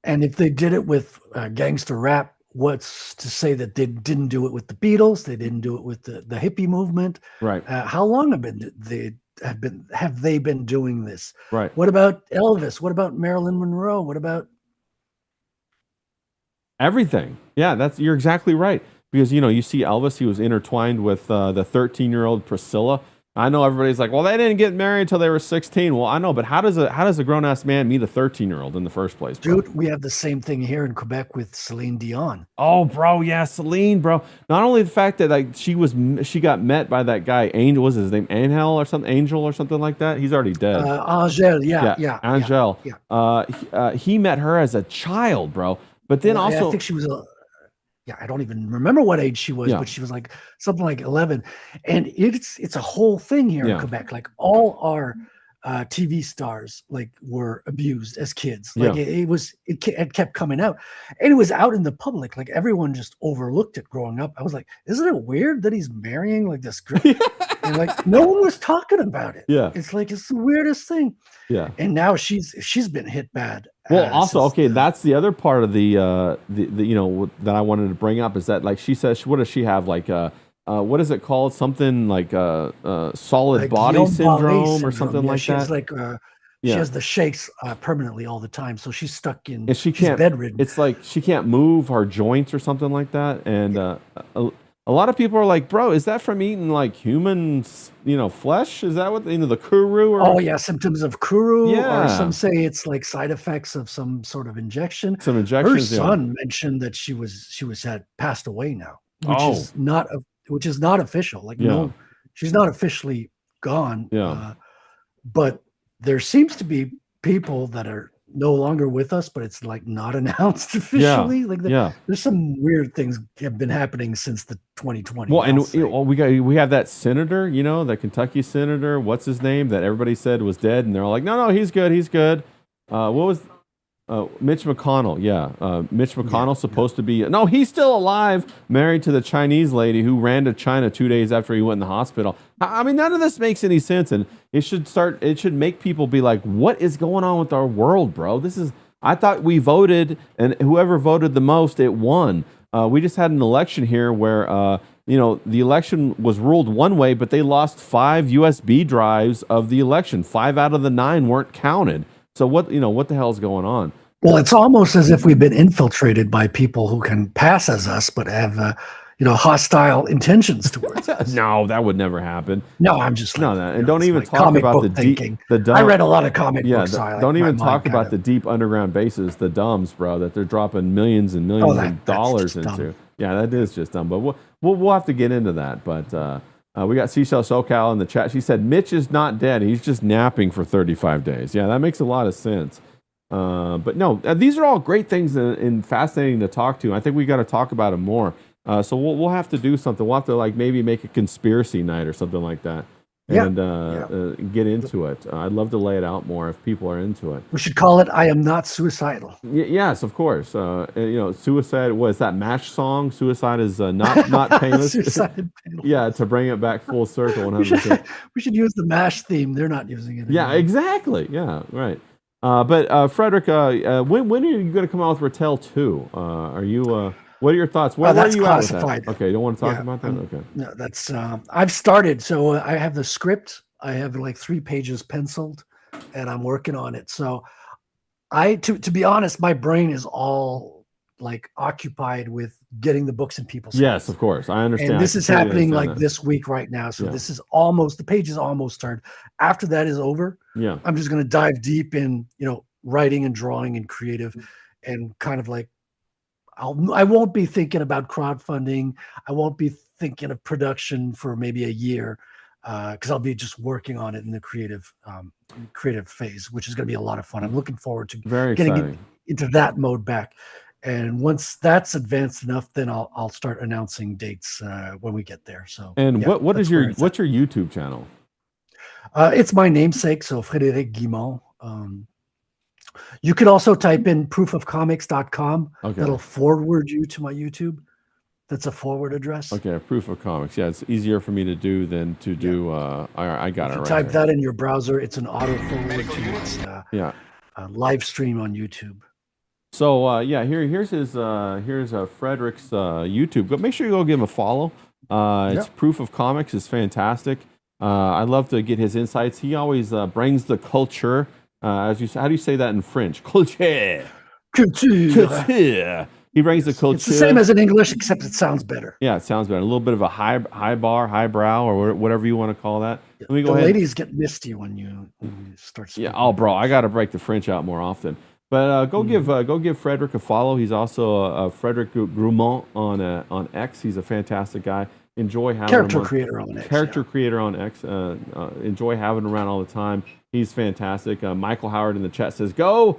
And if they did it with gangster rap, what's to say that they didn't do it with the Beatles? They didn't do it with the hippie movement. Right. How long have they been doing this? Right. What about Elvis? What about Marilyn Monroe? What about everything? Yeah, you're exactly right. Because you see Elvis, he was intertwined with the 13-year-old Priscilla. I know everybody's like, well, they didn't get married until they were 16. Well, I know, but how does a grown-ass man meet a 13-year-old in the first place, bro? Dude, we have the same thing here in Quebec with Celine Dion. Oh, bro, yeah, Celine, bro. Not only the fact that like she got met by that guy, Angel, was his name Angel or something like that? He's already dead. Angel, yeah. Angel. Yeah. He met her as a child, bro. But then also, I think she was I don't even remember what age she was, but she was like something like 11. And it's a whole thing here in Quebec. Like all our TV stars like were abused as kids. Like it kept coming out, and it was out in the public. Like everyone just overlooked it growing up. I was like, isn't it weird that he's marrying like this girl? And like no one was talking about it. Yeah, it's like it's the weirdest thing. Yeah, and now she's been hit bad. Well, also, okay, that's the other part of the that I wanted to bring up is that like she says, what does she have like what is it called? Something like solid body syndrome or something like that. She has like She has the shakes permanently all the time, so she's stuck in. And she's bedridden. It's like she can't move her joints or something like that. And a lot of people are like, "Bro, is that from eating like human, flesh? Is that what the kuru?" Oh yeah, symptoms of kuru. Yeah. Or some say it's like side effects of some sort of injection. Some injections. Her son mentioned that she had passed away now, which is not official. Like no, she's not officially gone. Yeah. But there seems to be people that are no longer with us, but it's like not announced officially. There's some weird things have been happening since the 2020. Well, and we have that senator, the Kentucky senator. What's his name? That everybody said was dead, and they're all like, no, he's good. What was Mitch McConnell? Yeah, Mitch McConnell's supposed to be. No, he's still alive, married to the Chinese lady who ran to China 2 days after he went in the hospital. I mean, none of this makes any sense, and it should make people be like, what is going on with our world, bro? I thought we voted, and whoever voted the most, it won. We just had an election here where, the election was ruled one way, but they lost 5 USB drives of the election. 5 out of the 9 weren't counted. So what the hell is going on? Well, it's almost as if we've been infiltrated by people who can pass as us, but have, hostile intentions towards us. No, that would never happen. No, I'm just and don't even talk about the deep. I read a lot of comic books. Don't even talk about the deep underground bases, the dumbs, bro, that they're dropping millions and millions of dollars into. Dumb. Yeah, that is just dumb. But we'll have to get into that. But we got Seashell SoCal in the chat. She said Mitch is not dead. He's just napping for 35 days. Yeah, that makes a lot of sense. But no, these are all great things and fascinating to talk to. I think we got to talk about them more. So we'll have to do something. We'll have to maybe make a conspiracy night or something like that, and get into it. I'd love to lay it out more if people are into it. We should call it "I Am Not Suicidal." Yes, of course. Suicide. What is that MASH song? Suicide is not painless. Suicide painless. Yeah, to bring it back full circle. 100%. We should use the MASH theme. They're not using it anymore. Yeah, exactly. Yeah, right. But Frederick, when are you going to come out with Rattel 2? Are you? What are your thoughts? Where are you classified. At with that? Okay, you don't want to talk about that? Okay. No, that's I've started. So I have the script. I have like 3 pages penciled, and I'm working on it. So to be honest, my brain is all like occupied with getting the books in people's hands. Yes, of course. I understand. And this is happening like this week right now. So this is the page is almost turned. After that is over, I'm just going to dive deep in, writing and drawing and creative, and kind of like, I won't be thinking about crowdfunding. I won't be thinking of production for maybe a year, because I'll be just working on it in the creative phase, which is going to be a lot of fun. I'm looking forward to getting into that mode back. And once that's advanced enough, then I'll start announcing dates when we get there. So, and what's your YouTube channel? It's my namesake, so Frédéric Guimont. You could also type in proofofcomics.com. Okay. That'll forward you to my YouTube. That's a forward address. Okay, Proof of Comics. Yeah, it's easier for me to do than to do. I got it right. Type that in your browser. It's an auto forward to its live stream on YouTube. So here's Frederick's YouTube. But make sure you go give him a follow. It's Proof of Comics is fantastic. I'd love to get his insights. He always brings the culture. How do you say that in French? Culture. He brings the culture. It's the same as in English, except it sounds better. Yeah, it sounds better. A little bit of a highbrow, or whatever you want to call that. Let me go ahead. Ladies get misty when you start speaking. Yeah, oh, bro, I got to break the French out more often. But go give Frederick a follow. He's also Frederick Grumont on X. He's a fantastic guy. Enjoy having character creator on X. Creator on X. Enjoy having him around all the time. He's fantastic. Michael Howard in the chat says, Go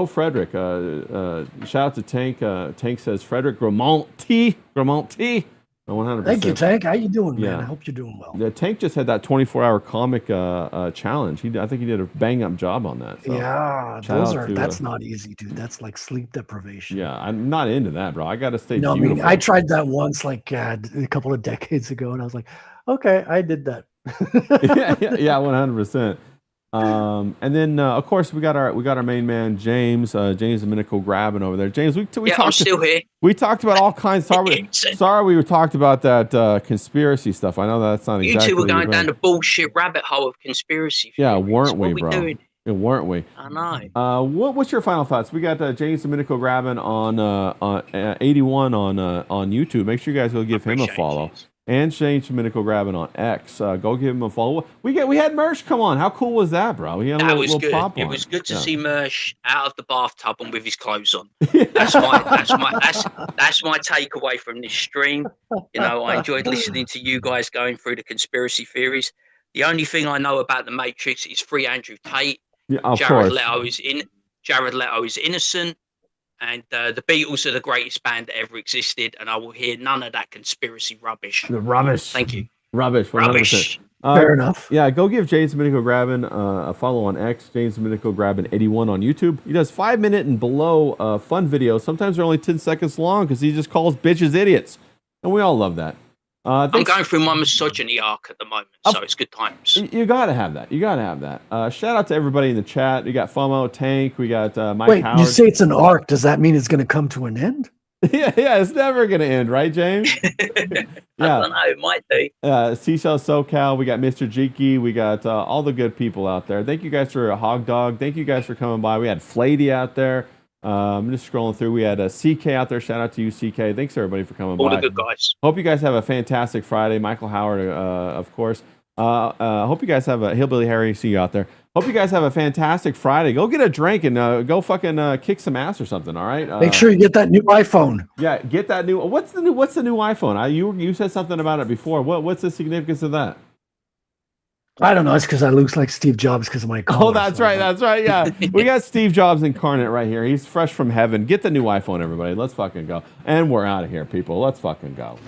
Frederick. Shout out to Tank. Tank says Frederick Grumont. 100%. Thank you, Tank. How you doing, man? I hope you're doing well. The Tank just had that 24-hour comic challenge. I think he did a bang-up job on that. So that's not easy, dude. That's like sleep deprivation. Yeah, I'm not into that, bro. I got to stay beautiful. I tried that once, like a couple of decades ago, and I was like, okay, I did that. yeah, 100%. And then of course we got our main man James Domenico grabbing over there. James, I'm still here. We talked about all kinds. Sorry, we talked about that conspiracy stuff. I know that's not exactly. You two were going down the bullshit rabbit hole of conspiracy theories. Yeah, weren't we, bro? weren't we? I know. What's your final thoughts? We got James Domenico grabbing on 81 on YouTube. Make sure you guys go give him a follow. You. And James Domenico grabbing on X. Go give him a follow. We had Mersh. Come on, how cool was that, bro? He had that was good. It was good to see Mersh out of the bathtub and with his clothes on. That's my takeaway from this stream. You know, I enjoyed listening to you guys going through the conspiracy theories. The only thing I know about the Matrix is free Andrew Tate. Yeah, of course. Jared Leto is innocent, and the Beatles are the greatest band that ever existed. And I will hear none of that conspiracy rubbish. The rubbish. Thank you. Rubbish. 100%. Rubbish. Fair enough. Yeah, go give James Domenico grabbing a follow on X. James Domenico grabbing 81 on YouTube. He does 5-minute and below fun videos. Sometimes they're only 10 seconds long because he just calls bitches idiots, and we all love that. I'm going through my misogyny arc at the moment, so it's good times. You gotta have that. Shout out to everybody in the chat. We got FOMO, Tank. We got Mike Wait, Howard. You say it's an arc. Does that mean it's going to come to an end? yeah, it's never gonna end, right, James? I don't know. It might be. Seashell SoCal. We got Mr. Jiki. We got all the good people out there. Thank you guys for Hog Dog. Thank you guys for coming by. We had Flady out there. I'm just scrolling through. We had CK out there. Shout out to you, CK. Thanks everybody for coming by. All the good guys. Hope you guys have a fantastic Friday. Michael Howard, of course. Hope you guys have a Hillbilly Harry. See you out there. Hope you guys have a fantastic Friday. Go get a drink and go fucking kick some ass or something. All right. Make sure you get that new iPhone. Yeah, get that new. What's the new iPhone? You said something about it before. What's the significance of that? I don't know. It's because I look like Steve Jobs because of my color. Oh, that's right. That's right. Yeah. We got Steve Jobs incarnate right here. He's fresh from heaven. Get the new iPhone, everybody. Let's fucking go. And we're out of here, people. Let's fucking go.